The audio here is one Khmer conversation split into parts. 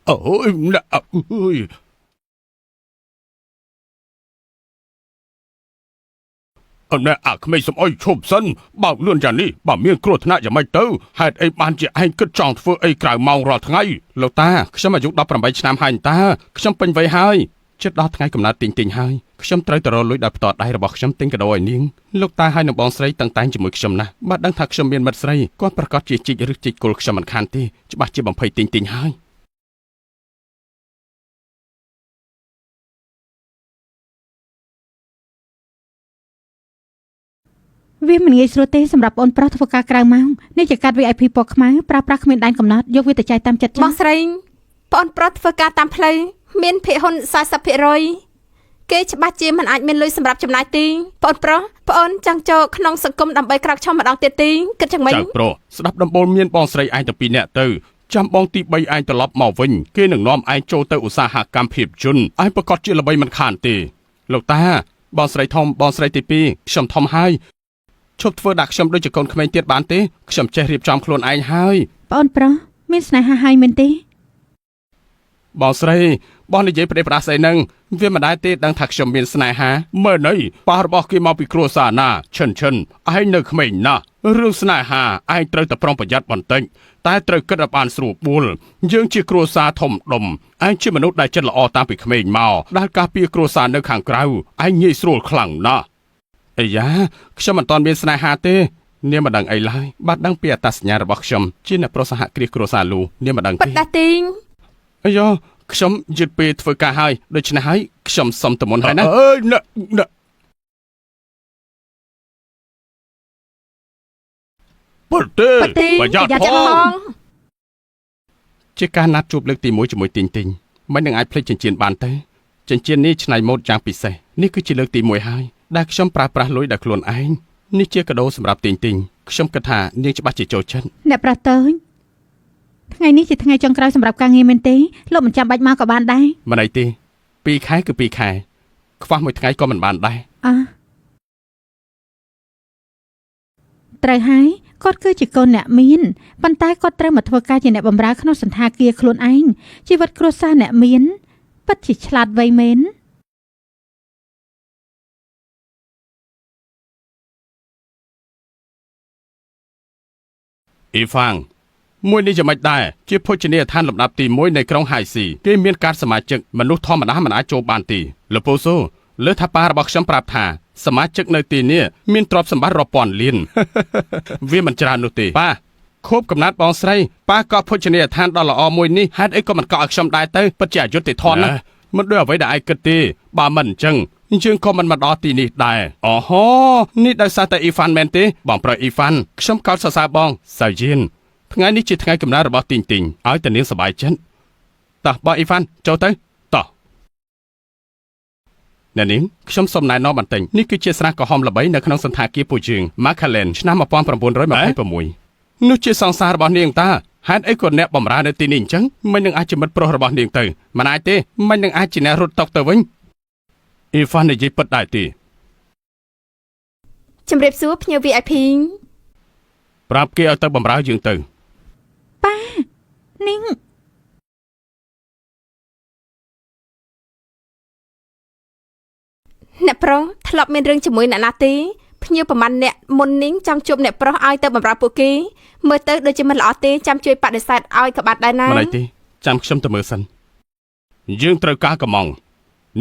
អូយណាស់អើយអណែអាក្មេងសំអុយឈប់សិនបើកលឿនយ៉ាងនេះបើមានគ្រោះថ្នាក់យ៉ាងម៉េចទៅហេតុអីបានជាឯងគិតចង់ធ្វើអីក្រៅម៉ោងរាល់ថ្ងៃលោកតាខ្ញុំអាយុ18ឆ្នាំហើយតាខ្ញុំពេញវ័យហើយជិតដល់ថ្ងៃកំណើតទីងហើយខ្ញុំត្រូវទៅរកលុយដោយផ្ទាល់ដៃរបស់ខ្ញុំទិញកាដូឲ្យនាងលោកតាហើយនឹងបងស្រីតាំងតែងជាមួយខ្ញុំណាស់បើដឹងថាខ្ញុំមានមិត្តស្រីគាត់ប្រកាសជាជីកឬជីកគល់ខ្ញុំមិនខានទេច្បាស់ជាបំភ័យទីងហើយវាមិនងាយស្រួលទេសម្រាប់បងប្រុសធ្វើការក្រៅម៉ោងនេះជាកាត់ VIP ពណ៌ខ្មៅប្រើប្រាស់គ្មានដែនកំណត់យកវាទៅចែកតាមចិត្តបងស្រីបងប្រុសធ្វើការតាមផ្លូវមានភាគហ៊ុន 40% គេច្បាស់ជាមិនអាចមានលុយសម្រាប់ចំណាយទីបងប្រុសបងចង់ចូលក្នុងសង្គមដើម្បីក្រោកឈរម្ដងទៀតទីគិតយ៉ាងម៉េចចៅប្រុសស្ដាប់ដំបូលមានបងស្រីឯងទៅ2នាក់ទៅចាំបងទី3ឯងត្រឡប់មកវិញគេនឹងនាំឯងចូលទៅឧស្សាហកម្មភាពយន្តឯងប្រកាសជាល្បីមិនខានទេលោកតាបងស្រីធំបងស្រីទី2ខ្ញុំធំហើយឈប់ធ្វើដាក់ខ្ញុំដូចជាកូនក្មេងទៀតបានទេខ្ញុំចេះរៀបចំខ្លួនឯងហើយបងប្រុសមានស្នេហាហើយមែនទេបងស្រីបងនិយាយប្រេះប្រាស់ស្អីហ្នឹងវាមិនដែរទេដឹងថាខ្ញុំមានស្នេហាមើលនេះប៉ះរបស់គេមកពីគ្រួសារណាឈិនឯងនៅក្មេងណាស់រឿងស្នេហាឯងត្រូវតែប្រុងប្រយ័ត្នបន្តិចតែត្រូវគិតឲ្យបានស្រួលបួលយើងជាគ្រួសារធំដុំឯងជាមនុស្សដែលចិត្តល្អតាំងពីក្មេងមកដែលការពារគ្រួសារនៅខាងក្រៅឯងងាយស្រួលខ្លាំងណាស់អាយ៉ាខ្ញុំមិនទាន់មានស្នេហាទេនាងមិនដឹងអីឡើយបាត់ដឹងពីអត្តសញ្ញាណរបស់ខ្ញុំជាអ្នកប្រុសសហគ្រាសគ្រួសារលូនាងមិនដឹងទេបដាទីងអាយ៉ូខ្ញុំយឺតពេលធ្វើការហើយដូច្នេះហើយខ្ញុំសុំតមុនហើយណាអើយណាប៉ុន្តែប្រយ័ត្នផងជាការណាត់ជួបលើកទី1ជាមួយទីងមិននឹងអាចភ្លេចចិញ្ចៀនបានទេចិញ្ចៀននេះច្នៃម៉ូដយ៉ាងពិសេសនេះគឺជាលើកទី1ហើយដែលខ្ញុំប្រើប្រាស់លុយដោយខ្លួនឯងនេះជាកាដូសម្រាប់ទីងខ្ញុំគិតថានាងច្បាស់ជាចូលចិត្តអ្នកប្រតើញថ្ងៃនេះជាថ្ងៃចុងក្រោយសម្រាប់ការងារមែនទេលោកមិនចាំបាច់មកក៏បានដែរមិនអីទេ2ខែគឺ2ខែខ្វះមួយថ្ងៃក៏មិនបានដែរត្រូវហើយគាត់គឺជាកូនអ្នកមានប៉ុន្តែគាត់ត្រូវមកធ្វើការជាអ្នកបម្រើក្នុងសន្តាគារខ្លួនឯងជីវិតគ្រួសារអ្នកមានពិតជាឆ្លាតវៃមែនអ៊ីហ្វាងមួយនេះយ៉ាងម៉េចដែរជាភោជនីយដ្ឋានលំដាប់ទី1នៃក្រុងហៃស៊ីគេមានកាតសមាជិកមនុស្សធម្មតាមិនអាចចូលបានទេលពូសូលើថាប៉ារបស់ខ្ញុំប្រាប់ថាសមាជិកនៅទីនេះមានទ្រព្យសម្បត្តិរាប់ពាន់លានវាមិនច្រើននោះទេប៉ាខូបកំណត់បងស្រីប៉ាក៏ភោជនីយដ្ឋានដ៏ល្អមួយនេះហេតុអីក៏មិនកក់ឲ្យខ្ញុំដែរទៅពិតជាអយុត្តិធម៌ណាស់មិនដូចអ្វីដែលឯងគិតទេបើមិនអញ្ចឹងយើងក៏មិនមកដល់ទីនេះដែរអូហូនេះដោយសារតែអ៊ីហ្វាន់មែនទេបងប្រុសអ៊ីហ្វាន់ខ្ញុំកោតសរសើរបងសៅយៀនថ្ងៃនេះជាថ្ងៃកំណើតរបស់ទីងឲ្យតានាងសប្បាយចិត្តតោះបងអ៊ីហ្វាន់ចូលទៅតោះអ្នកនាងខ្ញុំសូមណែនាំបន្តិចនេះគឺជាស្រះក្រហមល្បីនៅក្នុងសន្តាគារពួកយើង Macallan ឆ្នាំ1926នោះជាសង្សាររបស់នាងតាហេតុអីក៏អ្នកបម្រើនៅទីនេះអញ្ចឹងមិននឹងអាចជាមិត្តប្រុសរបស់នាងទៅមិនអាចទេមិននឹងអាចជាអ្នករត់តុកទៅវិញអ៊ីហ្វាន់និយាយពិតដែរទេជំរាបសួរភ្ញៀវ VIP ប្រាប់គេឲ្យទៅបម្រើយើងទៅប៉ានាងអ្នកប្រុសធ្លាប់មានរឿងជាមួយអ្នកណាទេភ្ញៀវប្រមាណអ្នកមុននាងចង់ជួបអ្នកប្រុសឲ្យទៅបម្រើពួកគេមើលទៅដូចជាមិនល្អទេចាំជួយបដិសេធឲ្យក៏បានដែរណាមិនអីទេចាំខ្ញុំទៅមើលសិនយើងត្រូវការកំង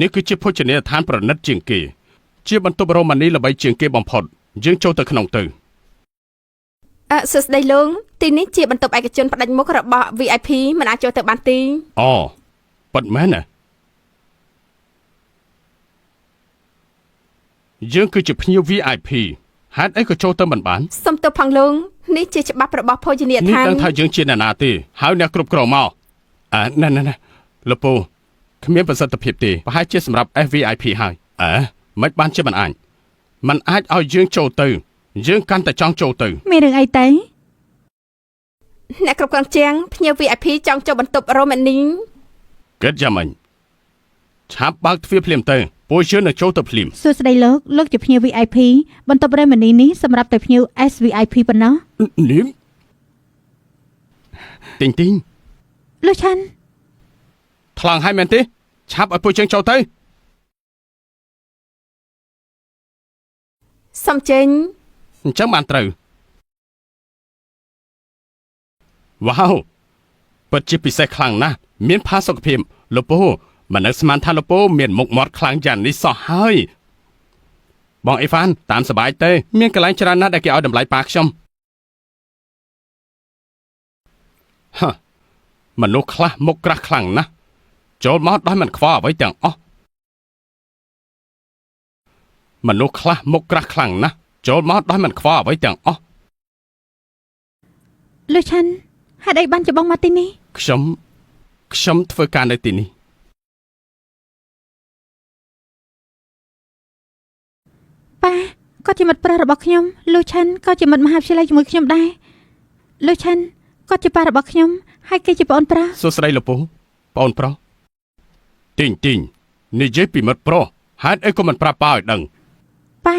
នេះគឺជាភោជនីយដ្ឋានប្រណិតជាងគេជាបន្ទប់រ៉ូម៉ានីល្បីជាងគេបំផុតយើងចូលទៅក្នុងទៅសួស្ដីលោកទីនេះជាបន្ទប់ឯកជនផ្ដាច់មុខរបស់ VIP មិនអាចចូលទៅបានទេអូប៉ិតមែនណាយើងគឺជាភ្ញៀវ VIP ហេតុអីក៏ចូលទៅមិនបានសុំទោសផងលោកនេះជាច្បាប់របស់ភោជនីយដ្ឋាននេះដឹងថាយើងជាអ្នកណាទេហើយអ្នកគ្រប់គ្រងមកណែលពូគ្មានប្រសិទ្ធភាពទេប្រហែលជាសម្រាប់ VIP ហើយមិនបានជាមិនអាចឲ្យយើងចូលទៅយើងកាន់តែចង់ចូលទៅមានរឿងអីទៅអ្នកគ្រប់គ្រងជាងភ្ញៀវ VIP ចង់ចូលបន្ទប់រ៉ូម៉ានីគិតយ៉ាងម៉េចឆាប់បើកទ្វារភ្លាមទៅពួកយើងនឹងចូលទៅភ្លាមសួស្ដីលោកជាភ្ញៀវ VIP បន្ទប់រ៉ូម៉ានីនេះសម្រាប់តែភ្ញៀវ SVIP ប៉ុណ្ណោះនាងទីងលោកឆាន់ ថ្លង់ឲ្យមែនទេឆាប់ឲ្យពួកយើងចូលទៅ សំចេញ អញ្ចឹងបានត្រូវវ៉ាវពិតជាពិសេសខ្លាំងណាស់មានផាសុកភាពលពូមិននឹកស្មានថាលពូមានមុខមាត់ខ្លាំងយ៉ាងនេះសោះហើយបងអេវ៉ាន់តាមសប្បាយទេមានកន្លែងច្រើនណាស់ដែលគេឲ្យតម្លៃប៉ាខ្ញុំហ៎មនុស្សខ្លះមុខក្រាស់ខ្លាំងណាស់ចូលមកដោយមិនខ្វល់អ្វីទាំងអស់មនុស្សខ្លះមុខក្រាស់ខ្លាំងណាស់ចូលមកដោយមិនខ្វល់អ្វីទាំងអស់ លូឆាន់ហេតុអីបានជាបងមកទីនេះ ខ្ញុំធ្វើការនៅទីនេះ ប៉ាក៏ជាមិត្តប្រុសរបស់ខ្ញុំលូឆាន់ក៏ជាមិត្តមហាវិទ្យាល័យជាមួយខ្ញុំដែរលូឆាន់ក៏ជាប៉ារបស់ខ្ញុំហើយគេជាប្អូនប្រុស សួស្ដីលពូប្អូនប្រុសទីងនិយាយពីមិត្តប្រុសហេតុអីក៏មិនប្រាប់ប៉ាឲ្យដឹង ប៉ា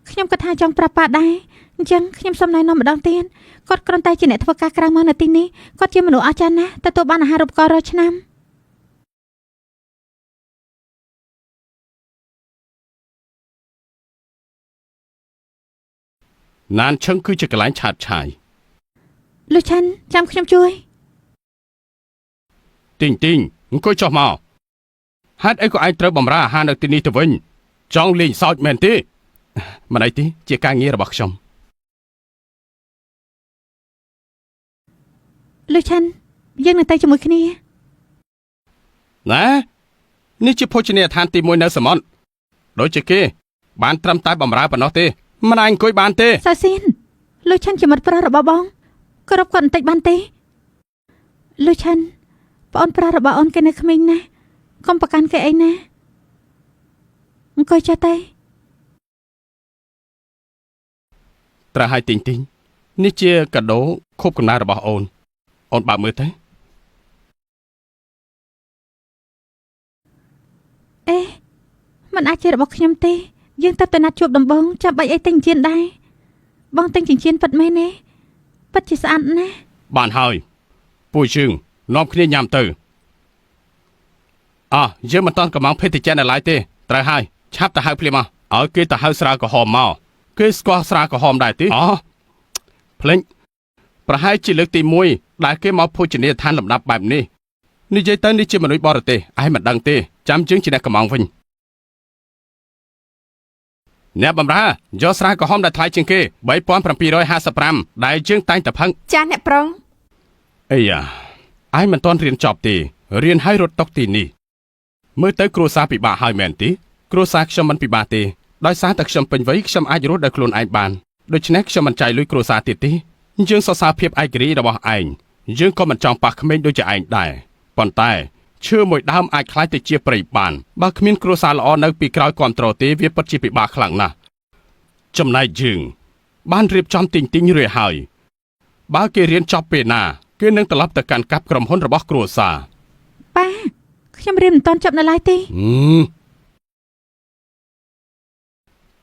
ខ្ញុំក៏ថាចង់ប្រាប់ប៉ាដែរអញ្ចឹងខ្ញុំសូមណែនាំម្ដងទៀតគាត់គ្រាន់តែជាអ្នកធ្វើការក្រៅមកនៅទីនេះគាត់ជាមនុស្សអស្ចារ្យណាស់ទទួលបានអាហារូបករណ៍រាល់ឆ្នាំ ណានឈឹងគឺជាកន្លែងឆាតឆាយ លូឆាន់ចាំខ្ញុំជួយ ទីងអង្គុយចុះមកហេតុអីក៏ឯងត្រូវបម្រើអាហារនៅទីនេះទៅវិញចង់លេងសើចមែនទេមិនអីទេជាការងាររបស់ខ្ញុំ លូឆាន់យើងនឹងទៅជាមួយគ្នា ណានេះជាភោជនីយដ្ឋានទី1នៅសមុទ្រដូចជាគេបានត្រឹមតែបម្រើប៉ុណ្ណោះទេមិនអាចអង្គុយបានទេ សាសៀនលូឆាន់ជាមិត្តប្រុសរបស់បងគោរពគាត់បន្តិចបានទេលូឆាន់ប្អូនប្រុសរបស់អូនគេនៅក្មេងណាស់កុំប្រកាន់គេអីណាអង្គុយចុះទៅ ត្រូវឲ្យទីងនេះជាកាដូខូបកំណើតរបស់អូនបើកមើលទៅ អេมันអាចជារបស់ខ្ញុំទេយើងទៅណាត់ជួបដំបងចាំបាច់អីទិញចិញ្ចៀនដែរបងទិញចិញ្ចៀនពិតមែនទេពិតជាស្អាតណាស់ បានហើយពួកយើងនាំគ្នាញ៉ាំទៅយើងមិនតន់កំងភេទជ្ជៈនៅឡើយទេត្រូវហើយឆាប់ទៅហៅភ្លាមមកឲ្យគេទៅហៅស្រាក្រហមមកគេស្គាល់ស្រាក្រហមដែរទេភ្លេចប្រហែលជាលើកទី1ដែលគេមកភោជនីយដ្ឋានលំដាប់បែបនេះនិយាយទៅនេះជាមនុស្សបរទេសឯងមិនដឹងទេចាំយើងជាអ្នកកំងវិញអ្នកបំរើយកស្រាក្រហមដែលថ្លៃជាងគេ 3755 ដែលយើងតែងតែផឹក ចាអ្នកប្រុង អីយ៉ាឯងមិនទាន់រៀនចប់ទេរៀនឲ្យរត់តុកទីនេះមើលទៅគ្រួសារពិបាកហើយមែនទេគ្រួសារខ្ញុំមិនពិបាកទេដោយសារតែខ្ញុំពេញវ័យខ្ញុំអាចរស់ដោយខ្លួនឯងបានដូច្នេះខ្ញុំមិនចាយលុយគ្រួសារទៀតទេយើងសរសើរភាពឯករាជ្យរបស់ឯងយើងក៏មិនចង់ប៉ះក្មេងដូចជាឯងដែរប៉ុន្តែឈើមួយដើមអាចខ្លាយទៅជាព្រៃបានបើគ្មានគ្រួសារល្អនៅពីក្រោយគ្រប់គ្រងទេវាពិតជាពិបាកខ្លាំងណាស់ចំណែកយើងបានរៀបចំទីងរឿយហើយបើគេរៀនចប់ពេលណាគេនឹងត្រឡប់ទៅកាន់កាប់ក្រុមហ៊ុនរបស់គ្រួសារ ប៉ាខ្ញុំរៀនមិនទាន់ចប់នៅឡើយទេ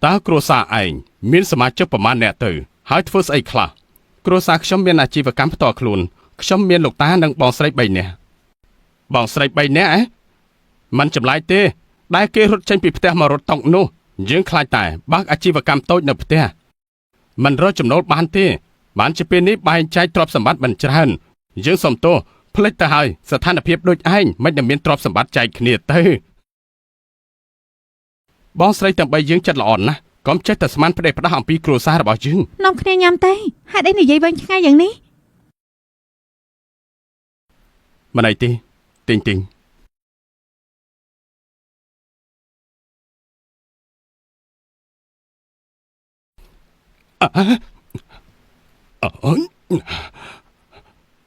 តើគ្រួសារឯងមានសមាជិកប្រមាណអ្នកទៅហើយធ្វើស្អីខ្លះគ្រួសារខ្ញុំមានអាជីវកម្មផ្ទាល់ខ្លួនខ្ញុំមានលោកតានិងបងស្រី3នាក់បងស្រី3នាក់មិនចម្លែកទេដែលគេរត់ចេញពីផ្ទះមករត់តុកនោះយើងខ្លាចតែបើកអាជីវកម្មតូចនៅផ្ទះមិនរកចំណូលបានទេបានជាពេលនេះបែងចែកទ្រព្យសម្បត្តិមិនច្រើនយើងសុំទោសផ្លេចទៅហើយស្ថានភាពដូចឯងមិនដែលមានទ្រព្យសម្បត្តិចែកគ្នាទៅបងស្រីទាំង3យើងចិត្តល្អណាស់កុំចេះតែស្មានផ្ដេសផ្ដាស់អំពីគ្រួសាររបស់យើង នាំគ្នាញ៉ាំទៅហេតុអីនិយាយវែងឆ្ងាយយ៉ាងនេះ មិនអីទេទីង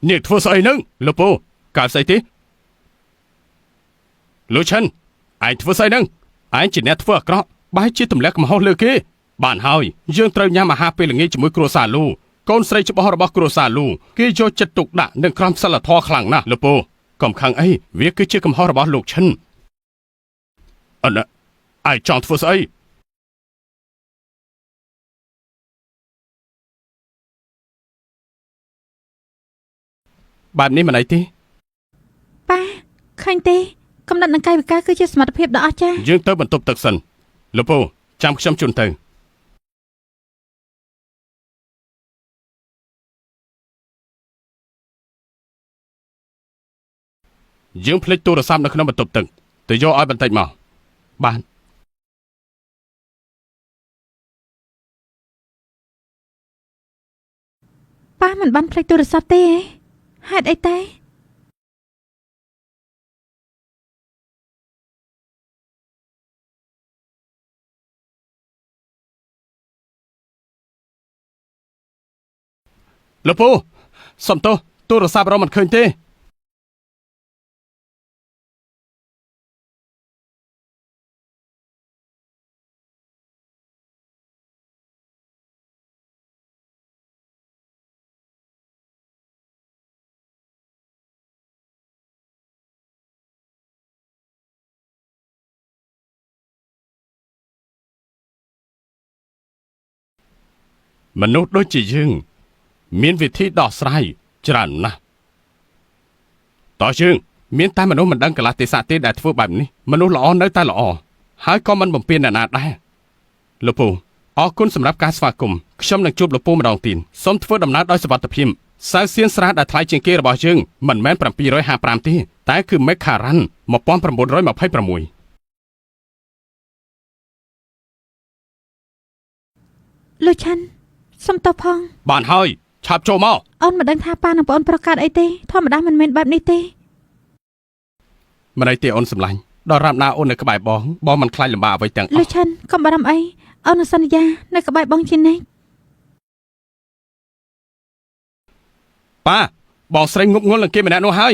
នេះធ្វើស្អីនឹងលពូកើតស្អីទេលូឆាន់ឯងធ្វើស្អីនឹងឯងជាអ្នកធ្វើអាក្រក់បែរជាទម្លាក់កំហុសលើគេបានហើយយើងត្រូវញ៉ាំអាហារពេលល្ងាចជាមួយគ្រួសារលូកូនស្រីច្បោះរបស់គ្រួសារលូគេយកចិត្តទុកដាក់នឹងក្រមសីលធម៌ខ្លាំងណាស់លពូកុំខឹងអីវាគឺជាកំហុសរបស់លោកឈិនអត់ឯងចង់ធ្វើស្អីបែបនេះមិនអីទេ ប៉ា ឃើញទេកំណត់នឹងកាយវិការគឺជាសមត្ថភាពដ៏អស្ចារ្យ យើងទៅបន្ទប់ទឹកសិនលោកពូចាំខ្ញុំជូនទៅយើងភ្លេចទូរស័ព្ទនៅក្នុងបន្ទប់ទឹកទៅយកឲ្យបន្តិចមកបានប៉ាមិនបានភ្លេចទូរស័ព្ទទេហេតុអីទេលោកពូសុំទោសទូរស័ព្ទរកមិនឃើញទេមនុស្សដូចជាយើងមានវិធីដោះស្រាយច្រើនណាស់តើយើងមានតែមនុស្សមិនដឹងកលៈទេសៈទេដែលធ្វើបែបនេះមនុស្សល្អនៅតែល្អហើយក៏មិនបំពេញអ្នកណាដែរលោកពូអរគុណសម្រាប់ការស្វាគមន៍ខ្ញុំនឹងជួបលោកពូម្ដងទៀតសូមធ្វើដំណើរដោយសុវត្ថិភាពសៅសៀនស្រាដែលថ្លៃជាងគេរបស់យើងមិនមែន755ទេតែគឺ Mekharan 1926លោកឆាន់សុំទោសផង បានហើយឆាប់ចូលមក អូនមិនដឹងថាប៉ានិងប្អូនប្រុសកើតអីទេធម្មតាមិនមែនបែបនេះទេ ម្នៃទេអូនសម្លាញ់ដល់រាប់ណាអូននៅក្បែរបងមិនខ្លាចលំបាកអ្វីទាំងអ លោក ស់ ឆាន់កុំបារម្ភអីអូននឹងសន្យានៅក្បែរបងជានិច្ច ប៉ាបងស្រីងប់ងល់នឹងគេម្នាក់នោះហើយ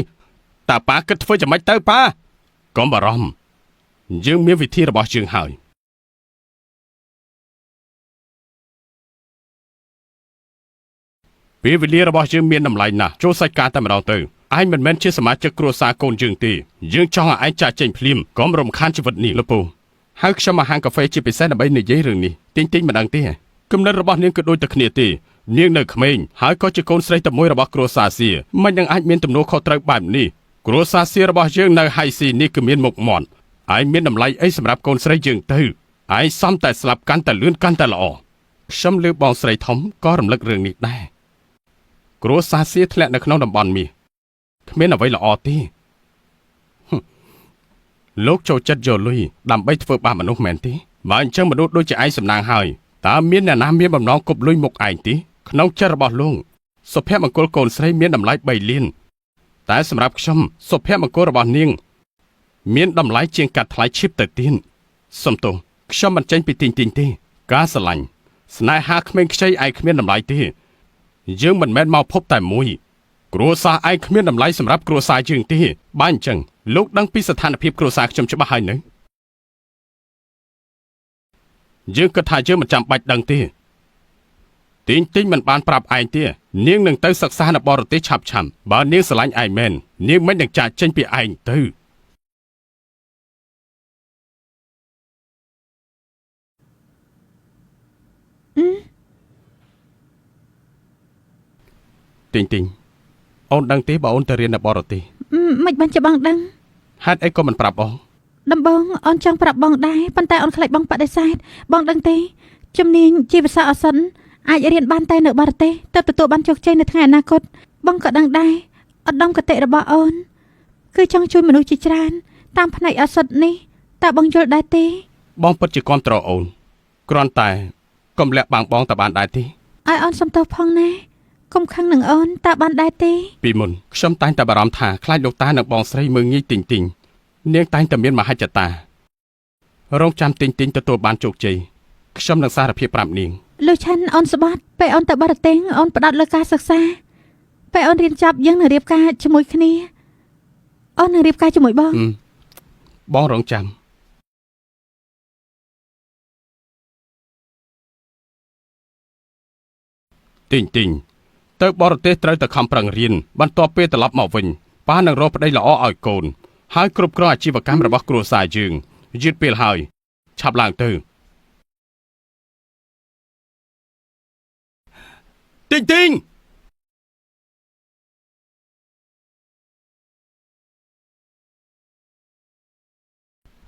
តើប៉ាគិតធ្វើយ៉ាងម៉េចទៅប៉ាកុំបារម្ភយើងមានវិធីរបស់យើងហើយពេលវេលារបស់យើងមានតម្លៃណាស់ចូលសាច់ការតែម្ដងទៅឯងមិនមែនជាសមាជិកគ្រួសារកូនយើងទេយើងចង់ឲ្យឯងចាក់ចេញភ្លាមកុំរំខានជីវិតនេះលោកពូហើយខ្ញុំមកហាងកាហ្វេជាពិសេសដើម្បីនិយាយរឿងនេះទិញមិនដឹងទេគំនិតរបស់នាងគឺដូចតែគ្នាទេនាងនៅក្មេងហើយក៏ជាកូនស្រីតែមួយរបស់គ្រួសារសៀមិននឹងអាចមានទំនួលខុសត្រូវបែបនេះគ្រួសារសៀរបស់យើងនៅហៃស៊ីនេះគឺមានមុខមាត់ឯងមានតម្លៃអីសម្រាប់កូនស្រីយើងទៅឯងសំតែស្លាប់កាន់តែលឿនកាន់តែល្អខ្ញុំលើបងស្រីធំក៏រំលឹករឿងនេះដែរគ្រួសារសៀធ្លាក់នៅក្នុងតំបន់មាសគ្មានអ្វីល្អទេលោកចូលចិត្តយកលុយដើម្បីធ្វើបាបមនុស្សមែនទេបើអញ្ចឹងមនុស្សដូចជាឯងសំណាងហើយតើមានអ្នកណាមានបំណងគប់លុយមុខឯងទេក្នុងចិត្តរបស់លោកសុភមង្គលកូនស្រីមានតម្លៃ3លានតែសម្រាប់ខ្ញុំសុភមង្គលរបស់នាងមានតម្លៃជាងកាត់ថ្លៃឈីបទៅទៀតសំទោសខ្ញុំមិនចេញពីទីងទេការស្រឡាញ់ស្នេហាក្មេងខ្ចីឯងគ្មានតម្លៃទេយើងមិនមែនមកភពតែមួយគ្រួសារឯងគ្មានតម្លៃសម្រាប់គ្រួសារយើងទេបើអញ្ចឹងលោកដឹងពីស្ថានភាពគ្រួសារខ្ញុំច្បាស់ហើយនៅយើងគិតថាយើងមិនចាំបាច់ដឹងទេទីងមិនបានប្រាប់ឯងទេនាងនឹងទៅសិក្សានៅបរទេសឆាប់បើនាងស្រឡាញ់ឯងមែននាងមិននឹងចាកចេញពីឯងទៅទីងអូនដឹងទេបើអូនទៅរៀននៅបរទេស មិនបានជាបងដឹង ហេតុអីក៏មិនប្រាប់បង ដំបងអូនចង់ប្រាប់បងដែរប៉ុន្តែអូនខ្លាចបងបដិសេធបងដឹងទេជំនាញជាភាសាអសិនអាចរៀនបានតែនៅបរទេសទើបទទួលបានជោគជ័យនៅថ្ងៃអនាគតបងក៏ដឹងដែរឧត្តមគតិរបស់អូនគឺចង់ជួយមនុស្សជាច្រើនតាមផ្នែកអសិននេះតើបងយល់ដែរទេ បងពិតជាគ្រប់ត្រអូនគ្រាន់តែកុំលាក់បាំងបងតើបានដែរទេ ឲ្យអូនសុំទោសផងណាកុំខឹងនឹងអូនតើបានដែរទេ ពីមុនខ្ញុំតែងតែបារម្ភថាខ្លាចលោកតានិងបងស្រីមើងងាយទីងនាងតែងតែមានមហិច្ឆតារងចាំទីងទទួលបានជោគជ័យខ្ញុំនឹងសារភាពប្រាប់នាង លោកឆាន់អូនស្បាត់ពេលអូនទៅបរទេសអូនផ្ដោតលើការសិក្សាពេលអូនរៀនចប់យើងនឹងរៀបការជាមួយគ្នាអូននឹងរៀបការជាមួយបងរងចាំទីងទៅបរទេសត្រូវតែខំប្រឹងរៀនបន្ទាប់ពេលត្រឡប់មកវិញប៉ានឹងរកប្តីល្អឲ្យកូនហើយគ្រប់គ្រងអាជីវកម្មរបស់គ្រួសារយើងយឺតពេលហើយឆាប់ឡើងទៅទីង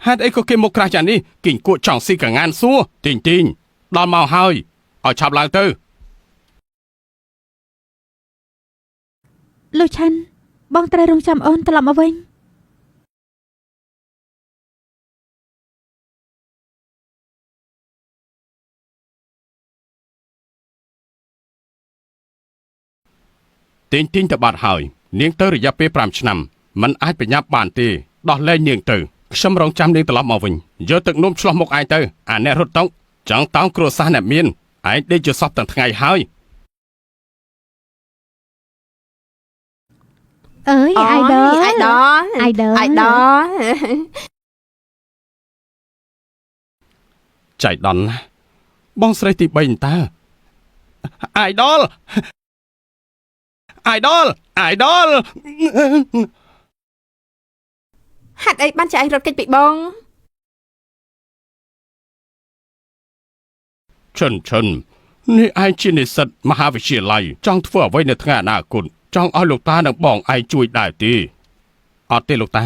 ហេតុអីក៏គេមកក្រាស់យ៉ាងនេះគិញគួចចង់ស៊ីកងានសួរទីងដល់មកហើយឲ្យឆាប់ឡើងទៅ លោកឆាន់បងត្រូវរងចាំអូនត្រឡប់មកវិញ ទីងទៅបាត់ហើយនាងទៅរយៈពេល5ឆ្នាំมันអាចប្រញាប់បានទេដោះលែងនាងទៅខ្ញុំរងចាំនាងត្រឡប់មកវិញយកទឹកនោមឆ្លោះមុខឯងទៅអាអ្នករត់តុកចង់តោងគ្រួសារអ្នកមានឯងដេកជាសពទាំងថ្ងៃហើយ អើយអាយដល់ ចៃដន្យណាស់បងស្រីទី3តើអាយដលហេតុអីបានជាឯងរត់គេចពីបង ឈិននេះឯងជានិស្សិតមហាវិទ្យាល័យចង់ធ្វើអ្វីនៅថ្ងៃអនាគតចង់ឲ្យលោកតានិងបងឯងជួយដែរទេអត់ទេលោកតា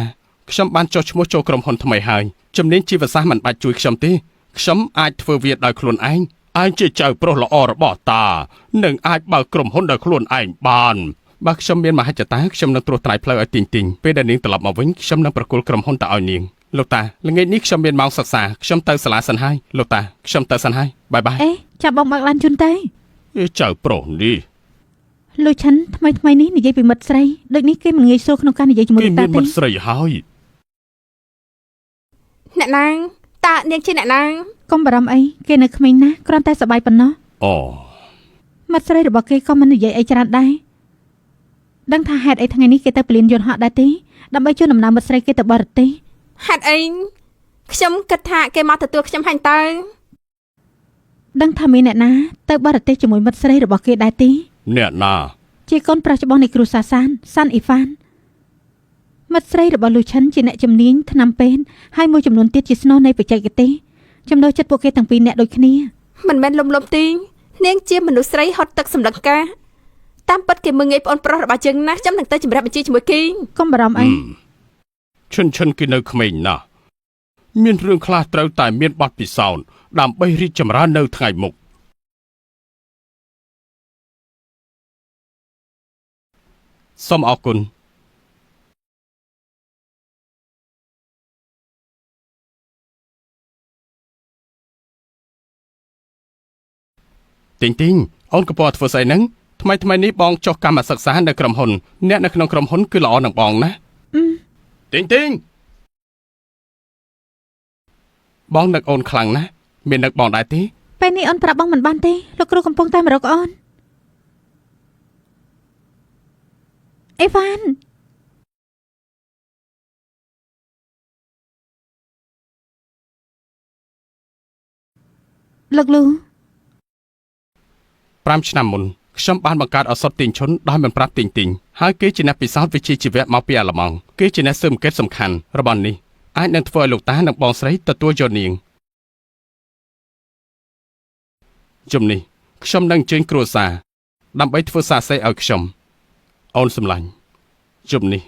ខ្ញុំបានចុះឈ្មោះចូលក្រុមហ៊ុនថ្មីហើយជំនាញជីវសាស្ត្រមិនបាច់ជួយខ្ញុំទេខ្ញុំអាចធ្វើវាដោយខ្លួនឯងជាចៅប្រុសល្អរបស់តានឹងអាចបើកក្រុមហ៊ុនដោយខ្លួនឯងបានបើខ្ញុំមានមហិច្ឆតាខ្ញុំនឹងត្រួសត្រាយផ្លូវឲ្យទីងពេលដែលនាងត្រឡប់មកវិញខ្ញុំនឹងប្រគល់ក្រុមហ៊ុនទៅឲ្យនាងលោកតាល្ងាចនេះខ្ញុំមានម៉ោងសិក្សាខ្ញុំទៅសាលាសិនហើយលោកតាខ្ញុំទៅសិនហើយបាយបាយ អេចាប់បងបើកឡានជូនទៅ ចៅប្រុសនេះ លោកឆាន់ថ្មីនេះនិយាយពីមិត្តស្រីដូចនេះគេមិនងាយស្រួលក្នុងការនិយាយជាមួយ គេ លោក មា តា ន ទេ មិត្តស្រីហើយ អ្នកណាងតើនាងជាអ្នកណាង កុំបារម្ភអីគេនៅក្មេងណាស់គ្រាន់តែសប្បាយប៉ុណ្ណោះ អូ មិត្តស្រីរបស់គេក៏មិននិយាយអីច្រើនដែរដឹងថាហេតុអីថ្ងៃនេះគេទៅពលានយន្តហោះដែរទេដើម្បីជួយដំណើរមិត្តស្រីគេទៅបរទេស ហេតុអីខ្ញុំគិតថាគេមកទទួលខ្ញុំហាញ់ទៅ ដឹងថាមានអ្នកណាទៅបរទេសជាមួយមិត្តស្រីរបស់គេដែរទេ អ្នកណា ជាកូនប្រុសច្បងនៃគ្រូសាសានអ៊ីហ្វានមិត្តស្រីរបស់លូឆាន់ជាអ្នកជំនាញថ្នាំពេទ្យហើយមួយចំនួនទៀតជាស្នូលនៃបច្ចេកទេសចំណូលចិត្តពួកគេទាំងពីរអ្នកដូចគ្នា មិនមែនលំទីងនាងជាមនុស្សស្រីហត់ទឹកសម្លឹងការតាមពិតគេមើងងាយប្អូនប្រុសរបស់យើងណាស់ខ្ញុំនឹងទៅជំរាបបញ្ជាជាមួយគីង កុំបារម្ភអី ឈិនគេនៅក្មេងណាស់មានរឿងខ្លះត្រូវតែមានបទពិសោធន៍ដើម្បីរីកចម្រើននៅថ្ងៃមុខសូមអរគុណទីងអូនកំពុងធ្វើស្អីហ្នឹងថ្មីនេះបងចុះកម្មសិក្សានៅក្រុមហ៊ុនអ្នកនៅក្នុងក្រុមហ៊ុនគឺល្អនឹងបងណាទីងបងនឹកអូនខ្លាំងណាស់មាននឹកបងដែរទេ ពេលនេះអូនប្រាប់បងមិនបានទេលោកគ្រូកំពុងតែមករកអូនអេវ៉ានលោកលូ 5 ឆ្នាំមុនខ្ញុំបានបង្កើតឱសថទីងឈុនដោយមិនប្រាប់ទីងហើយគេជាអ្នកពិសោធន៍វិជ្ជាជីវៈមកពីអាល្លឺម៉ង់គេជាអ្នកស៊ើបអង្កេតសំខាន់របស់នេះអាចនឹងធ្វើឲ្យលោកតានិងបងស្រីទទួលយកនាងជំនេះខ្ញុំនឹងអញ្ជើញគ្រួសារដើម្បីធ្វើសារសេឲ្យខ្ញុំអូនសម្លាញ់ជំនេះ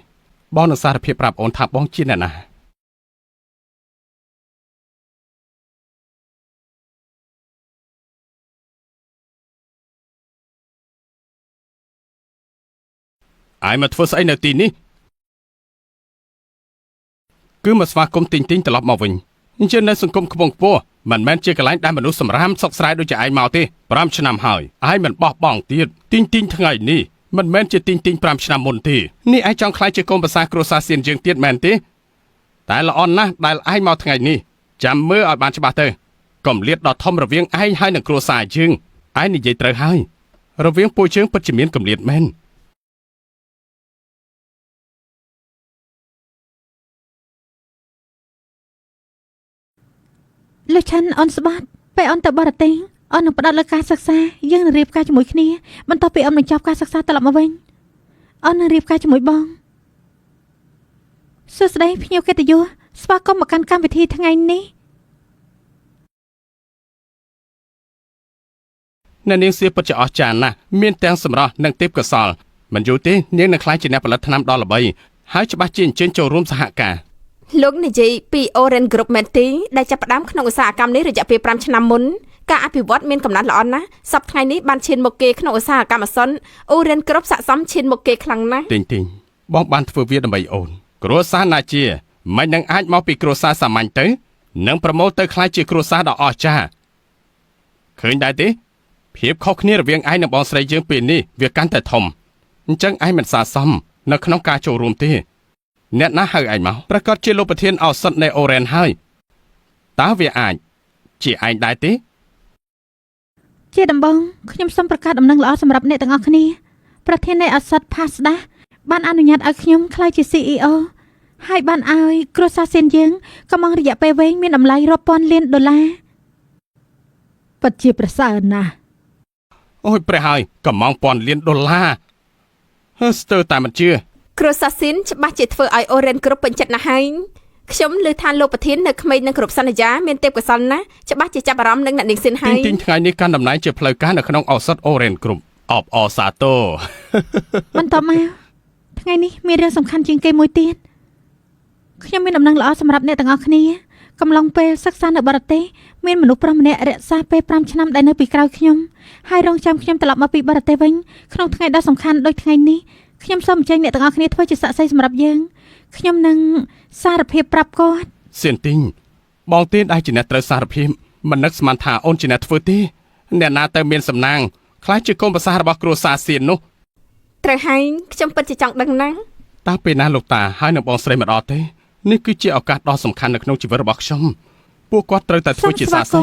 បងនឹងសារភាពប្រាប់អូនថាបងជាអ្នកណាអាយមកធ្វើស្អីនៅទីនេះគឺមកស្វាគមន៍ទីងត្រឡប់មកវិញអញ្ចឹងនៅសង្គមខ្ពង់ខ្ពស់មិនមែនជាកន្លែងដែលមនុស្សសម្រាមសុកស្រែដូចជាឯងមកទេ5ឆ្នាំហើយឯងមិនបោះបង់ទៀតទីងថ្ងៃនេះមិនមែនជាទីង5ឆ្នាំមុនទេនេះឯងចង់ខ្លាចជាកូនប្រសាគ្រួសារសៀនយើងទៀតមែនទេតែល្អណាស់ដែលឯងមកថ្ងៃនេះចាំមើលឲ្យបានច្បាស់ទៅកុំលៀតដល់ធំរវាងឯងហើយនឹងគ្រួសារយើងឯងនិយាយត្រូវហើយរវាងពួកយើងពិតជាមានគម្លាតមែន លោកឆាន់អូនស្បាត់ពេលអូនទៅបរទេសអូននឹងផ្ដោតលើការសិក្សាយើងនឹងរៀបការជាមួយគ្នាបន្ទាប់ពីអូនបញ្ចប់ការសិក្សាត្រឡប់មកវិញអូននឹងរៀបការជាមួយបងសួស្តីភ្ញៀវកិត្តិយសស្វាគមន៍មកកាន់កម្មវិធីថ្ងៃនេះ នៅនាងសៀពិតជាអស្ចារ្យណាស់មានទាំងសម្រស់និងទេពកោសល្យមិនយូរទេនាងនឹងក្លាយជាអ្នកផលិតថ្នាំដ៏ល្បីហើយច្បាស់ជាអញ្ជើញចូលរួមសហការ លោកនិយាយពី Orange Group មែនទេដែលចាប់ផ្ដើមក្នុងឧស្សាហកម្មនេះរយៈពេល5ឆ្នាំមុនការអភិវឌ្ឍមានកំណត់ល្អណាស់សប្តាហ៍ថ្ងៃនេះបានឈានមុខគេក្នុងឧស្សាហកម្មអាសន្ន Orange Group ស័ក្តិសមឈានមុខគេខ្លាំងណាស់ ទីងបងបានធ្វើវាដើម្បីអូនគ្រួសារណាជាមិននឹងអាចមកពីគ្រួសារសាមញ្ញទៅនឹងប្រមូលទៅខ្លាចជាគ្រួសារដ៏អស្ចារ្យឃើញដែរទេភាពខុសគ្នារវាងឯងនិងបងស្រីយើងពេលនេះវាកាន់តែធំអញ្ចឹងឯងមិនស័ក្តិសមនៅក្នុងការចូលរួមទេអ្នកណាហៅឯងមកប្រកាសជាលោកប្រធានឱសថនៃអូរ៉ែនហើយតើវាអាចជាឯងដែរទេ ជាដំបងខ្ញុំសូមប្រកាសដំណឹងល្អសម្រាប់អ្នកទាំងអស់គ្នាប្រធាននៃឱសថ Pasda បានអនុញ្ញាតឲ្យខ្ញុំក្លាយជា CEO ហើយបានឲ្យគ្រួសារសៀនយើងកំងរយៈពេលវែងមានតម្លៃរាប់ពាន់លានដុល្លារពិតជាប្រសើរណាស់ អូយព្រះហើយកំងពាន់លានដុល្លារស្ទើរតែមិនជឿ គ្រួសារស៊ីនច្បាស់ជាធ្វើឲ្យ Orange Group ពេញចិត្តណាស់ហើយខ្ញុំលើថាលោកប្រធាននៅក្មេងនឹងគ្រប់សន្យាមានទេពកោសល្យណាស់ច្បាស់ជាចាប់អារម្មណ៍នឹងអ្នកនាងស៊ីនហើយ ទីងថ្ងៃនេះកាន់តំណែងជាផ្លូវការនៅក្នុងឱសថ Orange Group អបអសាទរ បន្តមកថ្ងៃនេះមានរឿងសំខាន់ជាងគេមួយទៀតខ្ញុំមានដំណឹងល្អសម្រាប់អ្នកទាំងអស់គ្នាកំឡុងពេលសិក្សានៅបរទេសមានមនុស្សប្រុសម្នាក់រក្សាពេល5ឆ្នាំដែលនៅពីក្រោយខ្ញុំហើយរងចាំខ្ញុំត្រឡប់មកពីបរទេសវិញក្នុងថ្ងៃដ៏សំខាន់ដូចថ្ងៃនេះខ្ញុំសូមអញ្ជើញអ្នកទាំងអស់គ្នាធ្វើជាសាក្សីសម្រាប់យើងខ្ញុំនឹងសារភាពប្រាប់គាត់ សៀនទីងបងទេដែលជាអ្នកត្រូវសារភាពមិននឹកស្មានថាអូនជាអ្នកធ្វើទេអ្នកណាទៅមានសំណាងខ្លាចជាកូនប្រសារបស់គ្រួសារសៀននោះ ត្រូវហើយខ្ញុំពិតជាចង់ដឹងណាស់ តើពេលណាលោកតាហើយនឹងបងស្រីមកដល់ទេនេះគឺជាឱកាសដ៏សំខាន់នៅក្នុងជីវិតរបស់ខ្ញុំពួកគាត់ត្រូវតែធ្វើជាសាក្សី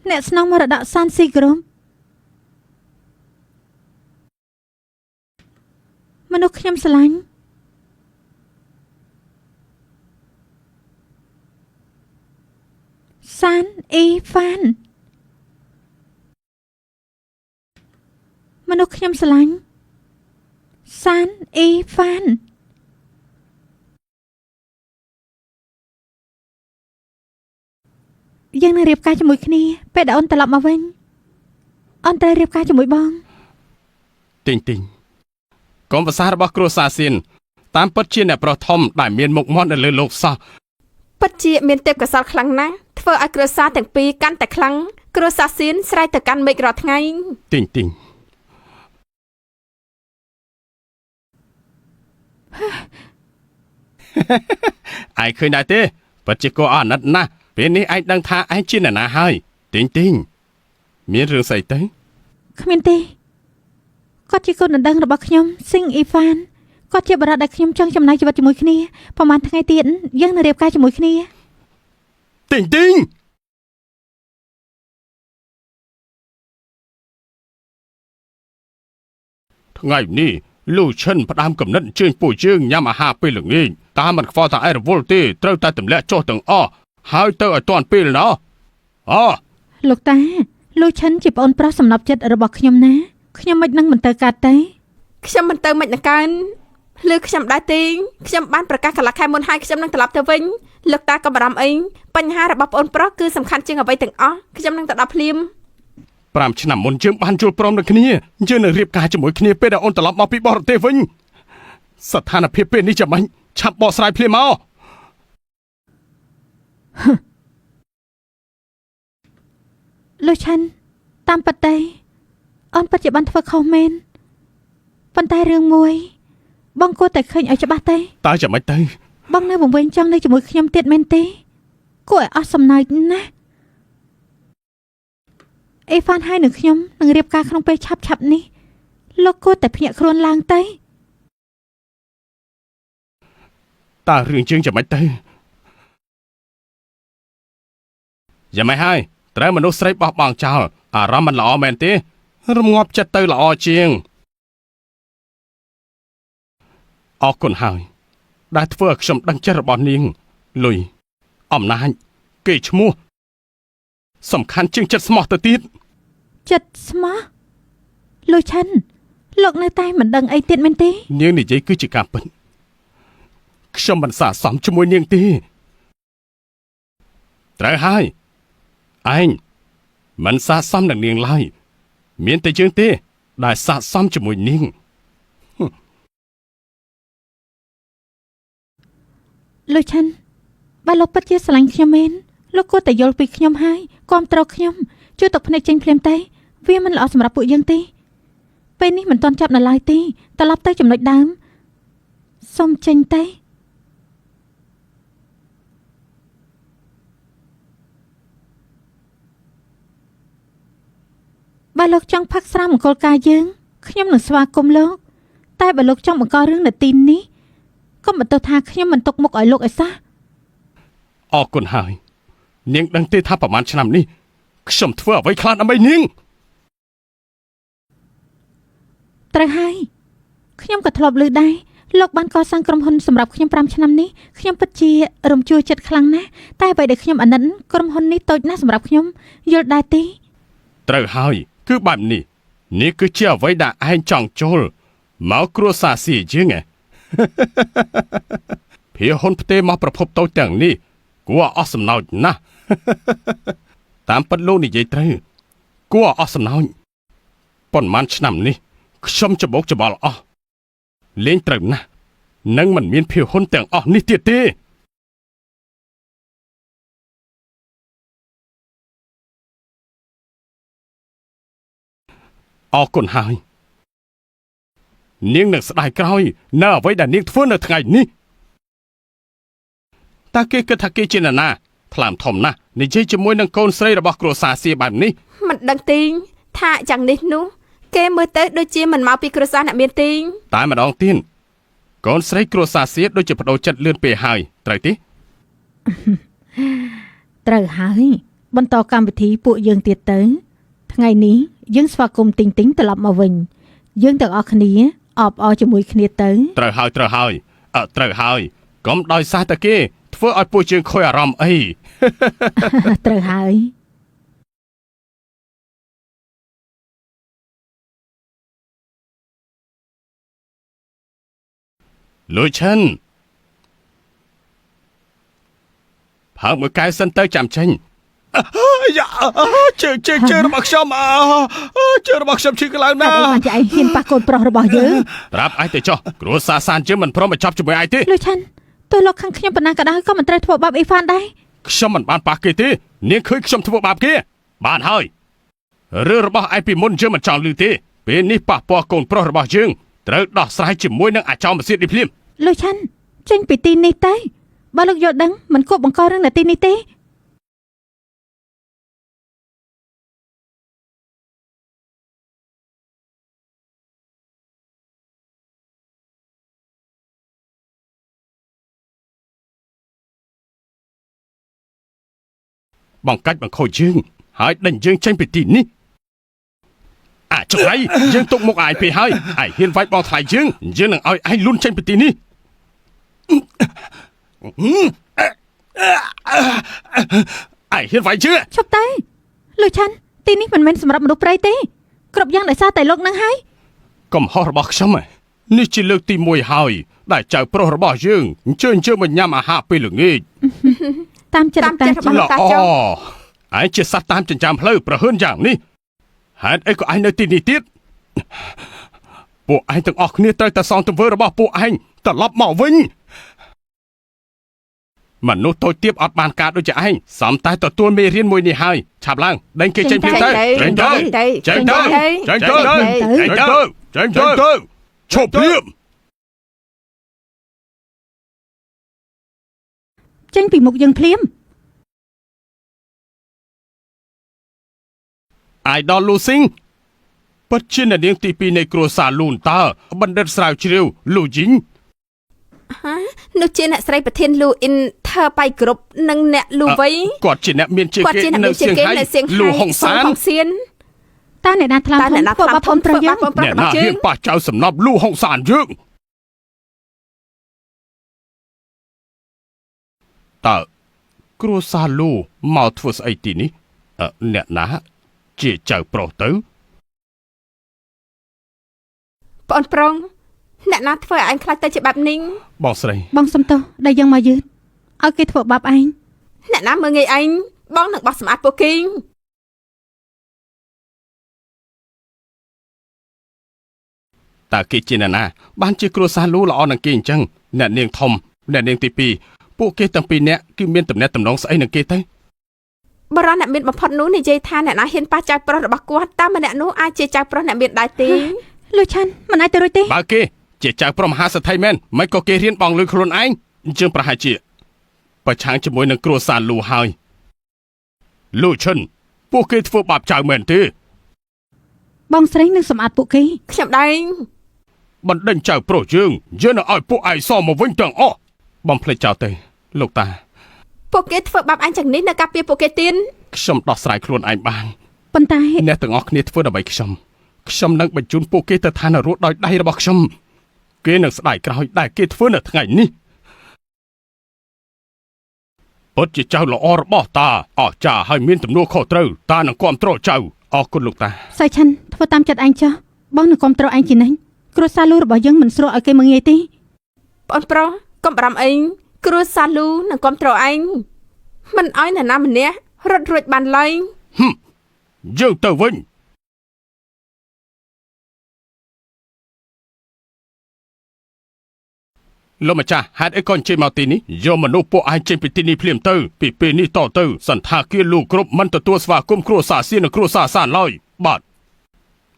អ្នកស្នងមរតកសានស៊ីក្រុមមនុស្សខ្ញុំស្រឡាញ់សានអ៊ីហ្វានមនុស្សខ្ញុំស្រឡាញ់សានអ៊ីហ្វានយើងនឹងរៀបការជាមួយគ្នាពេលដែលអូនត្រឡប់មកវិញអូនត្រូវរៀបការជាមួយបង ទីងកូនប្រសារបស់គ្រួសារសៀនតាមពិតជាអ្នកប្រុសធំដែលមានមុខមាត់នៅលើលោកសោះ ពិតជាមានទេពកោសល្យខ្លាំងណាស់ធ្វើឲ្យគ្រួសារទាំងពីរកាន់តែខ្លាំងគ្រួសារស៊ីនស្រែកទៅកាន់មេឃរាល់ថ្ងៃ ទីង ឯងឃើញដែរទេពិតជាគួរអាណិតណាស់ពេលនេះឯងដឹងថាឯងជាអ្នកណាហើយទីងមានរឿងស្អីទៅ គ្មានទេគាត់ជាកូនដណ្ដឹងរបស់ខ្ញុំស៊ីងអ៊ីហ្វានគាត់ជាបរិបទដែលខ្ញុំចង់ចំណាយជីវិតជាមួយគ្នាប្រហែលថ្ងៃទៀតយើងនឹងរៀបការជាមួយគ្នា ទីងថ្ងៃនេះលោកឈិនផ្ដាំកំណត់អញ្ជើញពួកយើងញ៉ាំអាហារពេលល្ងាចតាមមិនខ្វល់ថាឯរវល់ទេត្រូវតែទម្លាក់ចុះទាំងអស់ហើយទៅឲ្យទាន់ពេលណោះអូ លោកតាលោកឈិនជាប្អូនប្រុសសំណប់ចិត្តរបស់ខ្ញុំណាខ្ញុំមិននឹងមិនទៅកាត់ទេ ខ្ញុំមិនទៅមិននឹងកើនលើខ្ញុំដែរទេខ្ញុំបានប្រកាសកន្លះខែមុនហើយខ្ញុំនឹងត្រឡប់ទៅវិញលោកតាក៏បារម្ភអីបញ្ហារបស់ប្អូនប្រុសគឺសំខាន់ជាងអ្វីទាំងអស់ខ្ញុំនឹងទៅដល់ភ្លាម 5 ឆ្នាំមុនយើងបានជួបព្រមនឹងគ្នាយើងនឹងរៀបការជាមួយគ្នាពេលដែលអូនត្រឡប់មកពីបរទេសវិញស្ថានភាពពេលនេះចាំបាញ់ឆាប់បកស្រាយភ្លាមមក លោកឈិនតាមពិតទេអូនពិតជាបានធ្វើខុសមែនប៉ុន្តែរឿងមួយបងគួរតែឃើញឲ្យច្បាស់ទេ តើយ៉ាងម៉េចទៅ បងនៅបង្វែងចង់នៅជាមួយខ្ញុំទៀតមែនទេគួរឲ្យអស់សំណើចណាស់អេហ្វានហើយនឹងខ្ញុំនឹងរៀបការក្នុងពេលឆាប់ៗនេះលោកគួរតែភ្ញាក់ខ្លួនឡើងទៅ តើរឿងជើងយ៉ាងម៉េចទៅយ៉ាងម៉េចហើយត្រូវមនុស្សស្រីបោះបង់ចោលអារម្មណ៍មិនល្អមែនទេរងាប់ចិត្តទៅល្អជាងអរគុណហើយដែលធ្វើឲ្យខ្ញុំដឹងចិត្តរបស់នាងលុយអំណាចគេឈ្មោះសំខាន់ជាងចិត្តស្មោះទៅទៀត ចិត្តស្មោះលោកឈិនលោកនៅតែមិនដឹងអីទៀតមែនទេ នាងនិយាយគឺជាការពិតខ្ញុំមិនស័ក្តិសមជាមួយនាងទេត្រូវហើយឯងមិនស័ក្តិសមនឹងនាងឡើយមានតែយើងទេដែលស័ក្តិសមជាមួយនាង លោកឆាន់បើលោកពិតជាស្រឡាញ់ខ្ញុំមែនលោកគួរតែយល់ពីខ្ញុំហើយគាំទ្រខ្ញុំជួយទុកភ្នែកចេញភ្លាមទេវាមិនល្អសម្រាប់ពួកយើងទេពេលនេះមិនទាន់ចាប់នៅឡើយទេត្រឡប់ទៅចំណុចដើមសុំចេញទេបើលោកចង់ផឹកស្រាមង្គលការយើងខ្ញុំនឹងស្វាគមន៍លោកតែបើលោកចង់បង្ករឿងនៅទីនេះកុំបន្ទោសថាខ្ញុំមិនទុកមុខឲ្យលោកឲ្យសោះ អរគុណហើយនាងដឹងទេថាប្រហែលឆ្នាំនេះខ្ញុំធ្វើអ្វីខ្លះដើម្បីនាង ត្រូវហើយខ្ញុំក៏ធ្លាប់ឮដែរលោកបានកសាងក្រុមហ៊ុនសម្រាប់ខ្ញុំ5ឆ្នាំនេះខ្ញុំពិតជារំជួលចិត្តខ្លាំងណាស់តែអ្វីដែលខ្ញុំអាណិតក្រុមហ៊ុននេះតូចណាស់សម្រាប់ខ្ញុំយល់ដែរទេ ត្រូវហើយគឺបែបនេះនេះគឺជាអ្វីដែលឯងចង់ចូលមកគ្រួសារស៊ីយើងហ៎ ភាហ៊ុនផ្ទេមកប្រភពតូចទាំងនេះគួរអស់សំណោចណាស់ តាមពិតលោកនិយាយត្រូវគួរអស់សំណោចប៉ុន្មានឆ្នាំនេះខ្ញុំច្បោកច្បល់អស់លេងត្រូវណាស់នឹងមិនមានភាហ៊ុនទាំងអស់នេះទៀតទេអរគុណហើយនាងនឹងស្ដាយក្រោយនៅអ្វីដែលនាងធ្វើនៅថ្ងៃនេះតើគេគិតថាគេជានរណាថ្លើមធំណាស់និយាយជាមួយនឹងកូនស្រីរបស់គ្រួសារសៀបែបនេះ មិនដឹងទីងថាយ៉ាងនេះនោះគេមើលទៅដូចជាមិនមកពីគ្រួសារអ្នកមានទីង តែម្ដងទៀតកូនស្រីគ្រួសារសៀដូចជាបដូរចិត្តលឿនពេកហើយត្រូវទេ ត្រូវហើយបន្តកម្មវិធីពួកយើងទៀតទៅថ្ងៃនេះយើងស្វាគមន៍ទីងទីងត្រឡប់មកវិញយើងទាំងអស់គ្នាអបអរជាមួយគ្នាទៅ ត្រូវហើយត្រូវហើយកុំដោយសារតែគេធ្វើឲ្យពួកយើងខូចអារម្មណ៍អី ត្រូវហើយ លួយឈិនផើមួយកែវសិនទៅចាំចេញយ៉ាជើរបស់ខ្ញុំជើរបស់ខ្ញុំឈឺខ្លាំងណា តែ ស់ បានជាឯងហ៊ានប៉ះកូនប្រុសរបស់យើង ប្រាប់ឯងទៅចុះគ្រួសារសានយើងមិនព្រមបញ្ចប់ជាមួយឯងទេ លោកឆាន់ទោះលោកខាងខ្ញុំប៉ុណ្ណាក៏ដោយក៏មិនត្រូវធ្វើបាបអ៊ីហ្វានដែរ ខ្ញុំមិនបានប៉ះគេទេនាងឃើញខ្ញុំធ្វើបាបគេបានហើយរឿងរបស់ឯងពីមុនយើងមិនចង់ឮទេពេលនេះប៉ះពាល់កូនប្រុសរបស់យើងត្រូវដោះស្រាយជាមួយនឹងអាចោមបសិទ្ធនេះភ្លាម លោកឆាន់ចេញពីទីនេះទៅបើលោកយល់ដឹងមិនគួរបង្ករឿងនៅទីនេះទេ បង្កាច់បង្ខូចយើងហើយដេញយើងចេញពីទីនេះអាចុះឯងយើងទុកមុខឯងពេកហើយឯងហ៊ានវាយបងថ្លៃយើងនឹងឲ្យឯងលូនចេញពីទីនេះឯងហ៊ានវាយយើង ឈប់ទៅលោកឆាន់ទីនេះមិនមែនសម្រាប់មនុស្សព្រៃទេគ្រប់យ៉ាងដោយសារតែលោកនឹងហើយ កំហុសរបស់ខ្ញុំនេះជាលើកទី1ហើយដែលចៅប្រុសរបស់យើងអញ្ជើញយើងមកញ៉ាំអាហារពេលល្ងាច តាមចិត្តតា ល្អឯងជាសត្វតាមចិញ្ចើមផ្លូវប្រហើនយ៉ាងនេះហេតុអីក៏ឯងនៅទីនេះទៀតពួកឯងទាំងអស់គ្នាត្រូវតែសងទង្វើរបស់ពួកឯងត្រឡប់មកវិញមនុស្សតូចទាបអត់បានការដូចជាឯងសំតែទទួលមេរៀនមួយនេះហើយឆាប់ឡើងដេញគេចេញពីទៅចេញទៅឈប់ព្រាម ចេញពីមុខយើងភ្លាម Idol Losing ពិតជានាងទី2នៃគ្រួសារលូនតើបណ្ឌិតស្រាវជ្រាវលូជីង នោះជាអ្នកស្រីប្រធានលូអ៊ីនធើបៃគ្រប់និងអ្នកលូវៃ គាត់ជាអ្នកមានជាងគេនៅសៀងហៃលូហុងសាន តើអ្នកណាថ្លើមធ្វើបាបបងប្រុសយើង អ្នកណាហ៊ានប៉ះចៅសំណប់លូហុងសានយើងតើគ្រួសារលូមកធ្វើស្អីទីនេះអ្នកណាជាចៅប្រុសទៅ បងប្រុងអ្នកណាធ្វើឲ្យឯងខ្លាចទៅជាបែបនេះ បងស្រី បងសុំទោសដែលយើងមកយឺតឲ្យគេធ្វើបាបឯង អ្នកណាមើងងាយឯងបងនឹងបោះសម្អាតពួកគីង តើគេជាអ្នកណាបានជាគ្រួសារលូល្អនឹងគេអញ្ចឹងអ្នកនាងធំអ្នកនាងទី2 ពួកគេទាំងពីរនាក់គឺមានទំនាក់ទំនងស្អីនឹងគេទៅ បរិអ្នកមានបំផុតនោះនិយាយថាអ្នកណាហ៊ានប៉ះចៅប្រុសរបស់គាត់តើម្នាក់នោះអាចជាចៅប្រុសអ្នកមានដែរទេ លោកឆាន់មិនអាចទៅរួចទេ បើគេជាចៅប្រុសមហាសេដ្ឋីមែនមិនក៏គេរៀនបងលុយខ្លួនឯងអញ្ចឹងប្រហែលជាប្រឆាំងជាមួយនឹងគ្រួសារលូហើយលូឈិនពួកគេធ្វើបាបចៅមែនទេ បងស្រីនឹងសម្អាតពួកគេ ខ្ញុំដែរ បណ្ដេញចៅប្រុសយើងយកនៅឲ្យពួកឯងសមកវិញទាំងអស់បំភ្លេចចោលទៅលោកតា ពួកគេធ្វើបាបអញចឹងនេះនៅការពារពួកគេទៀត ខ្ញុំដោះស្រាយខ្លួនឯងបាន ប៉ុន្តែ អ្នកទាំងអស់គ្នាធ្វើដើម្បីខ្ញុំនឹងបញ្ជូនពួកគេទៅឋាននរកដោយដៃរបស់ខ្ញុំគេនឹងស្ដាយក្រោយដែលគេធ្វើនៅថ្ងៃនេះពិតជាចៅល្អរបស់តាអស្ចារ្យហើយមានទំនួលខុសត្រូវតានឹងគ្រប់គ្រងចៅអរគុណលោកតា សៃឆាន់ធ្វើតាមចិត្តឯងចុះបងនឹងគ្រប់គ្រងឯងជានិញគ្រួសារលូរបស់យើងមិនស្រួលឲ្យគេមើងងាយទេ បងប្រុសកុំបារម្ភអីគ្រួសារលូនឹងគ្រប់គ្រងឯងមិនឲ្យអ្នកណាម្នាក់រត់រួចបានឡើយ យើងទៅវិញលោកម្ចាស់ហេតុអីក៏អញ្ជើញមកទីនេះយកមនុស្សពួកឯងចេញពីទីនេះភ្លាមទៅពីពេលនេះតទៅសន្តាគារលោកគ្រប់មិនទទួលស្វាគមន៍គ្រួសារសៀននិងគ្រួសារសានឡើយបាទ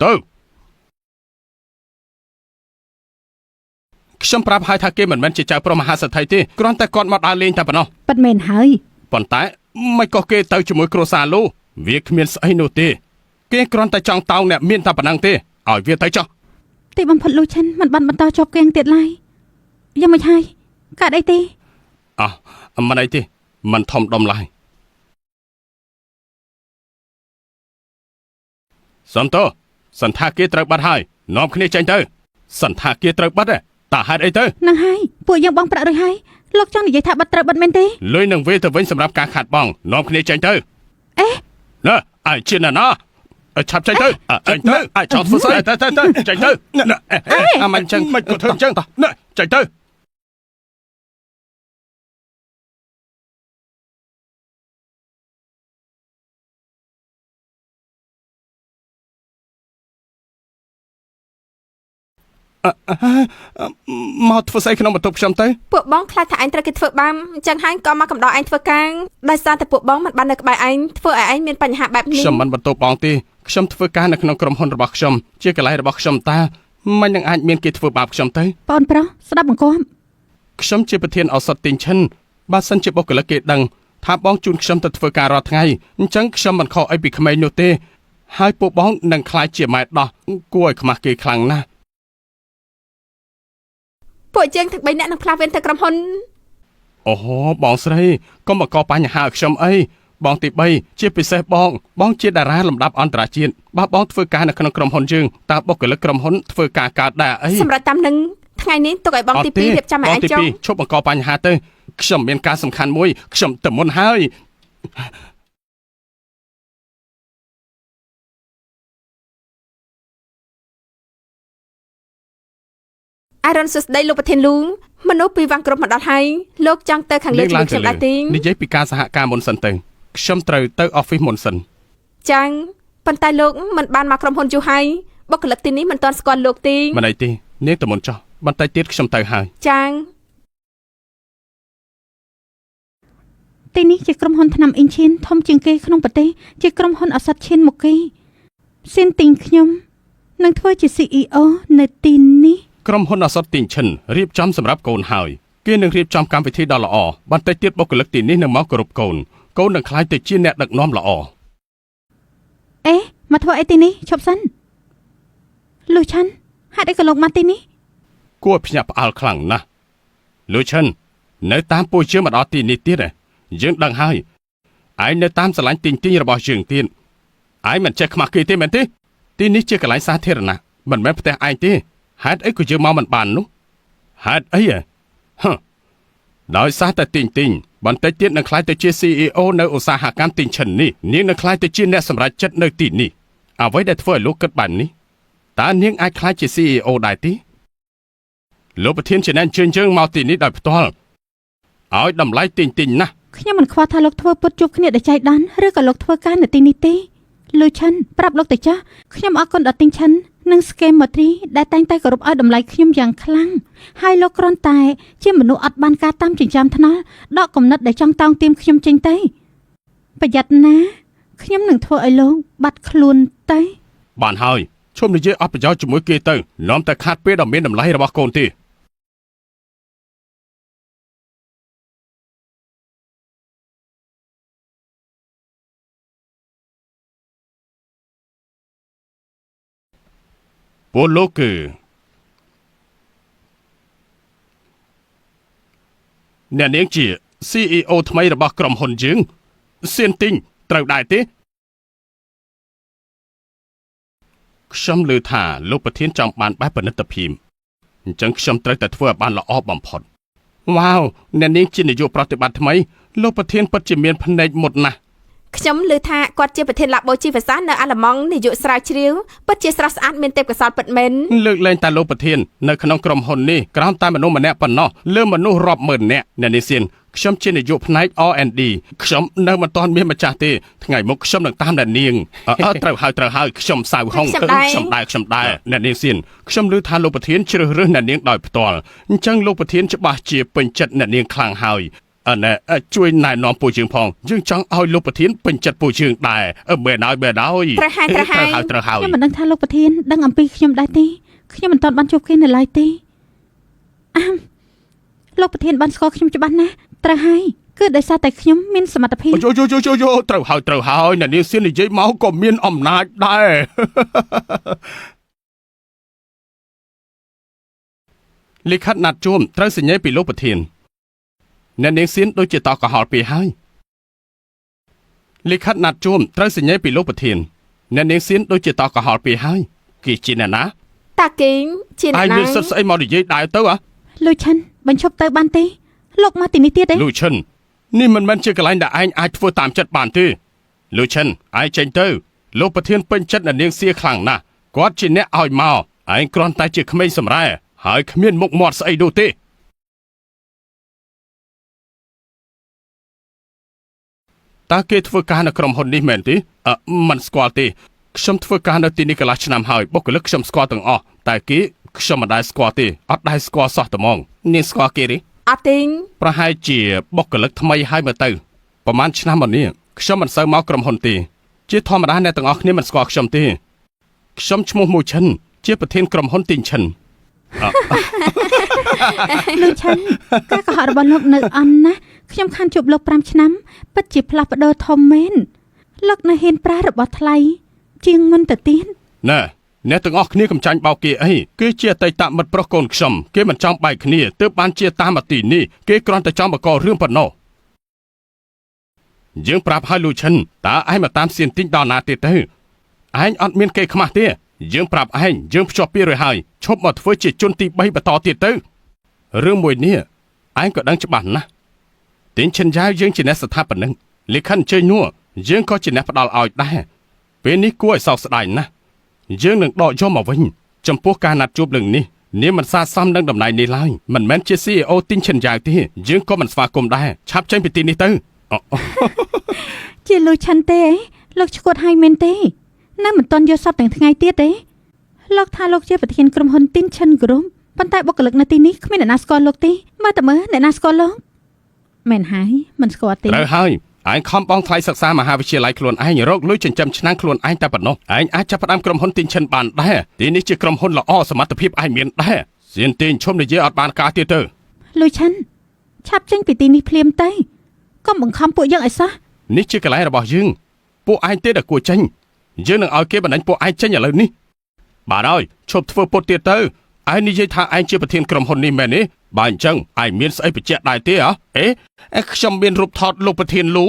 ទៅខ្ញុំប្រាប់ហើយថាគេមិនមែនជាចៅប្រុសមហាសេដ្ឋីទេគ្រាន់តែគាត់មកដើរលេងតែប៉ុណ្ណោះ ប៉ិតមែនហើយ ប៉ុន្តែមិនក៏គេទៅជាមួយគ្រួសារលោកវាគ្មានស្អីនោះទេគេគ្រាន់តែចង់តោងអ្នកមានតែប៉ុណ្ណឹងទេឲ្យវាទៅចុះ ទីបំផុតលូឆាន់មិនបានបន្តជាប់គាំងទៀតឡើយយ៉ាងមិនហើយកើតអីទេ អមិនអីទេមិនធំដុំឡើយសំតោសន្តាគារត្រូវបាត់ហើយនាំគ្នាចេញទៅសន្តាគារត្រូវបាត់តើហេតុអីទៅ នឹងហើយពួកយើងបងប្រាក់រួចហើយលោកចង់និយាយថាបាត់ត្រូវបាត់មែនទេ លុយនឹងវេទៅវិញសម្រាប់ការខាត់បងនាំគ្នាចេញទៅ អេ ណែអាយជាណាណាឆាប់ចេញទៅចេញទៅអាចចោលធ្វើស្អីទៅចេញទៅអាមិនចឹងមិនក៏ធ្វើចឹងតោះណែចេញទៅ មកធ្វើស្អីក្នុងបន្ទប់ខ្ញុំទៅ ពួកបងខ្លាចថាឯងត្រូវគេធ្វើបាបអញ្ចឹងហើយក៏មកកំដរឯងធ្វើការដោយសារតែពួកបងមិនបាននៅក្បែរឯងធ្វើឲ្យឯងមានបញ្ហាបែបនេះ ខ្ញុំមិនបន្ទប់បងទេខ្ញុំធ្វើការនៅក្នុងក្រុមហ៊ុនរបស់ខ្ញុំជាកន្លែងរបស់ខ្ញុំតាមិននឹងអាចមានគេធ្វើបាបខ្ញុំទៅ បងប្រុសស្ដាប់បង្គាប់ ខ្ញុំជាប្រធានឱសថទីងឈិនបើសិនជាបុគ្គលិកគេដឹងថាបងជូនខ្ញុំទៅធ្វើការរាល់ថ្ងៃអញ្ចឹងខ្ញុំមិនខកអីពីក្មេងនោះទេហើយពួកបងនឹងខ្លាចជាម៉ែដោះគួរឲ្យខ្មាស់គេខ្លាំងណាស់ ពួកយើងទាំង3នាក់នឹងផ្លាស់វេនទៅក្រុមហ៊ុន អូបងស្រីកុំបង្កបញ្ហាឲ្យខ្ញុំអីបងទី3ជាពិសេសបងជាតារាលំដាប់អន្តរជាតិបើបងធ្វើការនៅក្នុងក្រុមហ៊ុនយើងតើបុគ្គលិកក្រុមហ៊ុនធ្វើការកើតដែរអី សម្រាប់តាមនឹងថ្ងៃនេះទុកឲ្យបងទី2រៀបចំឲ្យឯងចុង ឈប់បង្កបញ្ហាទៅខ្ញុំមានការសំខាន់មួយខ្ញុំទៅមុនហើយ អរុនសួស្ដីលោកប្រធានលូមនុស្សពីវាំងក្រុមមកដល់ហើយលោកចង់ទៅខាងលើជាមួយខ្ញុំដែរទេ និយាយពីការសហការមុនសិនទៅខ្ញុំត្រូវទៅ office មុនសិន ចាងប៉ុន្តែលោកមិនបានមកក្រុមហ៊ុនយូរហើយបុគ្គលិកទីនេះមិនទាន់ស្គាល់លោកទេ មិនអីទេនាងទៅមុនចុះបន្តិចទៀតខ្ញុំទៅហើយ ចាង ទីនេះជាក្រុមហ៊ុនថ្នាំអ៊ីនឈានធំជាងគេក្នុងប្រទេសជាក្រុមហ៊ុនឱសថឈានមុខគេស៊ីនទីងខ្ញុំនឹងធ្វើជា CEO នៅទីនេះ ក្រុមហ៊ុនឱសថទីងឈិនរៀបចំសម្រាប់កូនហើយគេនឹងរៀបចំកម្មវិធីដ៏ល្អបន្តិចទៀតបុគ្គលិកទីនេះនឹងមកគោរពកូននឹងក្លាយទៅជាអ្នកដឹកនាំល្អ អេមកធ្វើអីទីនេះឈប់សិនលូឆាន់ហេតុអីក៏លោកមកទីនេះ គួរភ្ញាក់ផ្អើលខ្លាំងណាស់លូឈិននៅតាមពួកយើងមកដល់ទីនេះទៀតយើងដឹងហើយឯងនៅតាមស្រឡាញ់ទីងរបស់យើងទៀតឯងមិនចេះខ្មាស់គេទេមែនទេទីនេះជាកន្លែងសាធារណៈមិនមែនផ្ទះឯងទេហេតុអីក៏យើងមកមិនបាននោះហេតុអីដោយសារតែទីងបន្តិចទៀតនឹងក្លាយទៅជា CEO នៅឧស្សាហកម្មទីងឈិននេះនាងនឹងក្លាយទៅជាអ្នកសម្រេចចិត្តនៅទីនេះអ្វីដែលធ្វើឲ្យលោកគិតបែបនេះតើនាងអាចក្លាយជា CEO ដែរទេលោកប្រធានជាអ្នកអញ្ជើញយើងមកទីនេះដោយផ្ទាល់ឲ្យតម្លៃទីងណាស់ ខ្ញុំមិនខ្វល់ថាលោកធ្វើពុតជួបគ្នាដោយចៃដន្យឬក៏លោកធ្វើការនៅទីនេះទេ លូឆាន់ប្រាប់លោកទៅចាស់ខ្ញុំអរគុណដល់ទីងឆាន់និងស្កេមម៉ូទ្រីដែលតែងតែគោរពឲ្យតម្លៃខ្ញុំយ៉ាងខ្លាំងហើយលោកគ្រាន់តែជាមនុស្សអត់បានការតាមចិញ្ចើមថ្នល់ដកគំនិតដែលចង់តោងទាមខ្ញុំចេញទៅប្រយ័ត្នណាខ្ញុំនឹងធ្វើឲ្យលោកបាត់ខ្លួនទៅបានហើយឈុំនិយាយអត់ប្រយោជន៍ជាមួយគេទៅនាំតែខាតពេលដ៏មានតម្លៃរបស់កូនទេពលលោកគឺអ្នកនាងជា CEO ថ្មីរបស់ក្រុមហ៊ុនយើងសៀនទីងត្រូវដែរទេខ្ញុំឮថាលោកប្រធានចង់បានបែបពាណិជ្ជភាពអញ្ចឹងខ្ញុំត្រូវតែធ្វើឲ្យបានល្អបំផុតវ៉ាវអ្នកនាងជានាយកប្រតិបត្តិថ្មីលោកប្រធានពិតជាមានភ្នែកមុតណាស់ខ្ញុំឮថាគាត់ជាប្រធានឡាបូជីវសាស្ត្រនៅអាល្លឺម៉ង់នាយកស្រាវជ្រាវពិតជាស្រស់ស្អាតមានទេពកោសល្យពិតមែនលើកលែងតែលោកប្រធាននៅក្នុងក្រុមហ៊ុននេះក្រោមតែមនុស្សម្នាក់ប៉ុណ្ណោះលើមនុស្សរាប់ម៉ឺននាក់អ្នកនេះសៀនខ្ញុំជានាយកផ្នែក R&D ខ្ញុំនៅមិនទាន់មានម្ចាស់ទេថ្ងៃមុខខ្ញុំនឹងតាមអ្នកនាងត្រូវហើយខ្ញុំសៅហុងខ្ញុំដែរអ្នកនាងសៀនខ្ញុំឮថាលោកប្រធានជ្រើសរើសអ្នកនាងដោយផ្ទាល់អញ្ចឹងលោកប្រធានច្បាស់ជាពេញចិត្តអ្នកនាងខ្លាំងហើយណែជួយណែនាំពួកយើងផងយើងចង់ឲ្យលោកប្រធានពេញចិត្តពួកយើងដែរបែរហើយត្រូវហើយខ្ញុំមិនដឹងថាលោកប្រធានដឹងអំពីខ្ញុំដែរទេខ្ញុំមិនទាន់បានជួបគេនៅឡើយទេលោកប្រធានបានស្គាល់ខ្ញុំច្បាស់ណាស់ត្រូវហើយគឺដោយសារតែខ្ញុំមានសមត្ថភាពយោត្រូវហើយអ្នកនាងសៀននិយាយមកក៏មានអំណាចដែរលិខិតណាត់ជួបត្រូវសញ្ញេពីលោកប្រធានអ្នកនាងសៀនដូចជាតកុហលពីហើយលិខិតណាត់ជួបត្រូវសញ្ញេពីលោកប្រធានអ្នកនាងសៀនដូចជាតកុហលពីហើយគេជាអ្នកណាតាកេងជាអ្នកណាឯងមានសិទ្ធិស្អីមកនិយាយដែរទៅលូឆាន់បញ្ឈប់ទៅបានទេលោកមកទីនេះទៀតទេលូឆាន់នេះមិនមែនជាកន្លែងដែលឯងអាចធ្វើតាមចិត្តបានទេលូឆាន់ឯងចេញទៅលោកប្រធានពេញចិត្តអ្នកនាងសៀខ្លាំងណាស់គាត់ជាអ្នកឲ្យមកឯងគ្រាន់តែជាក្មេងសម្រែហើយគ្មានមុខមាត់ស្អីនោះទេតើគេធ្វើការនៅក្រុមហ៊ុននេះមែនទេមិនស្គាល់ទេខ្ញុំធ្វើការនៅទីនេះកន្លះឆ្នាំហើយបុគ្គលិកខ្ញុំស្គាល់ទាំងអស់តែគេខ្ញុំមិនដែលស្គាល់ទេអត់ដែលស្គាល់សោះត្មងនាងស្គាល់គេទេអត់ទេប្រហែលជាបុគ្គលិកថ្មីហើយមើលទៅប្រហែលឆ្នាំមកនេះខ្ញុំមិនសូវមកក្រុមហ៊ុនទេជាធម្មតាអ្នកទាំងអស់គ្នាមិនស្គាល់ខ្ញុំទេខ្ញុំឈ្មោះមូឈិនជាប្រធានក្រុមហ៊ុនទីងឈិនលូឆាន់ការកុហករបស់លោកនៅអន់ណាស់ខ្ញុំខានជួបលោក5ឆ្នាំពិតជាផ្លាស់ប្ដូរធំមែនលោកនៅហ៊ានប្រើរបស់ថ្លៃជាងមុនទៅទៀតណែអ្នកទាំងអស់គ្នាកំចាញ់បោកគេអីគេជាអតីតមិត្តប្រុសកូនខ្ញុំគេមិនចង់បែកគ្នាទើបបានជាតាមអាទីនេះគេគ្រាន់តែចង់បង្ករឿងប៉ុណ្ណោះយើងប្រាប់ឲ្យលូឆិនតើឯងមកតាមសៀនទីងដល់ណាទៀតទៅឯងអត់មានគេខ្មាស់ទេយើងប្រាប់ឯងយើងភ្ជាប់ពីរួចហើយឈប់មកធ្វើជាជនទី3បន្តទៀតទៅរឿងមួយនេះឯងក៏ដឹងច្បាស់ណាស់ទីងឈិនយ៉ាវយើងជាអ្នកស្ថាបនិកលិខិតអញ្ជើញនោះយើងក៏ជាអ្នកផ្ដល់ឲ្យដែរពេលនេះគួរឲ្យសោកស្ដាយណាស់យើងនឹងដកយកមកវិញចំពោះការណាត់ជួបរឿងនេះនាងមិនស័ក្តិសមនឹងតំណែងនេះឡើយមិនមែនជា CEO ទីងឈិនយ៉ាវទេយើងក៏មិនស្វាគមន៍ដែរឆាប់ចេញពីទីនេះទៅជាលូឆាន់ទេលោកឈួតឲ្យមែនទេនៅមិនទាន់យកសពទាំងថ្ងៃទៀតទេលោកថាលោកជាប្រធានក្រុមហ៊ុនទីនឈិនក្រុមប៉ុន្តែបុគ្គលិកនៅទីនេះគ្មានអ្នកណាស្គាល់លោកទេមើលអ្នកណាស្គាល់លោកមែនហើយមិនស្គាល់ទេត្រូវហើយឯងខំបងថ្លៃសិក្សាមហាវិទ្យាល័យខ្លួនឯងរកលុយចិញ្ចឹមឆ្នាំងខ្លួនឯងតែប៉ុណ្ណោះឯងអាចចាប់ផ្ដើមក្រុមហ៊ុនទីនឈិនបានដែរទីនេះជាក្រុមហ៊ុនល្អសមត្ថភាពឯងមានដែរសៀនទីងឈុំនិយាយអត់បានការទៀតទៅលូឆាន់ឆាប់ចេញពីទីនេះភ្លាមទៅកុំបង្ខំពួកយើងឲ្យសោះនេះជាកន្លែងរបស់យើងពួកឯងទេដែលគួរចេញយើងនឹងឲ្យគេបណ្ដេញពួកឯងចេញឥឡូវនេះបាទហើយឈប់ធ្វើពុតទៀតទៅឯងនិយាយថាឯងជាប្រធានក្រុមហ៊ុននេះមែនទេបើអញ្ចឹងឯងមានស្អីបញ្ជាក់ដែរទេខ្ញុំមានរូបថតលោកប្រធានលូ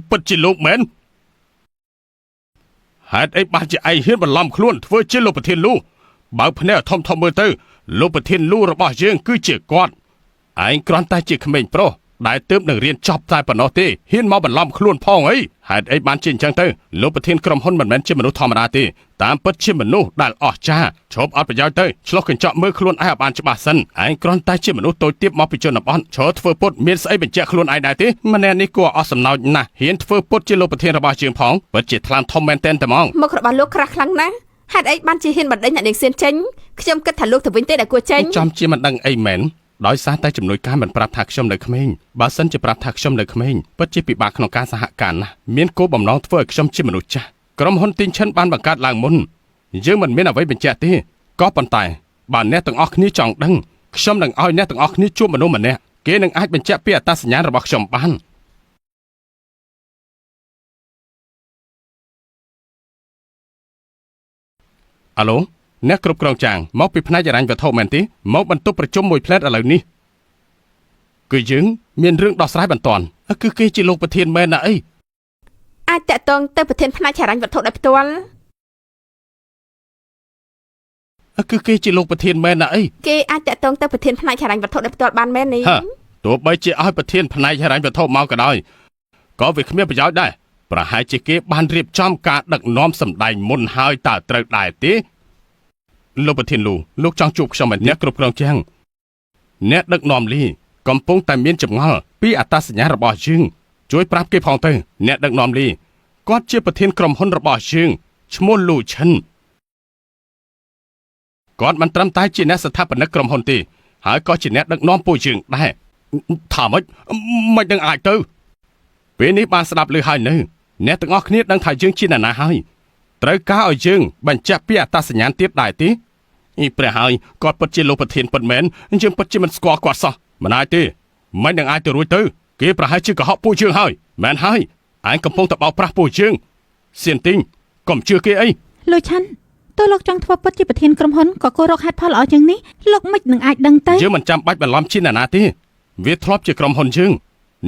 ពិតជាលោកមែនហេតុអីបានជាឯងហ៊ានបន្លំខ្លួនធ្វើជាលោកប្រធានលូបើភ្នែកធំមើលទៅលោកប្រធានលូរបស់យើងគឺជាគាត់ឯងគ្រាន់តែជាក្មេងប្រុស ដែលទើបនឹងរៀនចប់តែប៉ុណ្ណោះទេហ៊ានមកបន្លំខ្លួនផងអីហេតុអីបានជាអញ្ចឹងទៅលោកប្រធានក្រុមហ៊ុនមិនមែនជាមនុស្សធម្មតាទេតាមពិតជាមនុស្សដែលអស្ចារ្យឈប់អត់ប្រយោជន៍ទៅឆ្លោះកញ្ចក់មើលខ្លួនឯងឲ្យបានច្បាស់សិនឯងគ្រាន់តែជាមនុស្សតូចទាបមកពីជនបទឈរធ្វើពុតមានស្អីបញ្ជាក់ខ្លួនឯងដែរទេម្នាក់នេះគួរអស់សំណោចណាស់ហ៊ានធ្វើពុតជាលោកប្រធានរបស់យើងផងពិតជាថ្លាមធំមែនទែនតែហ្មង មុខរបស់លោកក្រាស់ខ្លាំងណាស់ហេតុអីបានជាហ៊ានបណ្ដេញអ្នកនាងសៀនចេញខ្ញុំគិតថាលោកទៅវិញទេដែលគួរចេញ ចំជាមិនដឹងអីមែនដោយសារតែជំនួយការមិនប្រាប់ថាខ្ញុំនៅក្មេងបើសិនជាប្រាប់ថាខ្ញុំនៅក្មេងពិតជាពិបាកក្នុងការសហការណាស់មានគោលបំណងធ្វើឲ្យខ្ញុំជាមនុស្សចាស់ក្រុមហ៊ុនទីងឈិនបានបង្កើតឡើងមុនយើងមិនមានអ្វីបញ្ជាក់ទេក៏ប៉ុន្តែបើអ្នកទាំងអស់គ្នាចង់ដឹងខ្ញុំនឹងឲ្យអ្នកទាំងអស់គ្នាជួបមនុស្សម្នាក់គេនឹងអាចបញ្ជាក់ពីអត្តសញ្ញាណរបស់ខ្ញុំបានអាឡូអ្នកគ្រប់គ្រងចាងមកពីផ្នែកហិរញ្ញវត្ថុមែនទេមកបន្ទប់ប្រជុំមួយផ្លែតឥឡូវនេះគឺយើងមានរឿងដោះស្រាយបន្ទាន់គឺគេជាលោកប្រធានមែនណាអី អាចតាក់ទងទៅប្រធានផ្នែកហិរញ្ញវត្ថុដោយផ្ទាល់ គឺគេជាលោកប្រធានមែនណាអី គេអាចតាក់ទងទៅប្រធានផ្នែកហិរញ្ញវត្ថុដោយផ្ទាល់បានមែននេះ ទោះបីជាឲ្យប្រធានផ្នែកហិរញ្ញវត្ថុមកក៏ដោយក៏វាគ្មានប្រយោជន៍ដែរប្រហែលជាគេបានរៀបចំការដឹកនាំសម្ដែងមុនហើយតើត្រូវដែរទេលោកប្រធានលោកចង់ជួបខ្ញុំមែនអ្នកគ្រប់គ្រងជាងអ្នកដឹកនាំលីកំពុងតែមានចម្ងល់ពីអត្តសញ្ញាណរបស់យើងជួយប្រាប់គេផងទៅអ្នកដឹកនាំលីគាត់ជាប្រធានក្រុមហ៊ុនរបស់យើងឈ្មោះលូឈិនគាត់មិនត្រឹមតែជាអ្នកស្ថាបនិកក្រុមហ៊ុនទេហើយក៏ជាអ្នកដឹកនាំពួកយើងដែរថាម៉េចមិនដឹងអាចទៅពេលនេះបានស្ដាប់ឮហើយនៅអ្នកទាំងអស់គ្នាដឹងថាយើងជាអ្នកណាហើយត្រូវការឲ្យយើងបញ្ជាក់ពីអត្តសញ្ញាណទៀតដែរទេអ៊ីព្រះហើយគាត់ពិតជាលោកប្រធានពិតមែនយើងពិតជាមិនស្គាល់គាត់សោះមិនអាចទេមិននឹងអាចទៅរួចទៅគេប្រហែលជាកុហកពួកយើងហើយមែនហើយឯងកំពុងតែបោកប្រាស់ពួកយើងសៀនទីងកុំជឿគេអី លោកឆាន់តើលោកចង់ធ្វើពិតជាប្រធានក្រុមហ៊ុនក៏គួររកហេតុផលល្អជាងនេះលោកមិននឹងអាចដឹងទៅ យើងមិនចាំបាច់បន្លំជាអ្នកណាទេវាធ្លាប់ជាក្រុមហ៊ុនយើង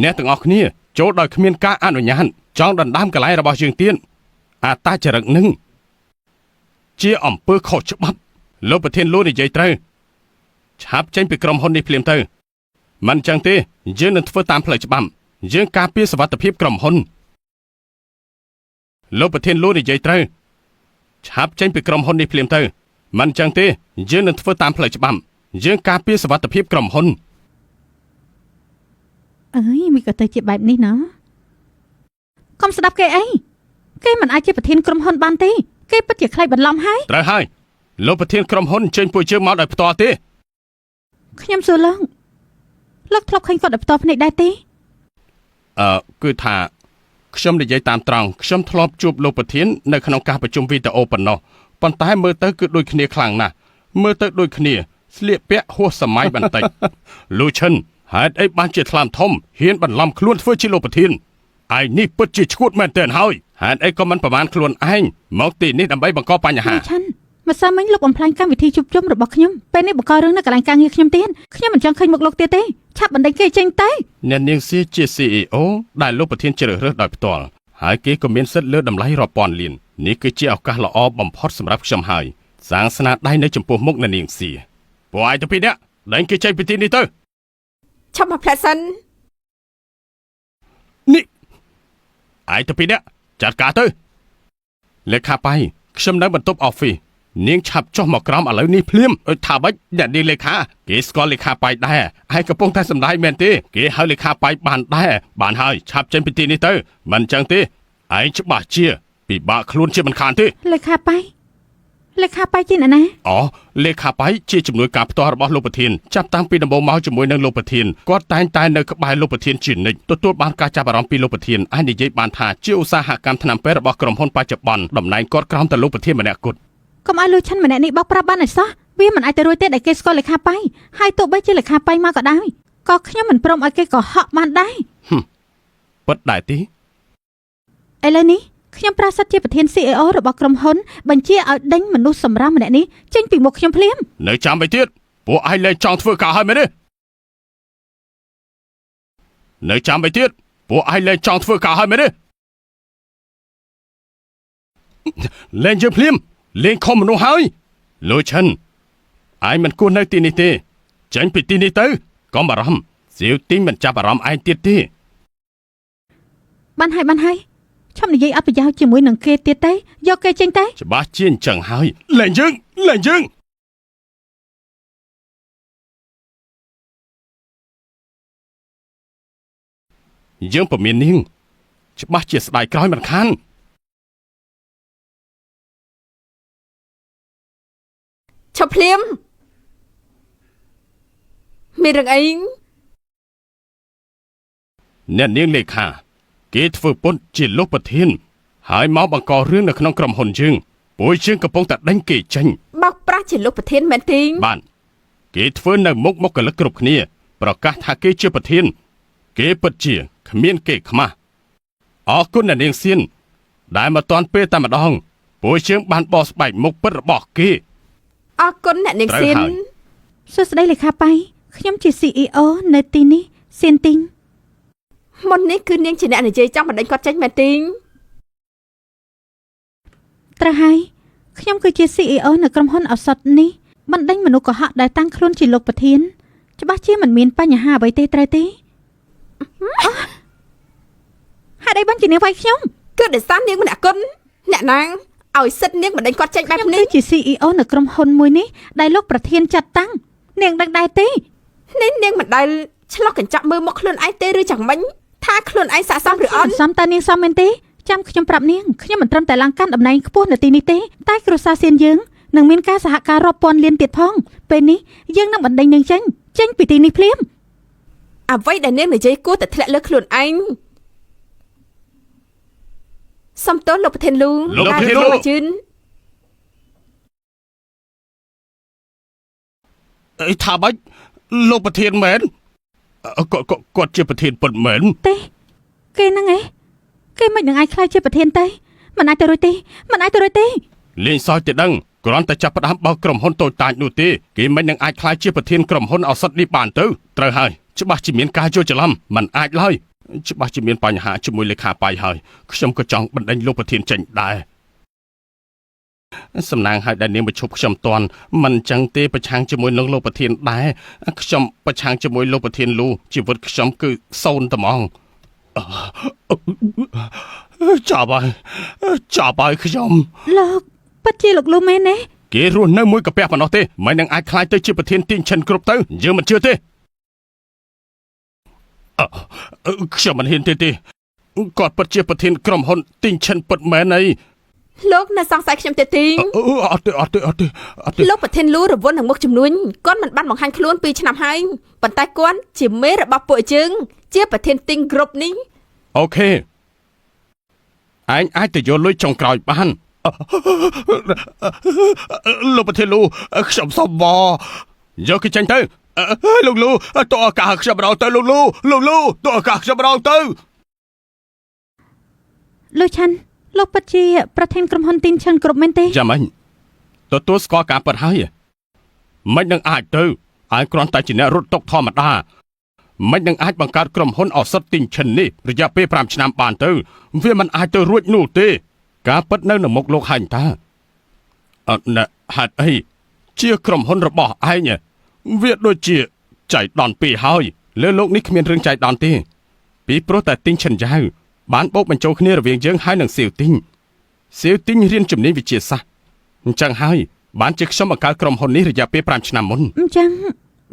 អ្នកទាំងអស់គ្នាចូលដោយគ្មានការអនុញ្ញាតចង់ដណ្ដើមកន្លែងរបស់យើងទៀតអត្តចរិតនឹងជាអំពើខុសច្បាប់លោកប្រធានលោកនិយាយត្រូវឆាប់ចេញពីក្រុមហ៊ុននេះភ្លាមទៅមិនចឹងទេយើងនឹងធ្វើតាមផ្លូវច្បាប់យើងការពារសុវត្ថិភាពក្រុមហ៊ុនលោកប្រធានលោកនិយាយត្រូវឆាប់ចេញពីក្រុមហ៊ុននេះភ្លាមទៅមិនចឹងទេយើងនឹងធ្វើតាមផ្លូវច្បាប់យើងការពារសុវត្ថិភាពក្រុមហ៊ុន អើយវាក៏ទៅជាបែបនេះណាកុំស្ដាប់គេអីគេមិនអាចជាប្រធានក្រុមហ៊ុនបានទេគេពិតជាខ្លាចបន្លំហើយ ត្រូវហើយលោកប្រធានក្រុមហ៊ុនអញ្ជើញពួកយើងមកដោយផ្ទាល់ទេ ខ្ញុំសួរលោកធ្លាប់ឃើញគាត់ដោយផ្ទាល់ភ្នែកដែរទេ គឺថាខ្ញុំនិយាយតាមត្រង់ខ្ញុំធ្លាប់ជួបលោកប្រធាននៅក្នុងការប្រជុំវីដេអូប៉ុណ្ណោះប៉ុន្តែមើលទៅគឺដូចគ្នាខ្លាំងណាស់មើលទៅដូចគ្នាស្លៀកពាក់ហួសសម័យបន្តិច លូឈិនហេតុអីបានជាថ្លាមធំហ៊ានបន្លំខ្លួនធ្វើជាលោកប្រធានឯងនេះពិតជាឈួតមែនទែនហើយហេតុអីក៏មិនប្រមាណខ្លួនឯងមកទីនេះដើម្បីបង្កបញ្ហា លោកឆាន់ម្សិលមិញលោកបំផ្លាញកម្មវិធីជួបជុំរបស់ខ្ញុំពេលនេះបង្ករឿងនៅកន្លែងការងារខ្ញុំទៀតខ្ញុំមិនចង់ឃើញមុខលោកទៀតទេឆាប់បណ្ដេញគេចេញទៅ អ្នកនាងសៀជា CEO ដែលលោកប្រធានជ្រើសរើសដោយផ្ទាល់ហើយគេក៏មានសិទ្ធិលើតម្លៃរាប់ពាន់លាននេះគឺជាឱកាសល្អបំផុតសម្រាប់ខ្ញុំហើយសាងស្នាដៃនៅចំពោះមុខអ្នកនាងសៀពួកឯងទៅពីនេះដេញគេចេញពីទីនេះទៅ ឈប់មកផ្លែសិន នេះឯងទៅពីនេះចាត់ការទៅលេខាបៃខ្ញុំនៅបន្ទប់ office នាងឆាប់ចុះមកក្រោមឥឡូវនេះភ្លាមថាម៉េចអ្នកនាងលេខាគេស្គាល់លេខាបៃដែរហើយកំពុងតែសម្ដែងមែនទេគេហៅលេខាបៃបានដែរបានហើយឆាប់ចេញពីទីនេះទៅមិនអញ្ចឹងទេឯងច្បាស់ជាពិបាកខ្លួនជាមិនខានទេ លេខាបៃជាអ្នកណា អូលេខាបៃជាជំនួយការផ្ទាល់របស់លោកប្រធានចាប់តាំងពីដំបូងមកជាមួយនឹងលោកប្រធានគាត់តែងតែនៅក្បែរលោកប្រធានជានិច្ចទទួលបានការចាប់អារម្មណ៍ពីលោកប្រធានអាចនិយាយបានថាជាឧស្សាហកម្មថ្នាំពេទ្យរបស់ក្រុមហ៊ុនបច្ចុប្បន្នតំណែងគាត់ក្រោមតែលោកប្រធានម្នាក់គត់ កុំឲ្យលូឆាន់ម្នាក់នេះបោកប្រាស់បានអីសោះវាមិនអាចទៅរួចទេដែលគេស្គាល់លេខាបៃហើយទោះបីជាលេខាបៃមកក៏ដោយក៏ខ្ញុំមិនព្រមឲ្យគេកុហកបានដែរ ពិតដែរទេ ឥឡូវនេះខ្ញុំប្រាសិទ្ធជាប្រធាន CEO របស់ក្រុមហ៊ុនបញ្ជាឲ្យដេញមនុស្សសម្រាប់ម្នាក់នេះចេញពីមុខខ្ញុំភ្លាម នៅចាំไปទៀតពួកឯងលែងចង់ធ្វើការហើយមែនទេនៅចាំไปទៀតពួកឯងលែងចង់ធ្វើការហើយមែនទេលែងយើងភ្លាមលែងខំមនុស្សហើយលូឈិនឯងមិនគួរនៅទីនេះទេចេញពីទីនេះទៅកុំបារម្ភ សៀវទីងមិនចាប់អារម្មណ៍ឯងទៀតទេ បានហើយឈប់និយាយអត់ប្រយោជន៍ជាមួយនឹងគេទៀតទេយកគេចេញទៅ ច្បាស់ជាអញ្ចឹងហើយលែងយើងយើងពមៀននាងច្បាស់ជាស្ដាយក្រោយមិនខាន ឈប់ភ្លាមមានរឿងអី អ្នកនាងលេខាគេធ្វើពុតជាលោកប្រធានហើយមកបង្ករឿងនៅក្នុងក្រុមហ៊ុនយើងពួកយើងកំពុងតែដេញគេចេញ បោកប្រាស់ជាលោកប្រធានមែនទេ បានគេធ្វើនៅមុខមកកលិកគ្រប់គ្នាប្រកាសថាគេជាប្រធានគេពិតជាគ្មានគេខ្មាស់អរគុណអ្នកនាងសៀនដែលមកតាន់ពេលតែម្ដងពួកយើងបានបោះស្បែកមុខពិតរបស់គេ អរគុណអ្នកនាងសៀន សួស្តីលេខាប៉ៃខ្ញុំជា CEO នៅទីនេះសៀនទីង មុននេះគឺនាងជាអ្នកនិយាយចង់បណ្ដេញគាត់ចេញមែនទេ ត្រូវហើយខ្ញុំគឺជា CEO នៅក្រុមហ៊ុនឱសថនេះបណ្ដេញមនុស្សកុហកដែលតាំងខ្លួនជាលោកប្រធានច្បាស់ជាមិនមានបញ្ហាអ្វីទេត្រូវទេហេតុអីបានជានាងវាយខ្ញុំ គឺដោយសារនាងម្នាក់គុណអ្នកណាងឲ្យសិទ្ធនាងបណ្ដេញគាត់ចេញបែប ខ្ញុំ នេះ គឺជា CEO នៅក្រុមហ៊ុនមួយនេះដែលលោកប្រធានចាត់តាំងនាងដឹងដែរទេ នេះនាងមិនដែលឆ្លោះកញ្ចក់មើលមកខ្លួនឯងទេឬchẳngមិញថាខ្លួនឯងស័ក្តិសមឬអត់ សំតើនាងសមមែនទេចាំខ្ញុំប្រាប់នាងខ្ញុំមិនត្រឹមតែឡើងកាន់តំណែងខ្ពស់នៅទីនេះទេតែគ្រួសារសៀនយើងនឹងមានការសហការរាប់ពាន់លានទៀតផងពេលនេះយើងនឹងបណ្ដេញនាងចេញពីទីនេះភ្លាម អ្វីដែលនាងនិយាយគួរតែធ្លាក់លើខ្លួនឯងសំទោសលោកប្រធានលូ លោកប្រធានលូ ជឿន អីថាបាច់លោកប្រធានមែនគាត់ជាប្រធានពិតមែន ទេគេហ្នឹងឯងគេមិននឹងអាចខ្លាចជាប្រធានទេមិនអាចទៅរួចទេ លេងសើចទៅដឹងគ្រាន់តែចាប់ផ្ដើមបោកក្រុមហ៊ុនតូចតាចនោះទេគេមិននឹងអាចខ្លាចជាប្រធានក្រុមហ៊ុនឱសថនេះបានទៅត្រូវហើយច្បាស់ជាមានការយល់ច្រឡំមិនអាចឡើយច្បាស់ជាមានបញ្ហាជាមួយលេខាប៉ៃហើយខ្ញុំក៏ចង់បណ្ដេញលោកប្រធានចេញដែរសំណាងឲ្យដែលនាងបញ្ឈប់ខ្ញុំតន់មិនចឹងទេប្រឆាំងជាមួយនឹងលោកប្រធានដែរខ្ញុំប្រឆាំងជាមួយលោកប្រធានលូជីវិតខ្ញុំគឺ0ត្មងចាប់ហើយខ្ញុំ លោកពិតជាលោកលូមែនទេ គេរស់នៅមួយកាពះប៉ុណ្ណោះទេមិននឹងអាចខ្លាចទៅជាប្រធានទីងឈិនគ្រប់ទៅយើងមិនជឿទេខ្ញុំមិនហ៊ានទេគាត់ពិតជាប្រធានក្រុមហ៊ុនទីងឈិនពិតមែនអី លោកនៅសង្ស័យខ្ញុំទេទីង អត់ទេ លោកប្រធានលូរវល់នឹងមុខជំនួញគាត់មិនបានបង្ហាញខ្លួន2ឆ្នាំហើយប៉ុន្តែគាត់ជាមេរបស់ពួកយើងជាប្រធានទីងគ្រប់នេះ អូខេឯងអាចទៅយកលុយចុងក្រោយបានលោកប្រធានលូខ្ញុំសុំបយកគេចេញទៅលោកលូតោះឱកាសខ្ញុំម្ដងទៅលោកលូតោះឱកាសខ្ញុំម្ដងទៅ លោកឆាន់លោកពិតជាប្រធានក្រុមហ៊ុនទីនឈិនគ្រប់មែនទេ ចាំមិញទទួលស្គាល់ការពិតហើយមិននឹងអាចទៅឯងគ្រាន់តែជាអ្នករត់តុកធម្មតាមិននឹងអាចបង្កើតក្រុមហ៊ុនឱសថទីងឈិននេះរយៈពេល5ឆ្នាំបានទៅវាមិនអាចទៅរួចនោះទេការពិតនៅមុខលោកហាញ់តាអត់ណាហេតុអីជាក្រុមហ៊ុនរបស់ឯងវាដូចជាចៃដន្យពីហើយលើលោកនេះគ្មានរឿងចៃដន្យទេពីព្រោះតែទីងឈិនយ៉ាវបានបូកបញ្ចូលគ្នារវាងយើងហើយនឹងសៀវទីងរៀនជំនាញវិទ្យាសាស្ត្រអញ្ចឹងហើយបានជាខ្ញុំបង្កើតក្រុមហ៊ុននេះរយៈពេល5ឆ្នាំមុន អញ្ចឹង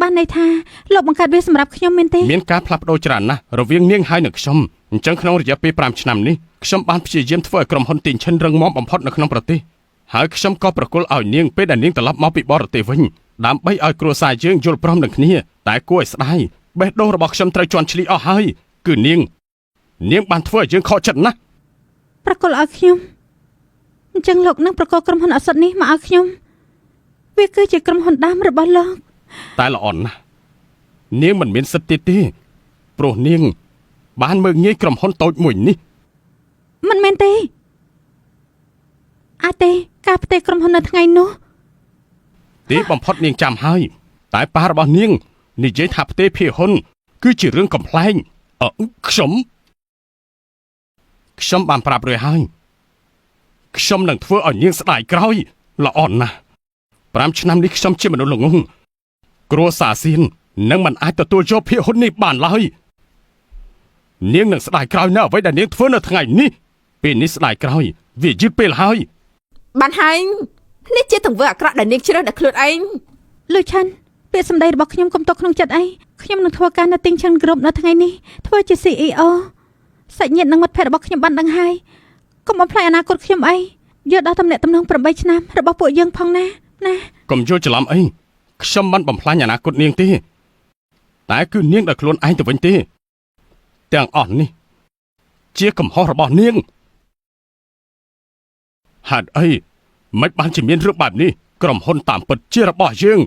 បានន័យថាលោកបង្កើតវាសម្រាប់ខ្ញុំមែនទេ មានការផ្លាស់ប្ដូរច្រើនណាស់រវាងនាងហើយនិងខ្ញុំអញ្ចឹងក្នុងរយៈពេល5ឆ្នាំនេះខ្ញុំបានព្យាយាមធ្វើឲ្យក្រុមហ៊ុនទីងឈិនរឹងមាំបំផុតនៅក្នុងប្រទេសហើយខ្ញុំក៏ប្រគល់ឲ្យនាងពេលដែលនាងត្រឡប់មកពីបរទេសវិញដើម្បីឲ្យគ្រួសារយើងយល់ព្រមនឹងគ្នាតែគួរឲ្យស្ដាយបេះដូងរបស់ខ្ញុំត្រូវជន់ឈ្លីអស់ហើយគឺនាងបានធ្វើឲ្យយើងខកចិត្តណាស់ ប្រកល់ឲ្យខ្ញុំអញ្ចឹងលោកនឹងប្រកល់ក្រុមហ៊ុនឱសថនេះមកឲ្យខ្ញុំវាគឺជាក្រុមហ៊ុនដើមរបស់លោក តែល្អណាស់នាងមិនមានសិទ្ធិទេព្រោះនាងបានមើលងាយក្រុមហ៊ុនតូចមួយនេះ មិនមែនទេអាចទេការផ្ទេរក្រុមហ៊ុននៅថ្ងៃនោះ ទីបំផុតនាងចាំហើយតែប៉ារបស់នាងនិយាយថាផ្ទេរភាគហ៊ុនគឺជារឿងកំ pl ែងខ្ញុំបានប្រាប់រួចហើយខ្ញុំនឹងធ្វើឲ្យនាងស្ដាយក្រោយល្អណាស់5ឆ្នាំនេះខ្ញុំជាមនុស្សល្ងង់គ្រួសារសៀន នឹងមិនអាចទទួលយកភាគហ៊ុននេះបានឡើយនាងនឹងស្ដាយក្រោយនៅអ្វីដែលនាងធ្វើនៅថ្ងៃនេះពេលនេះស្ដាយក្រោយវាយឺតពេលហើយ បានហើយនេះជាទង្វើអាក្រក់ដែលនាងជ្រើសដាក់ខ្លួនឯង លោកឆាន់ពាក្យសម្ដីរបស់ខ្ញុំកុំទុកក្នុងចិត្តអីខ្ញុំនឹងធ្វើការនៅទីងឆាន់ក្រុមនៅថ្ងៃនេះធ្វើជា CEO សាច់ញាតិនិងមិត្តភ័ក្តិរបស់ខ្ញុំបានដឹងហើយកុំបំផ្លាញអនាគតខ្ញុំអីយកដល់តំណែង8ឆ្នាំរបស់ពួកយើងផងណា កុំយល់ច្រឡំអីខ្ញុំមិនបំផ្លាញអនាគតនាងទេតែគឺនាងដោយខ្លួនឯងទៅវិញទេទាំងអស់នេះជាកំហុសរបស់នាងហេតុអីមិនបានជាមានរឿងបែបនេះក្រុមហ៊ុនតាមពិតជារបស់យើង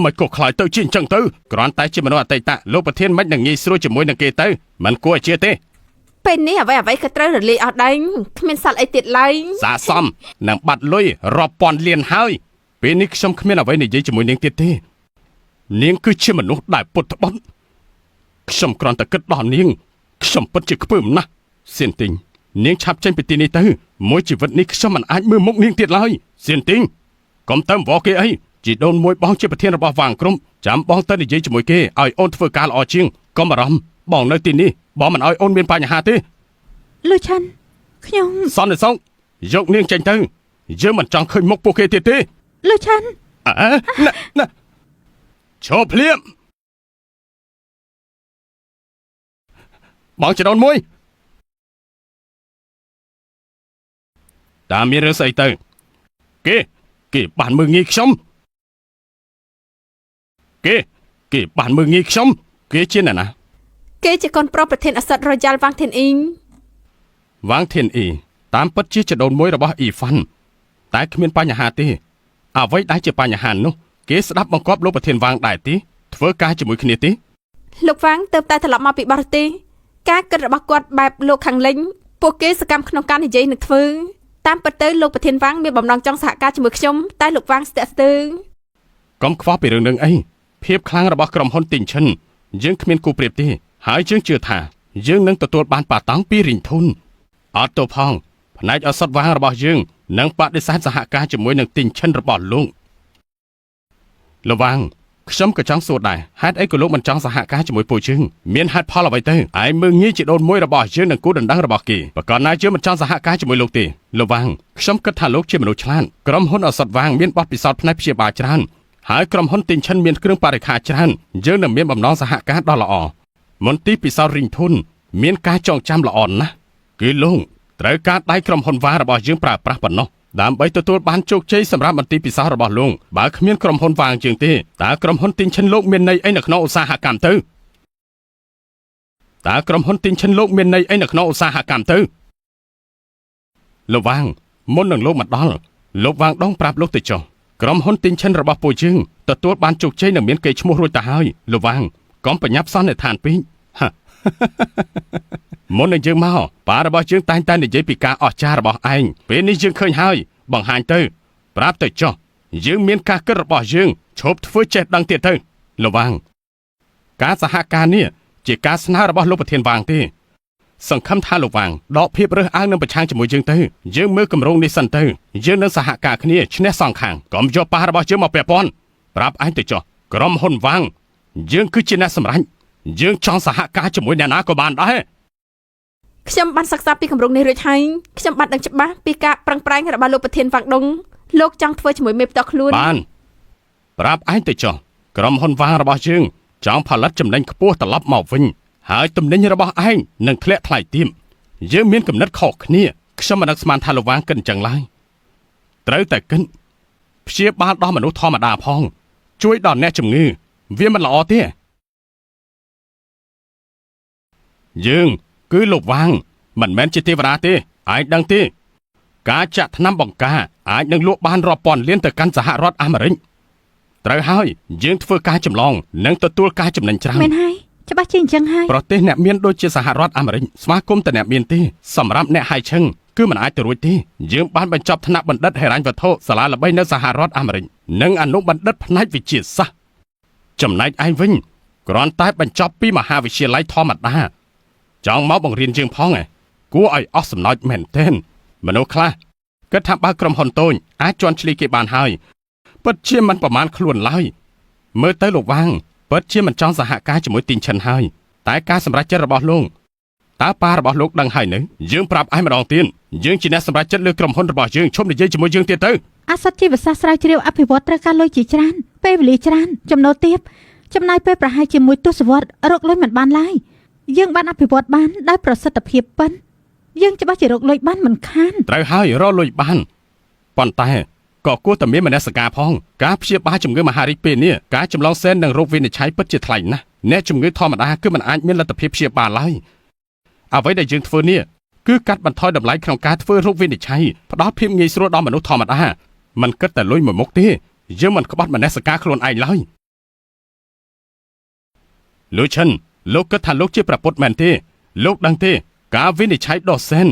មិនក៏ខ្លាយទៅជាអញ្ចឹងទៅគ្រាន់តែជាមនុស្សអតីតលោកប្រធានមិននឹងងាយស្រួលជាមួយនឹងគេទៅមិនគួរឲ្យជឿទេ ពេលនេះអ្វីក៏ត្រូវរលាយអស់ដែរគ្មានសល់អីទៀតឡើយ ស័ក្តិសមនឹងបាត់លុយរាប់ពាន់លានហើយពេលនេះខ្ញុំគ្មានអ្វីនិយាយជាមួយនាងទៀតទេនាងគឺជាមនុស្សដែលពុតត្បត់ខ្ញុំគ្រាន់តែគិតដល់នាងខ្ញុំពិតជាខ្ពើមណាស់សៀនទីងនាងឆាប់ចេញពីទីនេះទៅមួយជីវិតនេះខ្ញុំមិនអាចមើលមុខនាងទៀតឡើយសៀនទីងកុំទៅវល់គេអីជីដូនមួយបងជាប្រធានរបស់វាងក្រុមចាំបងទៅនិយាយជាមួយគេឲ្យអូនធ្វើការល្អជាងកុំបារម្ភបងនៅទីនេះបងមិនឲ្យអូនមានបញ្ហាទេ លោកឆាន់ខ្ញុំ សន្តិសុខយកនាងចេញទៅយើងមិនចង់ឃើញមុខពួកគេទៀតទេ លោកឆាន់ ណាឈប់ភ្លាមបងចដូនមួយតាមមានរឿងស្អីទៅគេបានមើលងាយខ្ញុំគេបានមើលងាយខ្ញុំគេជាអ្នកណា គេជាកូនប្រុសប្រធានអសត់រយ៉ាល់វ៉ាងធៀនអ៊ីង វ៉ាងធៀនអ៊ីតាមពិតជាចដូនមួយរបស់អ៊ីហ្វាន់តែគ្មានបញ្ហាទេអ្វីដែលជាបញ្ហានោះគេស្ដាប់បង្គាប់លោកប្រធានវ៉ាងដែរទេធ្វើការជាមួយគ្នាទេ លោកវ៉ាងទៅតែត្រឡប់មកពីបរទេសការគិតរបស់គាត់បែបលោកខាងលិញពួកគេសកម្មក្នុងការនិយាយនឹងធ្វើតាមពិតទៅលោកប្រធានវ៉ាងមានបំណងចង់សហការជាមួយខ្ញុំតែលោកវ៉ាងស្ទាក់ស្ទើរ កុំខ្វល់ពីរឿងនឹងអីភាពខ្លាំងរបស់ក្រុមហ៊ុនទីងឈិនយើងគ្មានគូប្រៀបទេហើយយើងជឿថាយើងនឹងទទួលបានប៉ាតង់ពីរីងធុនអត់ទៅផងផ្នែកអសត់វ៉ាងរបស់យើងនឹងបដិសេធសហការជាមួយនឹងទីងឈិនរបស់លោកលវាងខ្ញុំក៏ចង់សួរដែរហេតុអីក៏លោកមិនចង់សហការជាមួយពួកយើងមានហេតុផលអ្វីទៅឯងមើងងាយជាដូនមួយរបស់យើងនឹងគូដណ្ដឹងរបស់គេប្រកាសណាយើងមិនចង់សហការជាមួយលោកទេលវាងខ្ញុំគិតថាលោកជាមនុស្សឆ្លាតក្រុមហ៊ុនអសត់វ៉ាងមានបទពិសោធន៍ផ្នែកព្យាបាលច្រើនហើយក្រុមហ៊ុនទីងឈិនមានគ្រឿងបរិក្ខារច្រើនយើងនឹងមានបំណងសហការដ៏ល្អមន្ទីរពិសោធន៍រីងធុនមានការចងចាំល្អណាស់គឺលោកត្រូវការដៃក្រុមហ៊ុនវ៉ារបស់យើងប្រើប្រាស់ប៉ុណ្ណោះដើម្បីទទួលបានជោគជ័យសម្រាប់មន្ទីរពិសោធន៍របស់លោកបើគ្មានក្រុមហ៊ុនវ៉ាងជាងទេតើក្រុមហ៊ុនទីងឈិនលោកមានន័យអីនៅក្នុងឧស្សាហកម្មទៅលោកវ៉ាងមុននឹងលោកមកដល់លោកវ៉ាងដងប្រាប់លោកទៅចុះក្រុមហ៊ុនទីងឈិនរបស់ពួកយើងទទួលបានជោគជ័យនិងមានកេរ្តិ៍ឈ្មោះរួចទៅហើយលោកវ៉ាងកុំប្រញាប់សន្និដ្ឋានពេកមុននឹងយើងមកប៉ារបស់យើងតែងតែនិយាយពីការអស្ចារ្យរបស់ឯងពេលនេះយើងឃើញហើយបង្ហាញទៅប្រាប់ទៅចុះយើងមានការគិតរបស់យើងឈប់ធ្វើចេះដឹងទៀតទៅលោកវ៉ាងការសហការនេះជាការស្នើរបស់លោកប្រធានវ៉ាងទេសង្ឃឹមថាលោកវ៉ាងដកភាពរើសអើងនឹងប្រឆាំងជាមួយយើងទៅយើងមើលគម្រោងនេះសិនទៅយើងនឹងសហការគ្នាឈ្នះសងខាងកុំយកប៉ារបស់យើងមកពាក់ព័ន្ធប្រាប់ឯងទៅចុះក្រុមហ៊ុនវ៉ាងយើងគឺជាអ្នកសម្រេចយើងចង់សហការជាមួយអ្នកណាក៏បានដែរ ខ្ញុំបានសិក្សាពីគម្រោងនេះរួចហើយខ្ញុំបានដឹងច្បាស់ពីការប្រឹងប្រែងរបស់លោកប្រធានវ៉ាងដុងលោកចង់ធ្វើជាមួយមេផ្ទាល់ខ្លួនបានប្រាប់ឯងទៅចុះក្រុមហ៊ុនវ៉ាងរបស់យើងចង់ផលិតចំណេញខ្ពស់ត្រឡប់មកវិញហើយទំនិញរបស់ឯងនឹងធ្លាក់ថ្លៃទាបយើងមានគំនិតខុសគ្នាខ្ញុំមិននឹកស្មានថាលោកវ៉ាងគិតអញ្ចឹងឡើយត្រូវតែគិតព្យាបាលដល់មនុស្សធម្មតាផងជួយដល់អ្នកជំងឺវាមិនល្អទេយើងគឺលោកវ៉ាងមិនមែនជាទេវតាទេឯងដឹងទេការចាក់ថ្នាំបង្ការអាចនឹងលក់បានរាប់ពាន់លានទៅកាន់សហរដ្ឋអាមេរិកត្រូវហើយយើងធ្វើការចម្លងនិងទទួលការចំណេញច្រើន មែនហើយច្បាស់ជាអញ្ចឹងហើយ ប្រទេសអ្នកមានដូចជាសហរដ្ឋអាមេរិកស្វាគមន៍តែអ្នកមានទេសម្រាប់អ្នកហៃឈឹងគឺមិនអាចទៅរួចទេយើងបានបញ្ចប់ថ្នាក់បណ្ឌិតហិរញ្ញវត្ថុសាលាល្បីនៅសហរដ្ឋអាមេរិកនិងអនុបណ្ឌិតផ្នែកវិទ្យាសាស្ត្រចំណែកឯងវិញគ្រាន់តែបញ្ចប់ពីមហាវិទ្យាល័យធម្មតាចង់មកបង្រៀនយើងផងគួរឲ្យអស់សំណើចមែនទែនមនុស្សខ្លះគិតថាបើក្រុមហ៊ុនតូចអាចជន់ឈ្លីគេបានហើយពិតជាមិនប្រមាណខ្លួនឡើយមើលទៅលោកវ៉ាង ពិតជាមិនចង់សហការជាមួយទីងឈិនហើយតែការសម្រេចចិត្តរបស់លោកតើប៉ារបស់លោកដឹងហើយនៅយើងប្រាប់ឯងម្ដងទៀតយើងជាអ្នកសម្រេចចិត្តលើក្រុមហ៊ុនរបស់យើងឈប់និយាយជាមួយយើងទៀតទៅអាសត្វជីវសាស្ត្រស្រាវជ្រាវអភិវឌ្ឍត្រូវការលុយជាច្រើនពេលវេលាច្រើនចំណូលទាបចំណាយពេលប្រហែលជាមួយទសវត្សរ៍រកលុយមិនបានឡើយយើងបានអភិវឌ្ឍបានដោយប្រសិទ្ធភាពប៉ុនយើងច្បាស់ជារកលុយបានមិនខានត្រូវហើយរកលុយបានប៉ុន្តែក៏គួរតែមានមនសិការផងការព្យាបាលជំងឺមហារីកពេលនេះការចម្លងសែននិងរោគវិនិច្ឆ័យពិតជាថ្លៃណាស់អ្នកជំងឺធម្មតាគឺមិនអាចមានលទ្ធភាពព្យាបាលឡើយអ្វីដែលយើងធ្វើនេះគឺកាត់បន្ថយតម្លៃក្នុងការធ្វើរោគវិនិច្ឆ័យផ្ដល់ភាពងាយស្រួលដល់មនុស្សធម្មតាមិនគិតតែលុយមួយមុខទេយើងមិនក្បត់មនសិការខ្លួនឯងឡើយលោកឈិនលោកគិតថាលោកជាប្រពុតមែនទេលោកដឹងទេការវិនិច្ឆ័យដោះសែន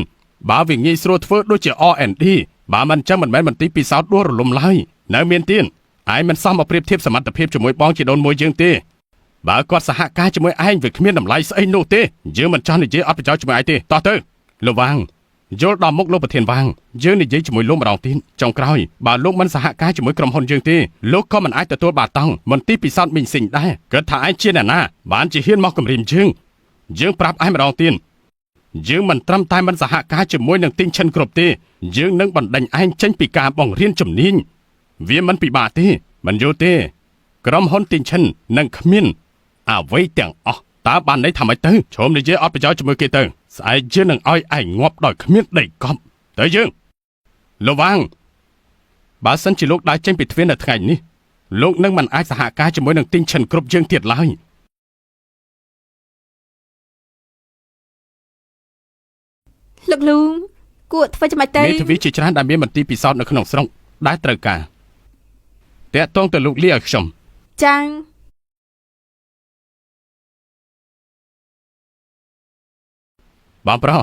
បើវាងាយស្រួលធ្វើដូចជា R&D បើមិនចឹងមិនមែនមន្ទីរពិសោធន៍ដួលរលំឡើយនៅមានទៀតឯងមិនសមមកប្រៀបធៀបសមត្ថភាពជាមួយបងជីដូនមួយយើងទេបើគាត់សហការជាមួយឯងវាគ្មានតម្លៃស្អីនោះទេយើងមិនចង់និយាយអត់ប្រយោជន៍ជាមួយឯងទេតោះទៅលោកវាងយល់ដល់មុខលោកប្រធានវាងយើងនិយាយជាមួយលោកម្ដងទៀតចុងក្រោយបើលោកមិនសហការជាមួយក្រុមហ៊ុនយើងទេលោកក៏មិនអាចទទួលបាតង់មន្ទីរពិសោធន៍មីងស៊ីងដែរគិតថាឯងជាអ្នកណាបានជាហ៊ានមកគំរាមយើងប្រាប់ឯងម្ដងទៀតយើងមិនត្រឹមតែមិនសហការជាមួយនឹងទីងឈិនគ្រប់ទេយើងនឹងបណ្ដេញឯងចេញពីការបង្រៀនជំនាញវាមិនពិបាកទេមិនយល់ទេក្រុមហ៊ុនទីងឈិននឹងគ្មានអ្វីទាំងអស់តើបានន័យថាម៉េចទៅឈុំនិយាយអត់ប្រយោជន៍ជាមួយគេទៅស្អែកយើងនឹងឲ្យឯងងាប់ដោយគ្មានដីកប់ទៅយើងលោកវាងបើសិនជាលោកដើរចេញពីទ្វារនៅថ្ងៃនេះលោកនឹងមិនអាចសហការជាមួយនឹងទីងឈិនគ្រប់យើងទៀតឡើយលោកលូងគួរធ្វើចាំទៅមេធាវីជាច្រើនដែលមានមន្ទីរពិសោធន៍នៅក្នុងស្រុកដែលត្រូវការតាក់ទងទៅលោកលីឲ្យខ្ញុំចាងបងប្រុស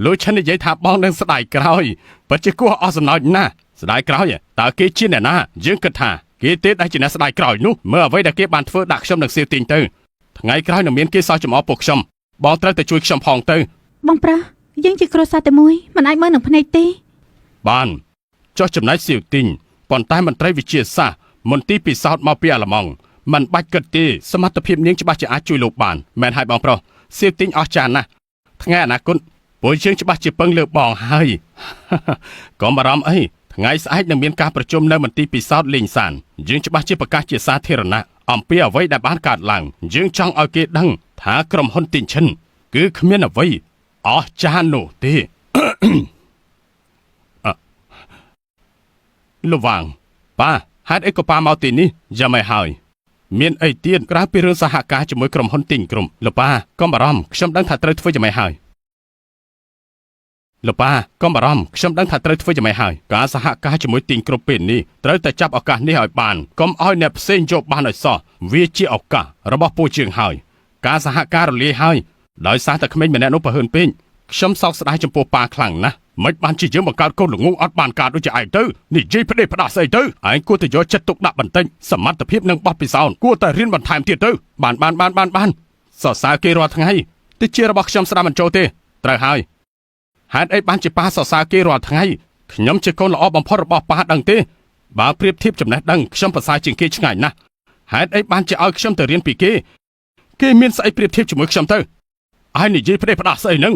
លោកឈិននិយាយថាបងនឹងស្ដាយក្រោយពិតជាគួរអស់សំណើចណាស់ស្ដាយក្រោយតើគេជាអ្នកណាយើងគិតថាគេទេដែលជាអ្នកស្ដាយក្រោយនោះមើលអ្វីដែលគេបានធ្វើដាក់ខ្ញុំនឹងសៀវទីងទៅថ្ងៃក្រោយនឹងមានគេសោះចំអកពួកខ្ញុំបងត្រូវទៅជួយខ្ញុំផងទៅបងប្រុសយើងជាគ្រួសារតែមួយមិនអាចមើលនឹងភ្នែកទេបានចុះចំណែកសៀវទីងប៉ុន្តែមន្ត្រីវិជាសាស្ត្រមន្ទីរពិសោធន៍មកពីអាល្លឺម៉ង់មិនបាច់គិតទេសមត្ថភាពនាងច្បាស់ជាអាចជួយលោកបានមែនហើយបងប្រុសសៀវទីងអស់ចានណាស់ថ្ងៃអនាគតពលយើងច្បាស់ជាពឹងលើបងហើយកុំបារម្ភអីថ្ងៃស្អែកនឹងមានការប្រជុំនៅមន្ទីរពិសោធន៍លេងសានយើងច្បាស់ជាប្រកាសជាសាធារណៈអំពីអ្វីដែលបានកើតឡើងយើងចង់ឲ្យគេដឹងថាក្រុមហ៊ុនទីងឈិនគឺគ្មានអ្វីអស់ចាននោះទេលោកវាងប៉ាហេតុអីក៏ប៉ាមកទីនេះយ៉ាងម៉េចហើយមានអីទៀតក្រៅពីរឿងសហការជាមួយក្រុមហ៊ុនទីងក្រុមលោកប៉ាកុំបារម្ភខ្ញុំដឹងថាត្រូវធ្វើយ៉ាងម៉េចហើយលោកប៉ាកុំបារម្ភខ្ញុំដឹងថាត្រូវធ្វើយ៉ាងម៉េចហើយការសហការជាមួយទីងក្រុមពេលនេះត្រូវតែចាប់ឱកាសនេះឲ្យបានកុំឲ្យអ្នកផ្សេងយកបានឲ្យសោះវាជាឱកាសរបស់ពួកយើងហើយការសហការរលាយហើយដោយសារតែក្មេងម្នាក់នោះប្រហើនពេកខ្ញុំសោកស្ដាយចំពោះប៉ាខ្លាំងណាស់មិនបានជាយើងបង្កើតកូនល្ងងអត់បានការដូចជាឯងទៅនិយាយផ្ដេសផ្ដាស់ស្អីទៅឯងគួរតែយកចិត្តទុកដាក់បន្តិចសមត្ថភាពនិងបទពិសោធន៍គួរតែរៀនបន្ថែមទៀតទៅបានសរសើរគេរាល់ថ្ងៃទីជារបស់ខ្ញុំស្ដាប់មិនចូលទេត្រូវហើយហេតុអីបានជាប៉ាសរសើរគេរាល់ថ្ងៃខ្ញុំជាកូនល្អបំផុតរបស់ប៉ាដឹងទេបើប្រៀបធៀបចំណេះដឹងខ្ញុំប្រសើរជាងគេឆ្ងាយណាស់ហេតុអីបានជាឲ្យខ្ញុំទៅរៀនពីគេមានស្អីប្រៀបធៀបជាមួយខ្ញុំទៅឯងនិយាយផ្ដេសផ្ដាស់ស្អីហ្នឹង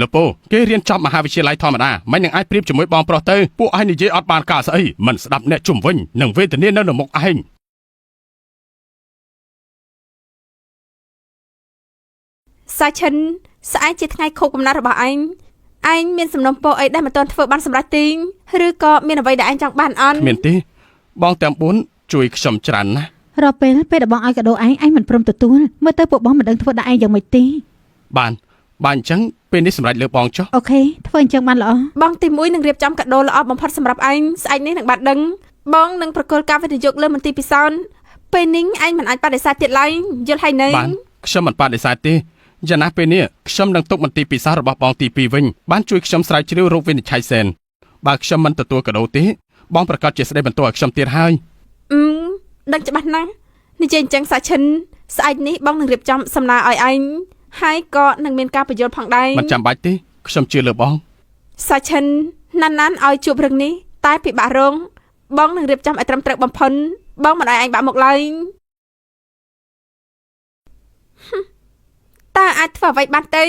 លោកពូគេរៀនចប់មហាវិទ្យាល័យធម្មតាមិននឹងអាចប្រៀបជាមួយបងប្រុសទៅពួកឯងនិយាយអត់បានការស្អីមិនស្ដាប់អ្នកជំវិញនឹងវេទនានៅមុខឯងសាឈិនស្អែកជាថ្ងៃខួបកំណើតរបស់ឯងមានសំណុំពរអីដែលមិនទាន់ធ្វើបានសម្រាប់ទីងឬក៏មានអ្វីដែលឯងចង់បានអន់មានទេបងទាំង4ជួយខ្ញុំច្រើនណាស់រាល់ពេលដែលបងឲ្យកាដូឯងមិនព្រមទទួលមើលទៅពួកបងមិនដឹងធ្វើដាក់ឯងយ៉ាងម៉េចទេបានអញ្ចឹងពេលនេះសម្រាប់លើបងចុះអូខេធ្វើអញ្ចឹងបានល្អបងទី1នឹងរៀបចំកាដូល្អបំផុតសម្រាប់ឯងស្អែកនេះនឹងបានដឹងបងនឹងប្រគល់ការវិនិយោគលើមន្ទីរពិសោធន៍ពេលនេះឯងមិនអាចបដិសេធទៀតឡើយយល់ហើយនៅបានខ្ញុំមិនបដិសេធទេយ៉ាងណាពេលនេះខ្ញុំនឹងទុកមន្ទីរពិសោធន៍របស់បងទី2វិញបានជួយខ្ញុំស្រាវជ្រាវរោគវិនិច្ឆ័យសែនបើខ្ញុំមិនទទួលកាដូទេបងប្រកាសជាស្ដីបន្ទោសឲ្យខ្ញុំទៀតហើយដឹងច្បាស់ណាស់និយាយអញ្ចឹងសាឈិនស្អែកនេះបងនឹងរៀបចំសំណើឲ្យឯងហើយក៏នឹងមានការបញ្យល់ផងដែរមិនចាំបាច់ទេខ្ញុំជឿលើបងសាឈិនណានឲ្យជួបរឿងនេះតែពិបាករងបងនឹងរៀបចំឲ្យត្រឹមត្រូវបំផុតបងមិនឲ្យឯងបាក់មុខឡើយ អាចធ្វើអ្វីបានទេ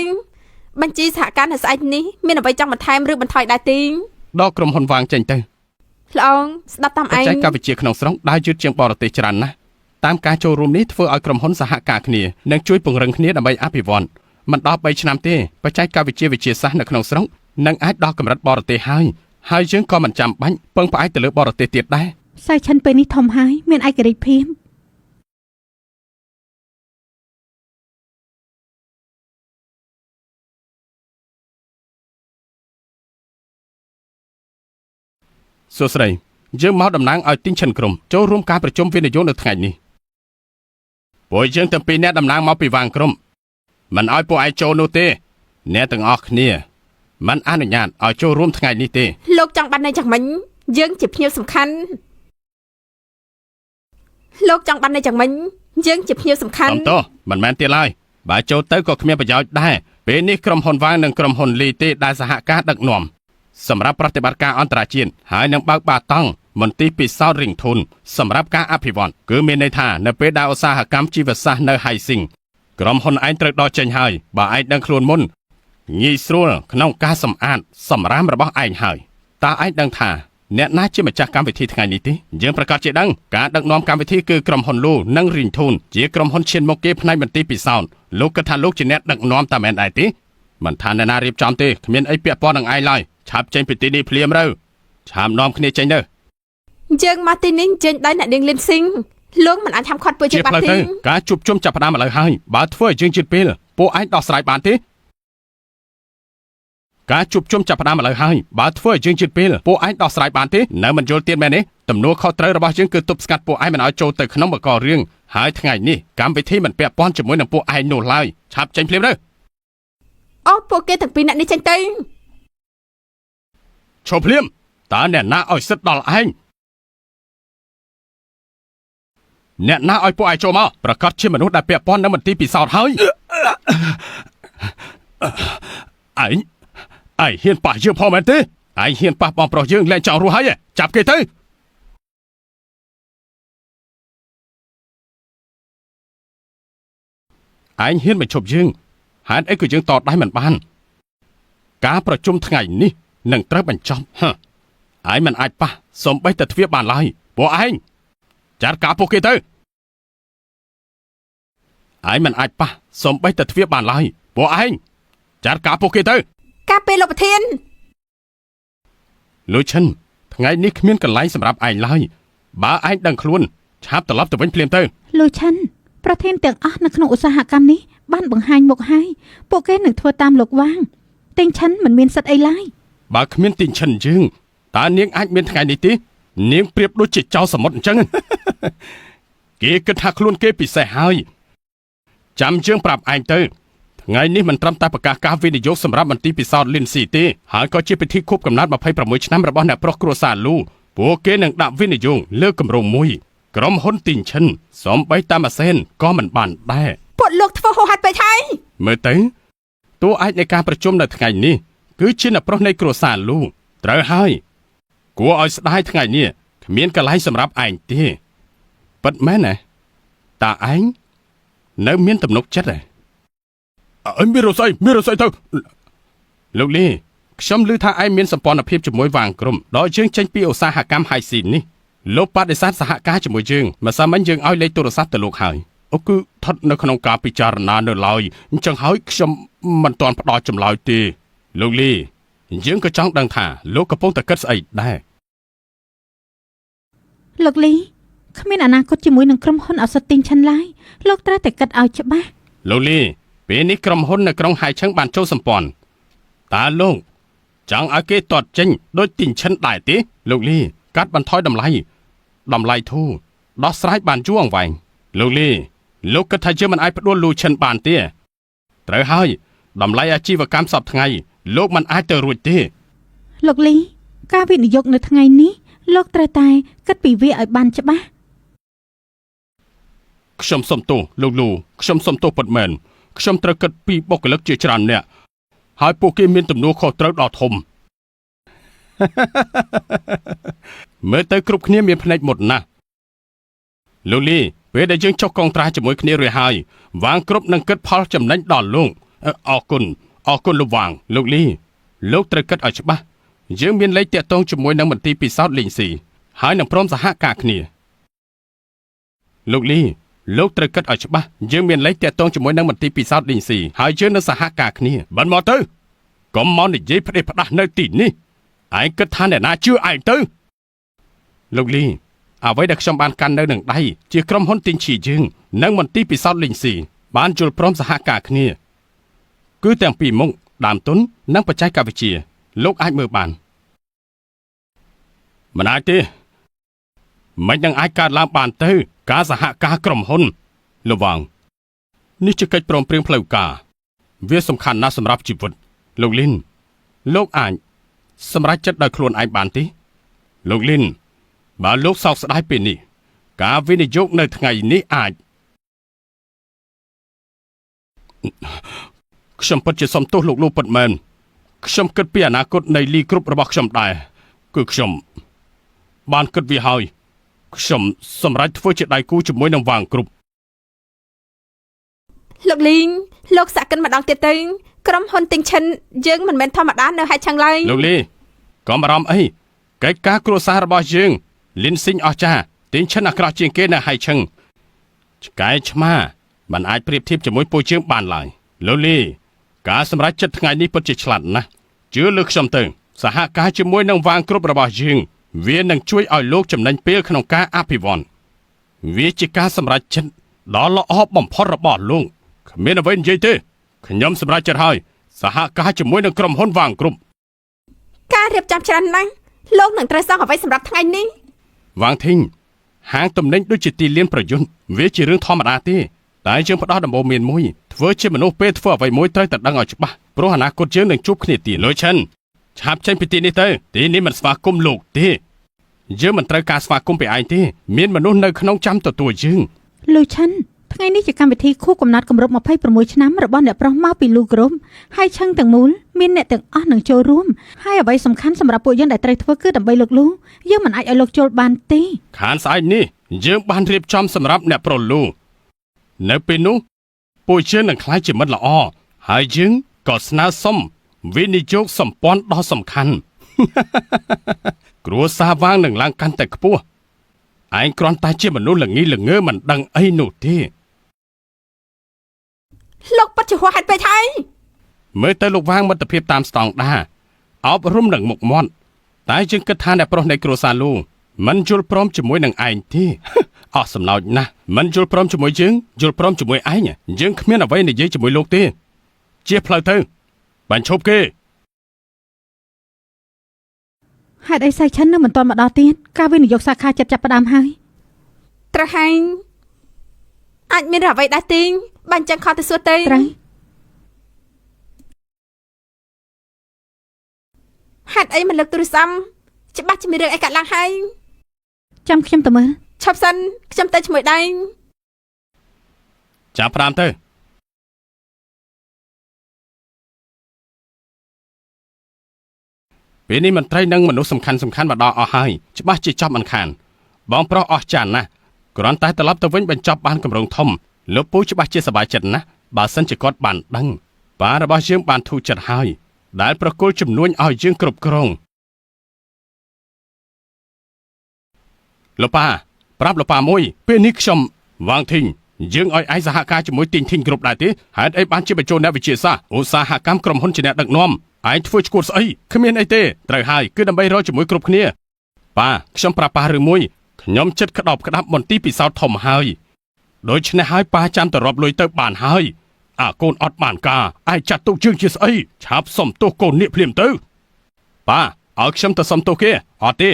បញ្ជីសហការនៅស្អែកនេះមានអ្វីចង់បន្ថែមឬបន្ថយដែរទេ ដកក្រុមហ៊ុនវាងចេញទៅ ល្អងស្ដាប់តាម ប ឯ ច្ចេក ង វិទ្យាក្នុងស្រុកដើរយឺតជាងបរទេសច្រើនណាស់តាមការចូលរួមនេះធ្វើឲ្យក្រុមហ៊ុនសហការគ្នានិងជួយពង្រឹងគ្នាដើម្បីអភិវឌ្ឍមិនដល់3ឆ្នាំទេបច្ចេកវិទ្យាវិទ្យាសាស្ត្រនៅក្នុងស្រុកនឹងអាចដល់កម្រិតបរទេសហើយយើងក៏មិនចាំបាច់ពឹងផ្អែកទៅលើបរទេសទៀតដែរ សៃឈិនពេលនេះធំហើយមានឯករាជ្យភាព សួស្តីយើងមកតំណាងឲ្យទីងឈិនក្រុមចូលរួមការប្រជុំវិនិយោគនៅថ្ងៃនេះពួកយើងទាំងពីរអ្នកតំណាងមកពីវាងក្រុមមិនឲ្យពួកឯងចូលនោះទេអ្នកទាំងអស់គ្នាមិនអនុញ្ញាតឲ្យចូលរួមថ្ងៃនេះទេ លោកចង់បានន័យយ៉ាងម៉េចយើងជាភ្ញៀវសំខាន់លោកចង់បានន័យយ៉ាងម៉េចយើងជាភ្ញៀវសំខាន់ សំទោសមិនមែនទៀតឡើយបើចូលទៅក៏គ្មានប្រយោជន៍ដែរពេលនេះក្រុមហ៊ុនវាងនិងក្រុមហ៊ុនលីទេដែលសហការដឹកនាំសម្រាប់ប្រតិបត្តិការអន្តរជាតិហើយនឹងបើកបាតង់មន្ទីរពិសោធន៍រីងធុនសម្រាប់ការអភិវឌ្ឍគឺមានន័យថានៅពេលដែលឧស្សាហកម្មជីវសាស្ត្រនៅហៃស៊ីងក្រុមហ៊ុនឯងត្រូវដកចេញហើយបើឯងដឹងខ្លួនមុនងាយស្រួលក្នុងការសម្អាតសម្រាមរបស់ឯងហើយតើឯងដឹងថាអ្នកណាជាម្ចាស់កម្មវិធីថ្ងៃនេះទេយើងប្រកាសជាដឹងការដឹកនាំកម្មវិធីគឺក្រុមហ៊ុនលូនិងរីងធុនជាក្រុមហ៊ុនឈានមុខគេផ្នែកមន្ទីរពិសោធន៍លោកគិតថាលោកជាអ្នកដឹកនាំតែមែនដែរទេមិនថាអ្នកណារៀបចំទេគ្មានអីពាក់ព័ន្ធនឹងឯងឡើយឆាប់ចេញពីទីនេះភ្លាមទៅឆាប់នាំគ្នាចេញទៅ យើងមកទីនេះចេញដោយអ្នកនាងលឹមស៊ីងលោកមិនអាចហាមឃាត់ពួកយើងបានទេ ការជួបជុំចាប់ផ្ដើមឥឡូវហើយបើធ្វើឲ្យយើងជឿពេលពួកឯងដោះស្រាយបានទេការជួបជុំចាប់ផ្ដើមឥឡូវហើយបើធ្វើឲ្យយើងជឿពេលពួកឯងដោះស្រាយបានទេនៅមិនយល់ទៀតមែនទេទំនួលខុសត្រូវរបស់យើងគឺទប់ស្កាត់ពួកឯងមិនឲ្យចូលទៅក្នុងបកករឿងហើយថ្ងៃនេះកម្មវិធីមិនពាក់ព័ន្ធជាមួយនឹងពួកឯងនោះឡើយឆាប់ចេញភ្លាមទៅ អូពួកគេទាំងពីរអ្នកនេះចេញទៅ ឈប់ភ្លាមតើអ្នកណាឲ្យសិទ្ធដល់ឯងអ្នកណាឲ្យពួកឯងចូលមកប្រកាសជាមនុស្សដែលពាក់ព័ន្ធនឹងមន្ទីរពិសោធន៍ហើយឯងហ៊ានប៉ះយើងផងមែនទេឯងហ៊ានប៉ះបងប្រុសយើងលែងចង់រស់ហើយចាប់គេទៅឯងហ៊ានបញ្ឈប់យើងហេតុអីក៏យើងតតដៃមិនបានការប្រជុំថ្ងៃនេះនឹងត្រូវបញ្ចប់ឯងមិនអាចប៉ះសំបីតែទ្វារបានឡើយពួកឯងចាត់ការពួកគេទៅឯងមិនអាចប៉ះសំបីតែទ្វារបានឡើយពួកឯងចាត់ការពួកគេទៅ ការពេលលោកប្រធាន លុយឈិនថ្ងៃនេះគ្មានកន្លែងសម្រាប់ឯងឡើយបើឯងដឹងខ្លួនឆាប់ត្រឡប់ទៅវិញភ្លាមទៅ លូឆាន់ប្រធានទាំងអស់នៅក្នុងឧស្សាហកម្មនេះបានបង្ហាញមុខហើយពួកគេនឹងធ្វើតាមលោកវាងតេងឆាន់មិនមានសិទ្ធិអីឡើយ បើគ្មានទីងឈិនយើងតើនាងអាចមានថ្ងៃនេះទេនាងប្រៀបដូចជាចៅសមុទ្រអញ្ចឹង គេគិតថាខ្លួនគេពិសេសហើយចាំយើងប្រាប់ឯងទៅថ្ងៃនេះមិនត្រឹមតែប្រកាសការវិនិយោគសម្រាប់មន្ទីរពិសោធន៍លីនស៊ីទេហើយក៏ជាពិធីខួបកំណើត26ឆ្នាំរបស់អ្នកប្រុសគ្រួសារលូពួកគេនឹងដាក់វិនិយោគលើគម្រោងមួយក្រុមហ៊ុនទីងឈិនសំបីតាម៉ាសេនក៏មិនបានដែរ ពួកលោកធ្វើហួសហេតុពេកហើយ មើលទៅតួឯកនៃការប្រជុំនៅថ្ងៃនេះគឺជាអ្នកប្រុសនៃគ្រួសារលូត្រូវហើយគួរឲ្យស្ដាយថ្ងៃនេះគ្មានកន្លែងសម្រាប់ឯងទេពិតមែនណាតើឯងនៅមានទំនុកចិត្តទេអើមានរស័យទៅលោកលីខ្ញុំឮថាឯងមានសម្ព័ន្ធភាពជាមួយវាងក្រុមដល់យើងចេញពីឧស្សាហកម្មហៃស៊ីននេះលោកបដិសេធសហការជាមួយយើងម្សិលមិញយើងឲ្យលេខទូរស័ព្ទទៅលោកហើយអូគឺស្ថិតនៅក្នុងការពិចារណានៅឡើយអញ្ចឹងហើយខ្ញុំមិនទាន់ផ្ដល់ចម្លើយទេលោកលីយើងក៏ចង់ដឹងថាលោកកំពុងតែគិតស្អីដែរ លោកលីគ្មានអនាគតជាមួយនឹងក្រុមហ៊ុនឱសថទីងឆាន់ឡើយលោកត្រូវតែគិតឲ្យច្បាស់ លោកលីពេលនេះក្រុមហ៊ុននៅក្រុងហៃឈឹងបានចូលសម្ព័ន្ធតើលោកចង់ឲ្យគេទាត់ចេញដោយទីងឈិនដែរទេលោកលីកាត់បន្ថយតម្លៃធូរដោះស្រាយបានយូរអង្វែងលោកលីលោកគិតថាយើងមិនអាចផ្ដួលលូឈិនបានទេត្រូវហើយតម្លៃអាជីវកម្មសពថ្ងៃលោកមិនអាចទៅរួចទេ លោកលីការវិនិយោគនៅថ្ងៃនេះលោកត្រូវតែគិតពីវាឲ្យបានច្បាស់ ខ្ញុំសុំទោសលោកលូខ្ញុំសុំទោសពិតមែនខ្ញុំត្រូវគិតពីបុគ្គលិកជាច្រើនអ្នកហើយពួកគេមានទំនួលខុសត្រូវដ៏ធំ មើលទៅគ្រប់គ្នាមានភ្នែកមុតណាស់លោកលី ពេលដែលយើងចុះកងត្រាជាមួយគ្នារួចហើយវាងគ្រប់នឹងគិតផលចំណេញដល់លោកអរគុណលោកវាងលោកលីលោកត្រូវគិតឲ្យច្បាស់យើងមានលេខតាក់ទងជាមួយនឹងមន្ទីរពិសោធន៍លេងស៊ីហើយនឹងព្រមសហការគ្នាលោកលីលោកត្រូវគិតឲ្យច្បាស់យើងមានលេខតាក់ទងជាមួយនឹងមន្ទីរពិសោធន៍លេងស៊ីហើយយើងនឹងសហការគ្នាបានមកទៅកុំមកនិយាយផ្ដេសផ្ដាស់នៅទីនេះឯងគិតថាអ្នកណាជឿឯងទៅលោកលីអ្វីដែលខ្ញុំបានកាន់នៅនឹងដៃជាក្រុមហ៊ុនទិញឈីយើងនិងមន្ទីរពិសោធន៍លេងស៊ីបានយល់ព្រមសហការគ្នាគឺទាំងពីរមុខដើមទុននិងបច្ចេកវិទ្យាលោកអាចមើលបានមិនអាចទេមិននឹងអាចកើតឡើងបានទៅការសហការក្រុមហ៊ុនលោកវាងនេះជាកិច្ចព្រមព្រៀងផ្លូវការវាសំខាន់ណាស់សម្រាប់ជីវិតលោកលីនលោកអាចសម្រេចចិត្តដោយខ្លួនឯងបានទេលោកលីនបើលោកសោកស្ដាយពេលនេះការវិនិយោគនៅថ្ងៃនេះអាចខ្ញុំពិតជាសុំទោសលោកពិតមែនខ្ញុំគិតពីអនាគតនៃលីគ្រប់របស់ខ្ញុំដែរគឺខ្ញុំបានគិតវាហើយខ្ញុំសម្រេចធ្វើជាដៃគូជាមួយនឹងវាងគ្រប់លោកលីងលោកសាក់កិនម្ដងទៀតទៅក្រុមហ៊ុនទិញឈិនយើងមិនមែនធម្មតានៅហែកឆាំងឡើយលោកលីកុំបារម្ភអីកិច្ចការគ្រួសាររបស់យើងលីនស៊ីងអស់ចាទិញឈិនអាក្រក់ជាងគេនៅហែកឆាំងឆ្កែឆ្មាមិនអាចប្រៀបធៀបជាមួយពួកយើងបានឡើយលោកលីការសម្រេចចិត្តថ្ងៃនេះពិតជាឆ្លាតណាស់ជឿលើខ្ញុំទៅសហការជាមួយនឹងវាងគ្រប់របស់យើងវានឹងជួយឲ្យលោកចំណេញពេលក្នុងការអភិវឌ្ឍវាជាការសម្រេចចិត្តដ៏ល្អបំផុតរបស់លោកគ្មានអ្វីនិយាយទេខ្ញុំសម្រេចចិត្តហើយសហការជាមួយនឹងក្រុមហ៊ុនវាងគ្រប់ការរៀបចំច្រើនណាស់លោកនឹងត្រូវសងអ្វីសម្រាប់ថ្ងៃនេះវាងធីងហាងទំនិញដូចជាទីលានប្រយុទ្ធវាជារឿងធម្មតាទេតែយើងផ្ដោតដំបូន្មានមួយធ្វើជាមនុស្សពេលធ្វើអ្វីមួយត្រូវតែដឹងឲ្យច្បាស់ព្រោះអនាគតយើងនឹងជួបគ្នាទៀតលុយឈិនឆាប់ចេញពីទីនេះទៅទីនេះមិនស្វាគមន៍លោកទេយើងមិនត្រូវការស្វាគមន៍ពីឯងទេមានមនុស្សនៅក្នុងចាំទទួលយើងលុយឆិនថ្ងៃនេះជាកម្មវិធីខួបកំណត់គម្រប់26ឆ្នាំរបស់អ្នកប្រុសមកពីលូក្រុមហើយឆឹងទាំងមូលមានអ្នកទាំងអស់នឹងចូលរួមហើយអ្វីសំខាន់សម្រាប់ពួកយើងដែលត្រូវធ្វើគឺដើម្បីលោកលូយើងមិនអាចឲ្យលោកចូលបានទេខានស្អែកនេះយើងបានរៀបចំសម្រាប់អ្នកប្រុសលូនៅពេលនោះពួកយើងនឹងខ្លាចជាមិត្តល្អហើយយើងក៏ស្នើសុំវិនិយោគសម្ព័ន្ធដ៏សំខាន់គ្រួសារវាងនឹងឡើងកាន់តែខ្ពស់ឯងគ្រាន់តែជាមនុស្សល្ងីល្ងើមិនដឹងអីនោះទេលោកពិតជាហួសហេតុពេកហើយមើលទៅលោកវាងមិត្តភាពតាមស្តង់ដារអប់រំនឹងមុខមាត់តែយើងគិតថាអ្នកប្រុសនៃគ្រួសារលូមិនយល់ព្រមជាមួយនឹងឯងទេអស់សំណោចណាស់មិនយល់ព្រមជាមួយយើងយល់ព្រមជាមួយឯងយើងគ្មានអ្វីនិយាយជាមួយលោកទេជាផ្លូវទៅបាញ់ឈប់គេហេតុអីសៃឆិននៅមិនទាន់មកដល់ទៀតការវិនិយោគសាខាចិត្តចាប់ផ្ដើមហើយត្រូវហើយអាចមានអ្វីដែរទីងបាញ់ចឹងខោទៅសួរទេត្រូវហេតុអីមិនលើកទូរស័ព្ទច្បាស់ជាមានរឿងអីកើតឡើងហើយចាំខ្ញុំទៅមើលឈប់សិនខ្ញុំទៅជាមួយដែរចាប់ផ្ដើមទៅពេលនេះមន្ត្រីនិងមនុស្សសំខាន់មកដល់អស់ហើយច្បាស់ជាចប់មិនខានបងប្រុសអស់ចានណាស់គ្រាន់តែត្រឡប់ទៅវិញបញ្ចប់បានគម្រោងធំលោកពូច្បាស់ជាសប្បាយចិត្តណាស់បើសិនជាគាត់បានដឹងប៉ារបស់យើងបានធូរចិត្តហើយដែលប្រគល់ជំនួយឲ្យយើងគ្រប់គ្រងលោកប៉ាប្រាប់លោកប៉ាមួយពេលនេះខ្ញុំវាងធីងយើងឲ្យឯងសហការជាមួយទីងធីងគ្រប់ដែរទេហេតុអីបានជាបញ្ចូលអ្នកវិទ្យាសាស្ត្រឧស្សាហកម្មក្រុមហ៊ុនជាអ្នកដឹកនាំឯងធ្វើឈួតស្អីគ្មានអីទេត្រូវហើយគឺដើម្បីរកជាមួយគ្រប់គ្នាប៉ាខ្ញុំប្រាប់ប៉ាឬមួយខ្ញុំចិត្តក្តោបក្តាប់មន្ទីរពិសោធន៍ធំហើយដូច្នេះហើយប៉ាចាំទៅរាប់លុយទៅបានហើយអាកូនអត់បានការឯងចាត់ទុកជើងជាស្អីឆាប់សុំទោសកូននេះភ្លាមទៅប៉ាឲ្យខ្ញុំទៅសុំទោសគេអត់ទេ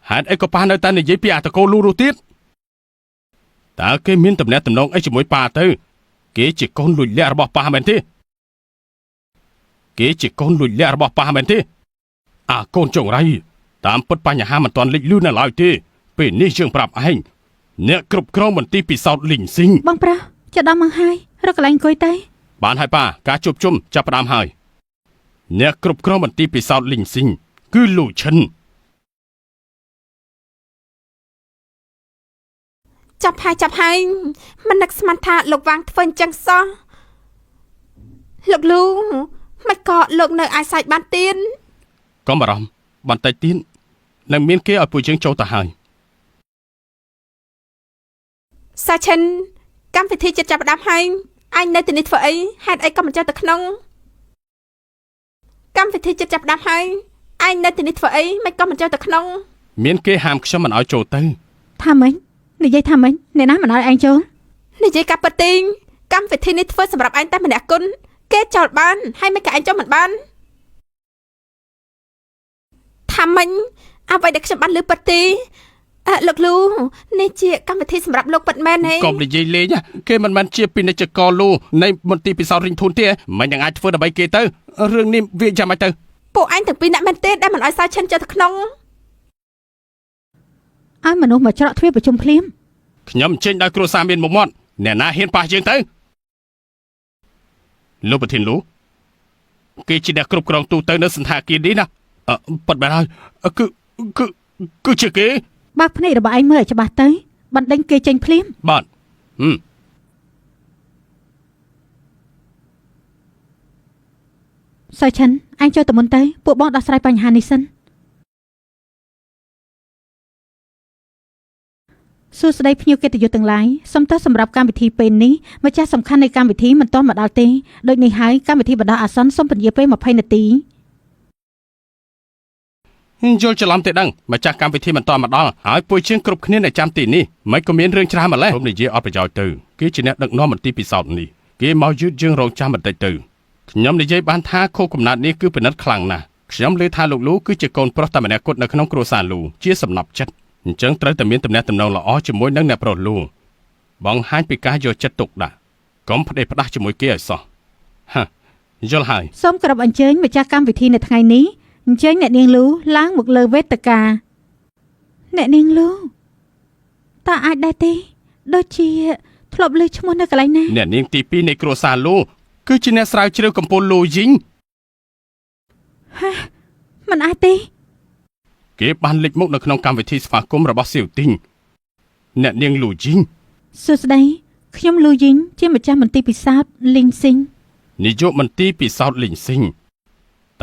ហេតុអីក៏ប៉ានៅតែនិយាយពីអាតកូលូនោះទៀតតើគេមានតំណែងតំណងអីជាមួយប៉ាទៅគេជាកូនលួចលាក់របស់ប៉ាមែនទេគេជាកូនលួចលាក់របស់ប៉ាមែនទេអាកូនចង្រៃតាមពិតបញ្ហាមិនទាន់លេចលឺនៅឡើយទេពេលនេះយើងប្រាប់ឯងអ្នកគ្រប់គ្រងមន្ទីរពិសោធន៍លីងស៊ីងបងប្រុសចាប់ដល់មកហើយរកកន្លែងអង្គុយទៅបានហើយប៉ាការជួបជុំចាប់ផ្ដើមហើយអ្នកគ្រប់គ្រងមន្ទីរពិសោធន៍លីងស៊ីងគឺលូឈិន ចាប់ហើយមិននឹកស្មានថាលោកវាងធ្វើអញ្ចឹងសោះលោកលូមិនក៏លោកនៅអាចសាច់បានទៀត កុំបារម្ភបន្តិចទៀតនឹងមានគេឲ្យពួកយើងចូលទៅហើយ សាឈិនកម្មវិធីចិត្តចាប់ផ្ដើមហើយអញនៅទីនេះធ្វើអីហេតុអីក៏មិនចូលទៅក្នុងកម្មវិធីចិត្តចាប់ផ្ដើមហើយអញនៅទីនេះធ្វើអីមិនក៏មិនចូលទៅក្នុង មានគេហាមខ្ញុំមិនឲ្យចូលទៅ ថាម៉េចនិយាយថាម៉េចអ្នកណាមិនឲ្យឯងចូល និយាយកាប់ប៉ទីងកម្មវិធីនេះធ្វើសម្រាប់អញតែម្នាក់គុណគេចូលបានហើយមិនក៏អញចូលមិនបានថាម៉េចអ្វីដែលខ្ញុំបានលើប៉ទីលោកលូនេះជាកម្មវិធីសម្រាប់លោកប៉ិតមែនទេ កុំនិយាយលេងណាគេមិនមែនជាពាណិជ្ជករលូនៃមន្ទីរពិសោធន៍រិញធូនទេមិនយ៉ាងអាចធ្វើដើម្បីគេទៅរឿងនេះវាយ៉ាងម៉េចទៅ ពួកអញទាំងពីរអ្នកមែនទេដែលមិនឲ្យសាឈិនចូលទៅក្នុង ឲ្យមនុស្សមកច្រកទ្វារប្រជុំភ្លាម ខ្ញុំចេញដោយគ្រួសារមានមុខមាត់អ្នកណាហ៊ានប៉ះយើងទៅលោកប្រធានលូគេជាអ្នកគ្រប់គ្រងទូទៅនៅសន្តាគារនេះណាប៉ិតបែរហើយគឺជាគេ បើកភ្នែករបស់ឯងមើលឲ្យច្បាស់ទៅបណ្ដេញគេចេញភ្លាម បាទ សើឈិនអញចូលទៅមុនទៅពួកបងដោះស្រាយបញ្ហានេះសិនសួស្តីភ្ញៀវកិត្តិយសទាំងឡាយសូមទោសសម្រាប់កម្មវិធីពេលនេះម្ចាស់សំខាន់នៃកម្មវិធីមិនទាន់មកដល់ទេដូចនេះហើយកម្មវិធីបណ្ដោះអាសន្នសូមពន្យាពេល20នាទី យល់ច្រឡំទេដឹងម្ចាស់កម្មវិធីមិនតមកដល់ហើយពួកជាងគ្រប់គ្នានៅចាំទីនេះមិនក៏មានរឿងច្រើនម្ល៉េះខ្ញុំនិយាយអត់ប្រយោជន៍ទៅគេជាអ្នកដឹកនាំមន្ទីរពិសោធន៍នេះគេមកយឺតយើងរងចាំបន្តិចទៅខ្ញុំនិយាយបានថាខុសកំណត់នេះគឺពិនិត្យខ្លាំងណាស់ខ្ញុំលើថាលោកលូគឺជាកូនប្រុសតែម្នាក់គត់នៅក្នុងគ្រួសារលូជាសំណប់ចិត្តអញ្ចឹងត្រូវតែមានទំនាក់ទំនងល្អជាមួយនឹងអ្នកប្រុសលូបងហាញពីការយកចិត្តទុកដាក់កុំផ្ដេសផ្ដាស់ជាមួយគេឲ្យសោះហាយល់ហើយ សូមគោរពអញ្ជើញម្ចាស់កម្មវិធីនៅថ្ងៃនេះអញ្ជើញអ្នកនាងលូឡើងមកលើវេទិកាអ្នកនាងលូតើអាចដែរទេដូចជាធ្លាប់លើឈ្មោះនៅកន្លែងណា អ្នកនាងទី2នៃគ្រួសារលូគឺជាអ្នកស្រាវជ្រាវកំពូលលូយីង មិនអាចទេ គេបានលេចមុខនៅក្នុងកម្មវិធីស្វាគមន៍របស់សៀវទីងអ្នកនាងលូយីង សួស្តីខ្ញុំលូយីងជាម្ចាស់មន្ទីរពិសោធន៍លីងស៊ីង នាយកមន្ទីរពិសោធន៍លីងស៊ីង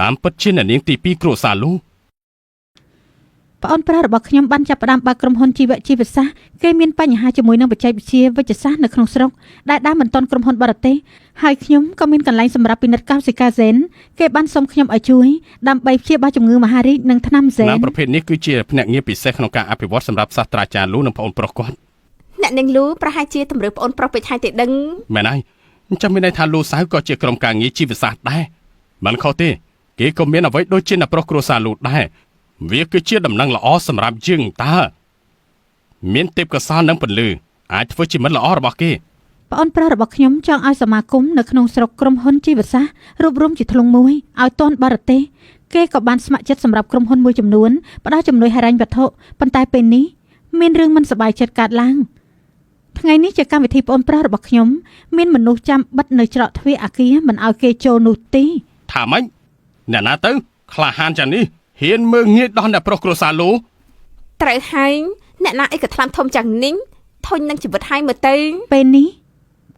តាមពិតជាអ្នកនាងទី2គ្រួសារលូ ប្អូនប្រុសរបស់ខ្ញុំបានចាប់ផ្ដើមបើកក្រុមហ៊ុនជីវៈជីវសាស្ត្រគេមានបញ្ហាជាមួយនឹងបច្ចេកវិទ្យាវិទ្យាសាស្ត្រនៅក្នុងស្រុកដែលដើមមិនទាន់ក្រុមហ៊ុនបរទេសហើយខ្ញុំក៏មានកន្លែងសម្រាប់ពិនិត្យកោសិកាហ្សែនគេបានសុំខ្ញុំឲ្យជួយដើម្បីព្យាបាលជំងឺមហារីកនិងថ្នាំហ្សែន ណាប្រភេទនេះគឺជាភ្នាក់ងារពិសេសក្នុងការអភិវឌ្ឍសម្រាប់សាស្ត្រាចារ្យលូនិងប្អូនប្រុសគាត់ អ្នកនាងលូប្រហែលជាតម្រូវប្អូនប្រុសពេកហើយទេដឹង មែនហើយអញ្ចឹងមានន័យថាលូសៅក៏ជាក្រុមការងារជីវសាស្ត្រដែរមិនខុសទេគេក៏មានអ្វីដូចជាអ្នកប្រុសគ្រួសារលូដែរវាគឺជាដំណឹងល្អសម្រាប់យើងតើមានទេពកោសល្យនិងពន្លឺអាចធ្វើជាមិត្តល្អរបស់គេ ប្អូនប្រុសរបស់ខ្ញុំចង់ឲ្យសមាគមនៅក្នុងស្រុកក្រុមហ៊ុនជីវសាស្ត្ររួបរวมជាធ្លុងមួយឲ្យទាន់បរទេសគេក៏បានស្ម័គ្រចិត្តសម្រាប់ក្រុមហ៊ុនមួយចំនួនផ្ដល់ជំនួយហិរញ្ញវត្ថុប៉ុន្តែពេលនេះមានរឿងមិនសប្បាយចិត្តកើតឡើងថ្ងៃនេះជាកម្មវិធីប្អូនប្រុសរបស់ខ្ញុំមានមនុស្សចាំបិទនៅច្រកទ្វារអគារមិនឲ្យគេចូលនោះទេ ថាម៉េចអ្នកណាទៅក្លាហានយ៉ាងនេះហ៊ានមើងងាយដល់អ្នកប្រុសគ្រួសារលូ ត្រូវហើយអ្នកណាអីក៏ថ្លាមធំយ៉ាងនេះធុញនឹងជីវិតហើយមើលទៅ ពេលនេះ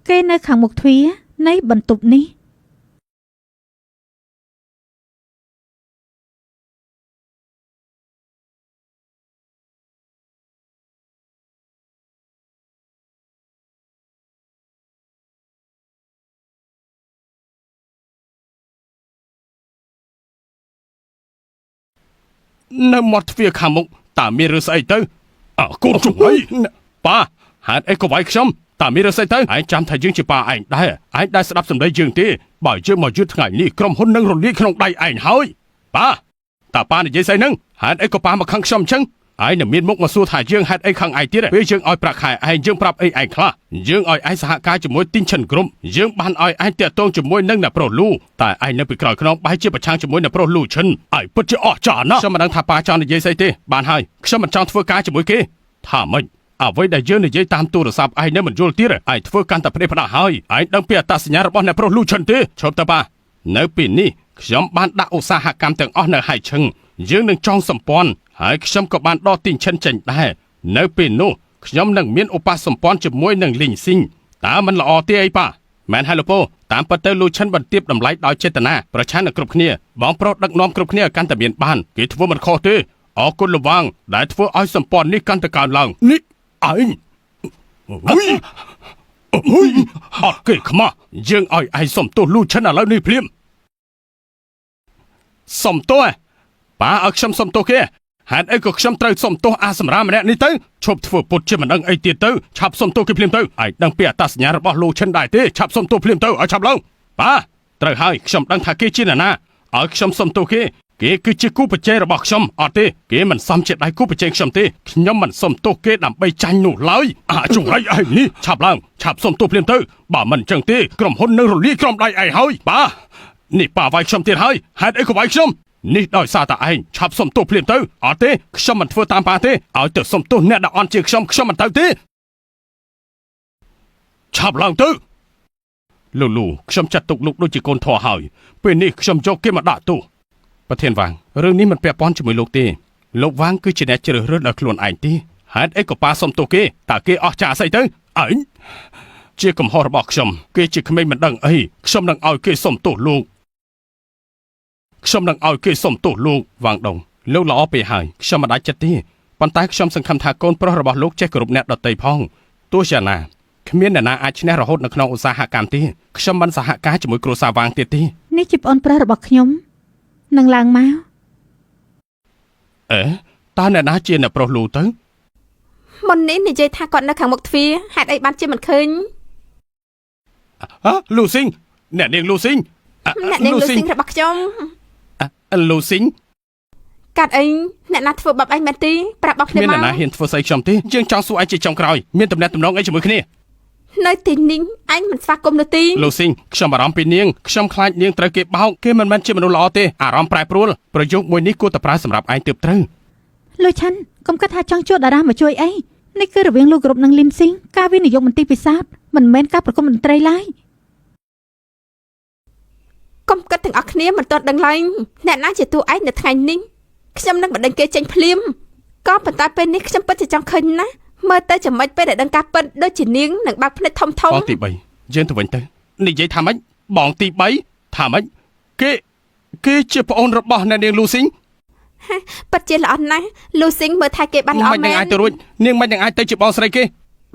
គេនៅខាងមុខទ្វារនៃបន្ទប់នេះ នៅមាត់ទ្វារខាងមុខតើមានរឿងស្អីទៅកូនជំនួយប៉ាហេតុអីក៏វាយខ្ញុំតើមានរឿងស្អីទៅឯងចាំថាយើងជាប៉ាឯងដែរស្ដាប់សម្ដីយើងទេបើយើងមកយឺតថ្ងៃនេះក្រុមហ៊ុននឹងរលាយក្នុងដៃឯងហើយប៉ាតើប៉ានិយាយស្អីហ្នឹងហេតុអីក៏ប៉ាមកខឹងខ្ញុំអញ្ចឹងឯងនឹងមានមុខមកសួរថាយើងហេតុអីខឹងឯងទៀតពេលយើងឲ្យប្រាក់ខែឯងយើងប្រាប់អីឯងខ្លះយើងឲ្យឯងសហការជាមួយទីងឈិនក្រុមយើងបានឲ្យឯងតាក់ទងជាមួយនឹងអ្នកប្រុសលូតែឯងនៅពីក្រោយខ្នងបែរជាប្រឆាំងជាមួយអ្នកប្រុសលូឈិនឯងពិតជាអស្ចារ្យណាស់ខ្ញុំមិនដឹងថាប៉ាចង់និយាយស្អីទេបានហើយខ្ញុំមិនចង់ធ្វើការជាមួយគេថាម៉េចអ្វីដែលយើងនិយាយតាមទូរស័ព្ទឯងនៅមិនយល់ទៀតឯងធ្វើកាន់តែផ្ដេសផ្ដាស់ហើយឯងដឹងពីអត្តសញ្ញាណរបស់អ្នកប្រុសលូឈិនទេឈប់ទៅប៉ានៅពេលនេះខ្ញុំបានដាក់ឧស្សាហកម្មទាំងអស់នៅហៃឈឹងយើងនឹងចងសម្ព័ន្ធហើយខ្ញុំក៏បានដកទីងឈិនចេញដែរនៅពេលនោះ ខ្ញុំនឹងមានឧបសម្ព័ន្ធជាមួយនឹងលីងស៊ីងតើมันល្អទេអីប៉ាមែនហើយលោកពូតាមពិតទៅលូឈិនបន្ទាបតម្លៃដោយចេតនាប្រឆាំងនឹងគ្រប់គ្នាបងប្រុសដឹកនាំគ្រប់គ្នាកាន់តែមានបានគេធ្វើមិនខុសទេអរគុណលោកវាងដែលធ្វើឲ្យសម្ព័ន្ធនេះកាន់តែកើនឡើងនេះឯងអត់គេខ្មាស់យើងឲ្យឯងសុំទោសលូឈិនឥឡូវនេះភ្លាមសុំទោសប៉ាឲ្យខ្ញុំសុំទោសគេហេតុអីក៏ខ្ញុំត្រូវសុំទោសអាសម្រាម្នាក់នេះទៅឈប់ធ្វើពុតជាមិនដឹងអីទៀតទៅឆាប់សុំទោសគេភ្លាមទៅឯងដឹងពីអត្តសញ្ញាណរបស់លូឈិនដែរទេឆាប់សុំទោសភ្លាមទៅឲ្យឆាប់ឡើងប៉ាត្រូវហើយខ្ញុំដឹងថាគេជានរណាឲ្យខ្ញុំសុំទោសគេគឺជាគូប្រជែងរបស់ខ្ញុំអត់ទេគេមិនសមជាដៃគូប្រជែងខ្ញុំទេខ្ញុំមិនសុំទោសគេដើម្បីចាញ់នោះឡើយអាចង្រៃឯងនេះឆាប់ឡើងឆាប់សុំទោសភ្លាមទៅបើមិនអញ្ចឹងទេក្រុមហ៊ុននឹងរលាយក្រុមដៃឯងហើយប៉ានេះប៉ាវាយខ្ញុំទៀតហើយហេតុអីក៏វាយខ្ញុំនេះដោយសារតែឯងឆាប់សុំទោសភ្លាមទៅអត់ទេខ្ញុំមិនធ្វើតាមប៉ាទេឲ្យទៅសុំទោសអ្នកដែលអន់ជាងខ្ញុំមិនទៅទេឆាប់ឡើងទៅលូខ្ញុំចាត់ទុកលោកដូចជាកូនធေါ်ហើយពេលនេះខ្ញុំយកគេមកដាក់ទោសប្រធានវាងរឿងនេះមិនពាក់ព័ន្ធជាមួយលោកទេលោកវាងគឺជាអ្នកជ្រើសរើសដោយខ្លួនឯងទេហេតុអីក៏ប៉ាសុំទោសគេតើគេអស់ចាស្អីទៅឯងជាកំហុសរបស់ខ្ញុំគេជាក្មេងមិនដឹងអីខ្ញុំនឹងឲ្យគេសុំទោសលោកខ្ញុំនឹងឲ្យគេសុំទោសលោកវាងដងលោកល្អពេកហើយខ្ញុំមិនដាច់ចិត្តទេប៉ុន្តែខ្ញុំសង្ឃឹមថាកូនប្រុសរបស់លោកចេះគោរពអ្នកដទៃផងទោះយ៉ាងណាគ្មានអ្នកណាអាចឈ្នះរហូតនៅក្នុងឧស្សាហកម្មទេខ្ញុំមិនសហការជាមួយគ្រួសារវាងទៀតទេនេះជាប្អូនប្រុសរបស់ខ្ញុំនឹងឡើងមកតើអ្នកណាជាអ្នកប្រុសលូទៅមុននេះនិយាយថាគាត់នៅខាងមុខទ្វារហេតុអីបានជាមិនឃើញលូស៊ីងអ្នកនាងលូស៊ីងអ្នកនាងលូស៊ីងរបស់ខ្ញុំលូស៊ីងកាត់អីអ្នកណាធ្វើបាបឯងមែនទេប្រាប់បងខ្ញុំមកមានអ្នកណាហ៊ានធ្វើស្អីខ្ញុំទេយើងចង់សួរឯងជាចុងក្រោយមានតំណែងតំណងអីជាមួយគ្នានៅទីនេះអញមិនស្វាគមន៍នោះទេលូស៊ីងខ្ញុំបារម្ភពីនាងខ្ញុំខ្លាចនាងត្រូវគេបោកគេមិនមែនជាមនុស្សល្អទេអារម្មណ៍ប្រែប្រួលប្រយោគមួយនេះគួរតែប្រើសម្រាប់ឯងទើបត្រូវលូឆាន់កុំគិតថាចង់ជួតារាមកជួយអីនេះគឺរវាងលោកគ្រប់និងលីនស៊ីងការវិនិយោគមន្ទីរពិសោធន៍មិនមែនការប្រគំតន្ត្រីឡើយកុំគិតទាំងអស់គ្នាមិនទាន់ដឹងឡើយអ្នកណាជាតួឯងនៅថ្ងៃនេះខ្ញុំនឹងបណ្ដឹងគេចេញភ្លាមក៏ប៉ុន្តែពេលនេះខ្ញុំពិតជាចង់ឃើញណាមើលទៅចំណុចពេលដែលដឹងការពិតដូចជានាងនឹងបើកភ្នែកធំបងទី3យើងទៅវិញទៅនិយាយថាម៉េចបងទី3ថាម៉េចគេជាប្អូនរបស់អ្នកនាងលូស៊ីងពិតជាល្អណាស់លូស៊ីងមើលថែគេបានល្អមែនមិនអាចទៅរួចនាងមិនអាចទៅជាបងស្រីគេ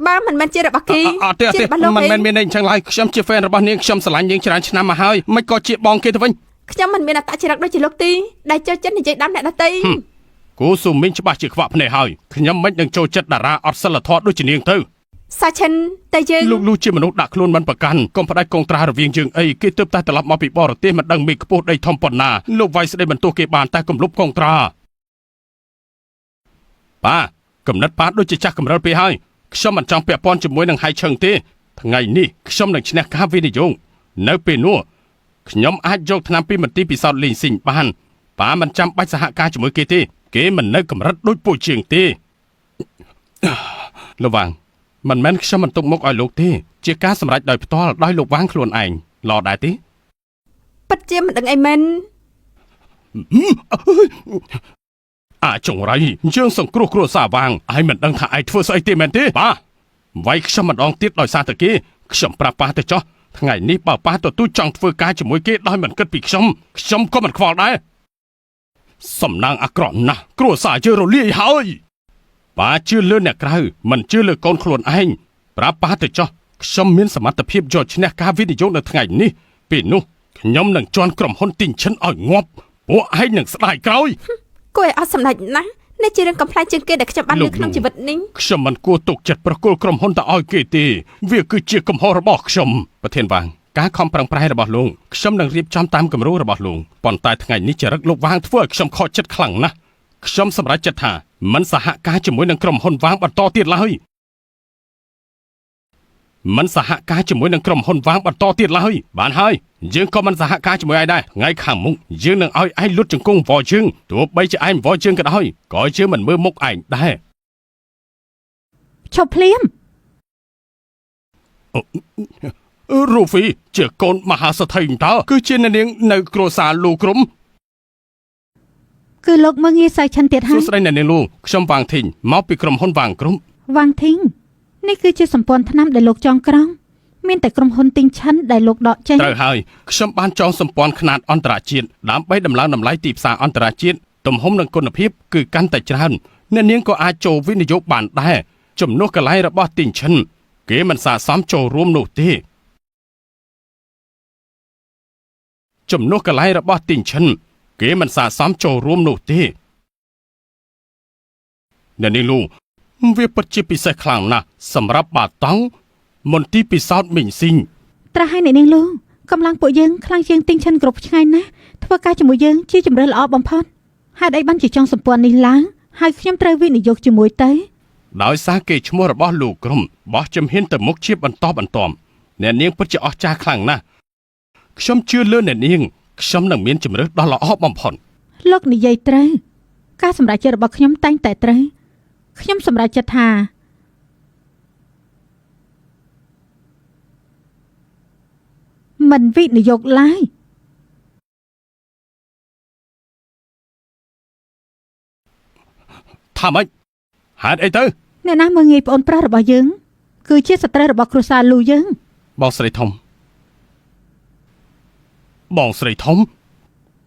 បើមិនមែនជារបស់គេអត់ទេមិនមែនមានន័យអញ្ចឹងឡើយខ្ញុំជា fan របស់នាងខ្ញុំស្រឡាញ់នាងច្រើនឆ្នាំមកហើយមិនក៏ជាបងគេទៅវិញខ្ញុំមិនមានអត្តចរិតដូចជាលោកទីដែលចូលចិត្តនិយាយដើមអ្នកដទៃគូស៊ូមីងច្បាស់ជាខ្វាក់ភ្នែកហើយខ្ញុំមិននឹងចូលចិត្តតារាអត់សិលធម៌ដូចជានាងទៅសាឈិនតែយើងលោកលូជាមនុស្សដាក់ខ្លួនមិនប្រកាន់កុំផ្ដាច់កងត្រារវាងយើងអីគេទើបតែត្រឡប់មកពីបរទេសមិនដឹងមេខ្ពស់ដីធំប៉ុណ្ណាលោកវាយស្ដីបន្ទោសគេបានតែគំលុបកងត្រាប៉ាកំណត់ប៉ាដូចជាចាស់កំរិលពេកហើយខ្ញុំមិនចង់ពាក់ព័ន្ធជាមួយនឹងហៃឈឹងទេថ្ងៃនេះខ្ញុំនឹងឈ្នះការវិនិយោគនៅពេលនោះខ្ញុំអាចយកថ្នាំពីមន្ទីរពិសោធន៍លីងស៊ីងបានប៉ាមិនចាំបាច់សហការជាមួយគេទេគេមិននៅកម្រិតដូចពួកជាងទេលោកវាងមិនមែនខ្ញុំមិនទុកមុខឲ្យលោកទេជាការសម្រេចដោយផ្ទាល់ដោយលោកវាងខ្លួនឯងល្អដែរទេពិតជាមិនដឹងអីមែនចង្រៃយើងសង្គ្រោះគ្រួសារវាងហើយមិនដឹងថាឯងធ្វើស្អីទេមែនទេប៉ាវាយខ្ញុំម្ដងទៀតដោយសារតែគេខ្ញុំប្រាប់ប៉ាទៅចោះថ្ងៃនេះបើប៉ាទទួលចង់ធ្វើការជាមួយគេដោយមិនគិតពីខ្ញុំក៏មិនខ្វល់ដែរសំណាងអាក្រក់ណាស់គ្រួសារយើងរលាយហើយប៉ាជឿលើអ្នកក្រៅមិនជឿលើកូនខ្លួនឯងប្រាប់ប៉ាទៅចោះខ្ញុំមានសមត្ថភាពយកឈ្នះការវិនិយោគនៅថ្ងៃនេះពេលនោះខ្ញុំនឹងជន់ក្រុមហ៊ុនទីងឈិនឲ្យងាប់ពួកឯងនឹងស្ដាយក្រោយគួរឲ្យអត់សម្ដេចណាស់នេះជារឿងកំ pl ែងជាងគេដែលខ្ញុំបានលើក្នុងជីវិតនេះខ្ញុំមិនគួរទុកចិត្តប្រគល់ក្រុមហ៊ុនទៅឲ្យគេទេវាគឺជាកំហុសរបស់ខ្ញុំប្រធានវាងការខំប្រឹងប្រែងរបស់លោកខ្ញុំនឹងរៀបចំតាមគម្រោងរបស់លោកប៉ុន្តែថ្ងៃនេះចរិតលោកវាងធ្វើឲ្យខ្ញុំខកចិត្តខ្លាំងណាស់ខ្ញុំសម្រេចចិត្តថាមិនសហការជាមួយនឹងក្រុមហ៊ុនវាងបន្តទៀតឡើយបានហើយយើងក៏មិនសហការជាមួយឯងដែរថ្ងៃខាងមុខយើងនឹងឲ្យឯងលុតជង្គង់វល់យើងទោះបីជាឯងវល់យើងក៏ដោយក៏យើងមិនមើលមុខឯងដែរឈប់ភ្លាមរូហ្វីជាកូនមហាសេដ្ឋីតើគឺជានាងនៅគ្រួសារលូក្រុមគឺលោកមើងងាយសៅឆាន់ទៀតហើយសួស្ដីអ្នកនាងលូខ្ញុំវាងធីងមកពីក្រុមហ៊ុនវាងក្រុម វ៉ាងធីងនេះគឺជាសម្ព័ន្ធថ្នាំដែលលោកចងក្រងមានតែក្រុមហ៊ុនទិញឆិនដែលលោកដកចេញ ត្រូវហើយខ្ញុំបានចងសម្ព័ន្ធខ្នាតអន្តរជាតិដើម្បីដំឡើងតម្លៃទីផ្សារអន្តរជាតិទំហំនិងគុណភាពគឺកាន់តែច្រើនអ្នកនាងក៏អាចចូលវិនិយោគបានដែរចំនួនកន្លែងរបស់ទីងឈិនគេមិនស័ក្តិសមចូលរួមនោះទេចំនួនកន្លែងរបស់ទីងឈិនគេមិនស័ក្តិសមចូលរួមនោះទេអ្នកនាងលូវាពិតជាពិសេសខ្លាំងណាស់សម្រាប់បាតង់មន្ទីរពិសោធន៍មីងស៊ីង ត្រាស់ហើយអ្នកនាងលូកម្លាំងពួកយើងខ្លាំងជាងទិញឆិនគ្រប់ឆ្ងាយណាស់ធ្វើការជាមួយយើងជាជំរឿនល្អបំផុតហេតុអីបានជាចង់សម្ព័ន្ធនេះឡើងហើយខ្ញុំត្រូវវិនិយោគជាមួយទៅ ដោយសារគេឈ្មោះរបស់លោកក្រុមបោះជំហានទៅមុខជាបន្តបន្ទាប់អ្នកនាងពិតជាអស្ចារ្យខ្លាំងណាស់ខ្ញុំជឿលើអ្នកនាងខ្ញុំនឹងមានជំរឿនដ៏ល្អបំផុត លោកនិយាយត្រូវការសម្រេចចិត្តរបស់ខ្ញុំតែងតែត្រូវខ្ញុំសម្រេចចិត្តថាមិនវិនិយោគឡើយ ថាម៉េចហេតុអីទៅ អ្នកណាមើងងាយប្អូនប្រុសរបស់យើងគឺជាស្ត្រីរបស់គ្រួសារលូយើង បងស្រីធំបងស្រីធំ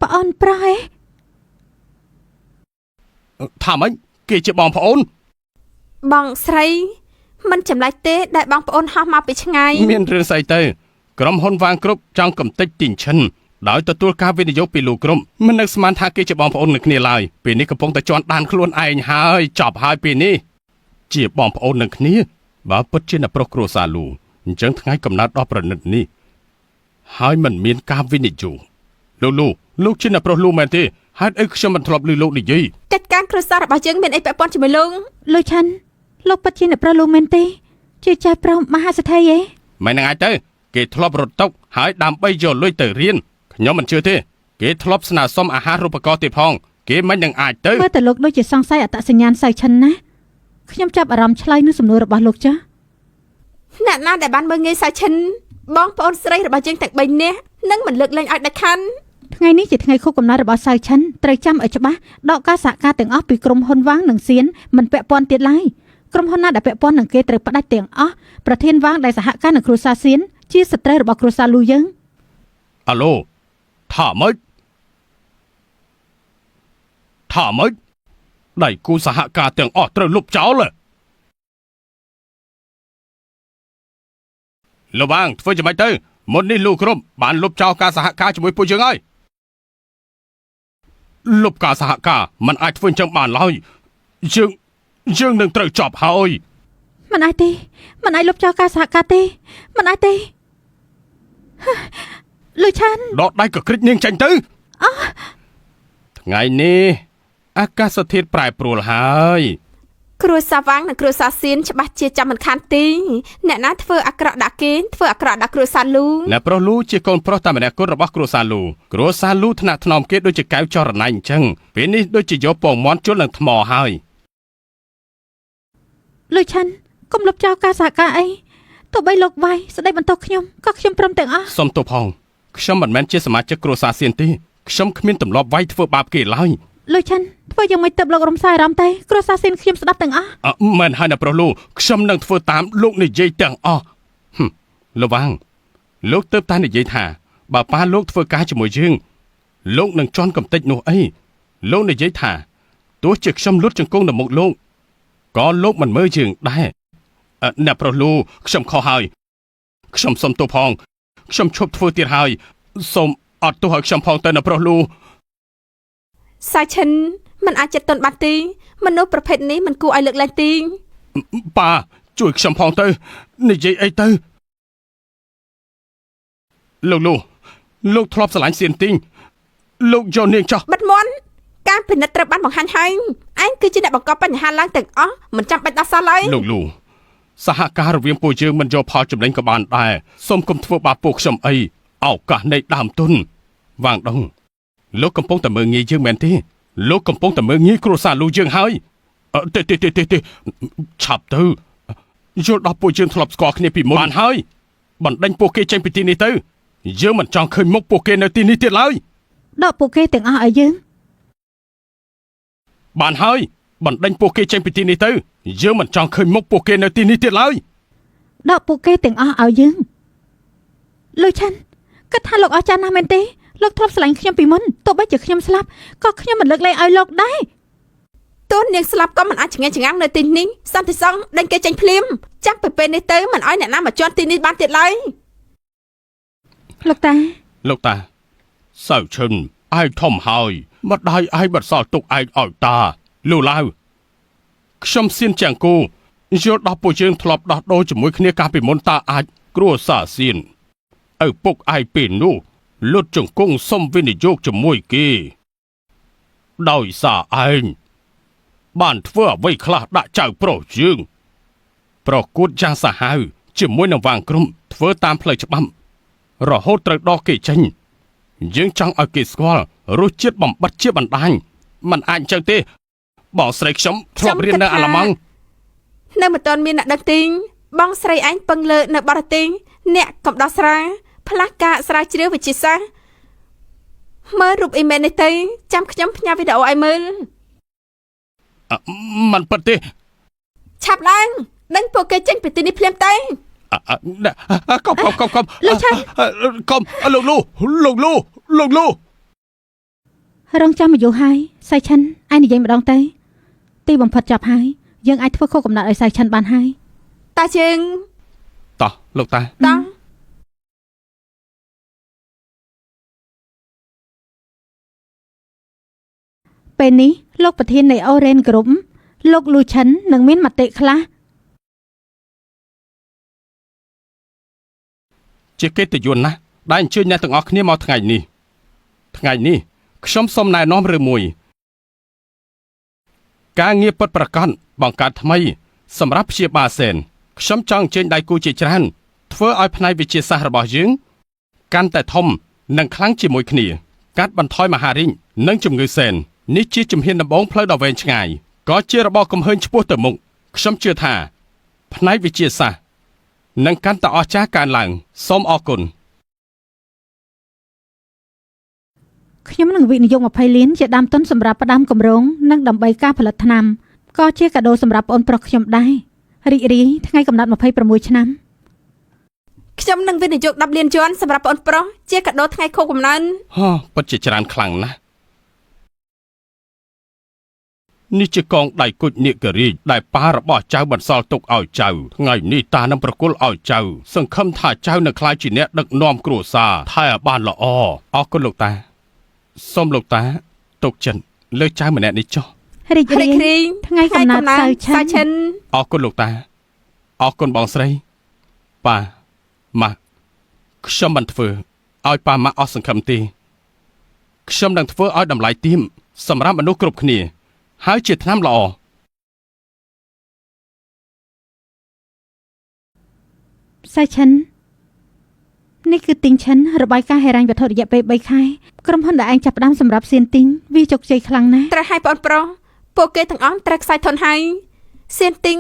ប្អូនប្រុសហ៎ ថាម៉េចគេជាបងប្អូន បងស្រីមិនចម្លែកទេដែលបងប្អូនហោះមកពីឆ្ងាយ មានរឿងស្អីទៅក្រុមហ៊ុនវាងគ្រប់ចង់កំទេចទីងឈិនដោយទទួលការវិនិយោគពីលោកក្រុមមិននឹកស្មានថាគេជាបងប្អូននឹងគ្នាឡើយពេលនេះកំពុងតែជន់ដានខ្លួនឯងហើយចប់ហើយពេលនេះជាបងប្អូននឹងគ្នាបើពិតជាអ្នកប្រុសគ្រួសារលូអញ្ចឹងថ្ងៃកំណត់ដ៏ប្រណិតនេះហើយមិនមានការវិនិយោគលោកជាអ្នកប្រុសលូមែនទេហេតុអីខ្ញុំមិនធ្លាប់ឮលោកនិយាយ កិច្ចការគ្រួសាររបស់យើងមានអីពាក់ព័ន្ធជាមួយលោក លូឆាន់លោកពិតជាអ្នកប្រុសលូមែនទេជាចាស់ប្រុសមហាសេដ្ឋីហ៎ មិននឹងអាចទៅគេធ្លាប់រត់តុកហើយដើម្បីយកលុយទៅរៀនខ្ញុំមិនជឿទេគេធ្លាប់ស្នើសុំអាហារូបករណ៍ទៀតផងគេមិននឹងអាចទៅ មើលតែលោកដូចជាសង្ស័យអត្តសញ្ញាណសៅឆិនណាខ្ញុំចាប់អារម្មណ៍ឆ្លើយនឹងសំណួររបស់លោកចាស់ អ្នកណាដែលបានមើងងាយសាឈិនបងប្អូនស្រីរបស់យើងទាំង3នាក់នឹងមិនលើកលែងឲ្យដាច់ខាន ថ្ងៃនេះជាថ្ងៃខួបកំណើតរបស់សៅឆិនត្រូវចាំឲ្យច្បាស់ដកការសហការទាំងអស់ពីក្រុមហ៊ុនវាងនិងសៀនមិនពាក់ព័ន្ធទៀតឡើយក្រុមហ៊ុនណាដែលពាក់ព័ន្ធនឹងគេត្រូវផ្ដាច់ទាំងអស់ប្រធានវាងដែលសហការនឹងគ្រួសារសៀនជាស្ត្រីរបស់គ្រួសារលូយើង អាឡូថាម៉េចដៃគូសហការទាំងអស់ត្រូវលុបចោលលោកវាងធ្វើយ៉ាងម៉េចទៅមុននេះលោកក្រុមបានលុបចោលការសហការជាមួយពួកយើងហើយលុបការសហការមិនអាចធ្វើអញ្ចឹងបានឡើយយើងនឹងត្រូវចប់ហើយ មិនអាចទេមិនអាចលុបចោលការសហការទេមិនអាចទេលូឆាន់ ដកដៃក៏គ្រិចនាងចាញ់ទៅថ្ងៃនេះអាកាសធាតុប្រែប្រួលហើយ គ្រួសារវាងនិងគ្រួសារសៀនច្បាស់ជាចាំមិនខានទីអ្នកណាធ្វើអាក្រក់ដាក់គេធ្វើអាក្រក់ដាក់គ្រួសារលូ អ្នកប្រុសលូជាកូនប្រុសតែម្នាក់គត់របស់គ្រួសារលូថ្នាក់ថ្នមគេដូចជាកែវចរណៃអញ្ចឹងពេលនេះដូចជាយកពងមាន់ជល់នឹងថ្មហើយ លូឆាន់កុំលុបចោលការសហការអីទោះបីលោកវាយស្ដីបន្ទោសខ្ញុំក៏ខ្ញុំព្រមទាំងអស់ សុំទោសផងខ្ញុំមិនមែនជាសមាជិកគ្រួសារសៀនទេខ្ញុំគ្មានទម្លាប់វាយធ្វើបាបគេឡើយ លូឆាន់ធ្វើយ៉ាងម៉េចទៅលោករំសាយអារម្មណ៍ទេគ្រួសារសៀនខ្ញុំស្ដាប់ទាំងអស់ មិនហើយអ្នកប្រុសលូខ្ញុំនឹងធ្វើតាមលោកនិយាយទាំងអស់លោកវាងលោកទៅតែនិយាយថាបើប៉ាលោកធ្វើការជាមួយយើងលោកនឹងជន់កំតិចនោះអីលោកនិយាយថាទោះជាខ្ញុំលុតជង្គង់នៅមុខលោកក៏លោកមិនមើលយើងដែរអ្នកប្រុសលូខ្ញុំខុសហើយខ្ញុំសុំទោសផងខ្ញុំឈប់ធ្វើទៀតហើយសូមអត់ទោសឲ្យខ្ញុំផងទៅអ្នកប្រុសលូ សាឈិនមិនអាចចិត្តទន់បានទេមនុស្សប្រភេទនេះមិនគួរឲ្យលើកលែងទេ ប៉ាជួយខ្ញុំផងទៅនិយាយអីទៅលោកធ្លាប់ស្រឡាញ់សៀនទីងលោកយកនាងចោះ បិទមាត់ការពិនិត្យត្រូវបានបង្ហាញហើយឯងគឺជាអ្នកបង្កបញ្ហាឡើងទាំងអស់មិនចាំបាច់ដោះសារឡើយ លោកសហការរវាងពួកយើងមិនយកផលចំណេញក៏បានដែរសូមកុំធ្វើបាបពួកខ្ញុំអីឱកាសនៃដើមទុនវាងដងលោកកំពុងតែមើងងាយយើងមែនទេលោកកំពុងតែមើងងាយគ្រួសារលូយើងហើយទេឆាប់ទៅយល់ដល់ពួកយើងធ្លាប់ស្គាល់គ្នាពីមុនបានហើយបណ្ដេញពួកគេចេញពីទីនេះទៅយើងមិនចង់ឃើញមុខពួកគេនៅទីនេះទៀតឡើយ ដកពួកគេទាំងអស់ឲ្យយើង បានហើយ បណ្ដេញពួកគេចេញពីទីនេះទៅយើងមិនចង់ឃើញមុខពួកគេនៅទីនេះទៀតឡើយ ដកពួកគេទាំងអស់ឲ្យយើងលោកឆាន់គិតថាលោកអស្ចារ្យណាស់មែនទេលោកធ្លាប់ស្រឡាញ់ខ្ញុំពីមុនទោះបីជាខ្ញុំស្លាប់ក៏ខ្ញុំមិនលើកលែងឲ្យលោកដែរ តួនាងស្លាប់ក៏មិនអាចឆ្ងាញ់នៅទីនេះសន្តិសង្ឃដេញគេចេញភ្លាមចាប់ពីពេលនេះទៅមិនឲ្យអ្នកណាមកជន់ទីនេះបានទៀតឡើយ លោកតា លោកតាសៅឈិនឯងធំហើយម្ដាយឯងបន្សល់ទុកឯងឲ្យតាលោកឡាវខ្ញុំសៀនចាំងគូយល់ដល់ពួកយើងធ្លាប់ដោះដូរជាមួយគ្នាកាលពីមុនតាអាចគ្រួសារសៀនឪពុកឯងពេលនោះលុតជង្គង់សុំវិនិយោគជាមួយគេដោយសារឯងបានធ្វើអ្វីខ្លះដាក់ចៅប្រុសយើងប្រកួតយ៉ាងសាហាវជាមួយនឹងវាងក្រុមធ្វើតាមផ្លូវច្បាប់រហូតត្រូវដោះគេចេញយើងចង់ឲ្យគេស្គាល់រសជាតិបំបត្តិជាបណ្ដាញมันអាចចឹងទេបងស្រីខ្ញុំធ្លាប់រៀននៅអាល្លឺម៉ង់ នៅមិនទាន់មានអ្នកដឹកទីងបងស្រីឯងពឹងលើនៅបរទេសអ្នកកំដោះស្រាយផ្លាស់ការស្រាវជ្រាវវិទ្យាសាស្ត្រមើលរូបអ៊ីមែលនេះទៅចាំខ្ញុំផ្ញើវីដេអូឲ្យមើល มันពិតទេ ឆាប់ឡើងដេញពួកគេចេញពីទីនេះភ្លាមទៅ កុំកុំលោកលូ រងចាំមកយូរហើយសៃឆាន់ឯងនិយាយម្ដងទៅទីបំផុតចាប់ហើយយើងអាចធ្វើខុសកំណត់ឲ្យសៃឆាន់បានហើយ តាជើង តោះលោកតា តោះ ពេលនេះលោកប្រធាននៃអូរ៉េនក្រុមលោកលូឆាន់នឹងមានមតិខ្លះ ជាកិត្តិយសណាស់ដែលអញ្ជើញអ្នកទាំងអស់គ្នាមកថ្ងៃនេះខ្ញុំសូមណែនាំរឿងមួយការងារពិតប្រាកដបង្កើតថ្មីសម្រាប់ព្យាបាលសែនខ្ញុំចង់អញ្ជើញដៃគូជាច្រើនធ្វើឲ្យផ្នែកវិទ្យាសាស្ត្ររបស់យើងកាន់តែធំនិងខ្លាំងជាមួយគ្នាកាត់បន្ថយមហារីកនិងជំងឺសែននេះជាជំហានដំបូងផ្លូវដ៏វែងឆ្ងាយក៏ជារបបកំហើញឆ្ពោះទៅមុខខ្ញុំជឿថាផ្នែកវិទ្យាសាស្ត្រនឹងកាន់តែអស្ចារ្យកើនឡើងសូមអរគុណ ខ្ញុំនឹងវិនិយោគ20លានជាដើមទុនសម្រាប់ផ្ដាំគម្រោងនិងដើម្បីការផលិតថ្នាំក៏ជាកាដូសម្រាប់បងប្រុសខ្ញុំដែររីករាយថ្ងៃកំណត់26ឆ្នាំ ខ្ញុំនឹងវិនិយោគ10លានយួនសម្រាប់បងប្រុសជាកាដូថ្ងៃខួបកំណើត ពិតជាច្រើនខ្លាំងណាស់នេះជាកងដៃគុជនាគរាជដែលប៉ារបស់ចៅបន្សល់ទុកឲ្យចៅថ្ងៃនេះតានឹងប្រគល់ឲ្យចៅសង្ឃឹមថាចៅនឹងក្លាយជាអ្នកដឹកនាំគ្រួសារថែឲ្យបានល្អអរគុណលោកតាសូមលោកតាទុកចិត្តលើចៅម្នាក់នេះចុះ រីករាយថ្ងៃកំណត់សៅឆាន់ អរគុណលោកតាអរគុណបងស្រីប៉ាម៉ាក់ខ្ញុំមិនធ្វើឲ្យប៉ាម៉ាក់អស់សង្ឃឹមទេខ្ញុំនឹងធ្វើឲ្យតម្លៃទៀមសម្រាប់មនុស្សគ្រប់គ្នាហើយជាថ្នាំល្អ សៃឆាន់នេះគឺទីងឆាន់របាយការណ៍ហិរញ្ញវត្ថុរយៈពេល3ខែក្រុមហ៊ុនដែលឯងចាប់ផ្ដើមសម្រាប់សៀនទីងវាជោគជ័យខ្លាំងណាស់ ត្រូវឲ្យបងប្រុសពួកគេទាំងអស់ត្រូវខ្សែធនហើយសៀនទីង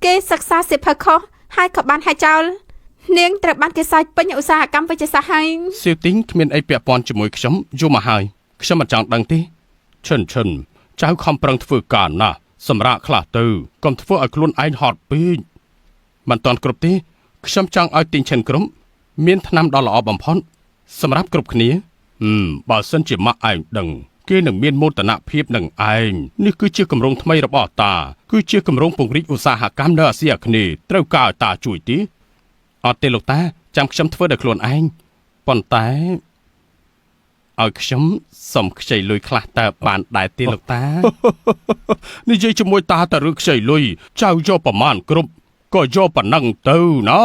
គេសិក្សាសិភើខុសហើយក៏បានហាយចោលនាងត្រូវបានគេសាច់ពេញឧស្សាហកម្មវិទ្យាសាស្ត្រហើយ សៀវទីងគ្មានអីពាក់ព័ន្ធជាមួយខ្ញុំយូរមកហើយខ្ញុំមិនចង់ដឹងទេឈិនចៅខំប្រឹងធ្វើការណាស់សម្រាប់ខ្លះទៅកុំធ្វើឲ្យខ្លួនឯងហត់ពេកមិនតាន់គ្រប់ទេខ្ញុំចង់ឲ្យទីងឈិនក្រុមមានថ្នាំដ៏ល្អបំផុតសម្រាប់គ្រប់គ្នាបើសិនជាម៉ាក់ឯងដឹងគេនឹងមានមោទនភាពនឹងឯងនេះគឺជាគម្រោងថ្មីរបស់តាគឺជាគម្រោងពង្រីកឧស្សាហកម្មនៅអាស៊ីអាគ្នេយ៍ត្រូវការឲ្យតាជួយទេអត់ទេលោកតាចាំខ្ញុំធ្វើដោយខ្លួនឯងប៉ុន្តែឲ្យខ្ញុំសុំខ្ចីលុយខ្លះតើបានដែរទេលោកតា និយាយជាមួយតាតើរឿងខ្ចីលុយចៅយកប្រមាណគ្រប់ក៏យកប៉ុណ្ណឹងទៅណា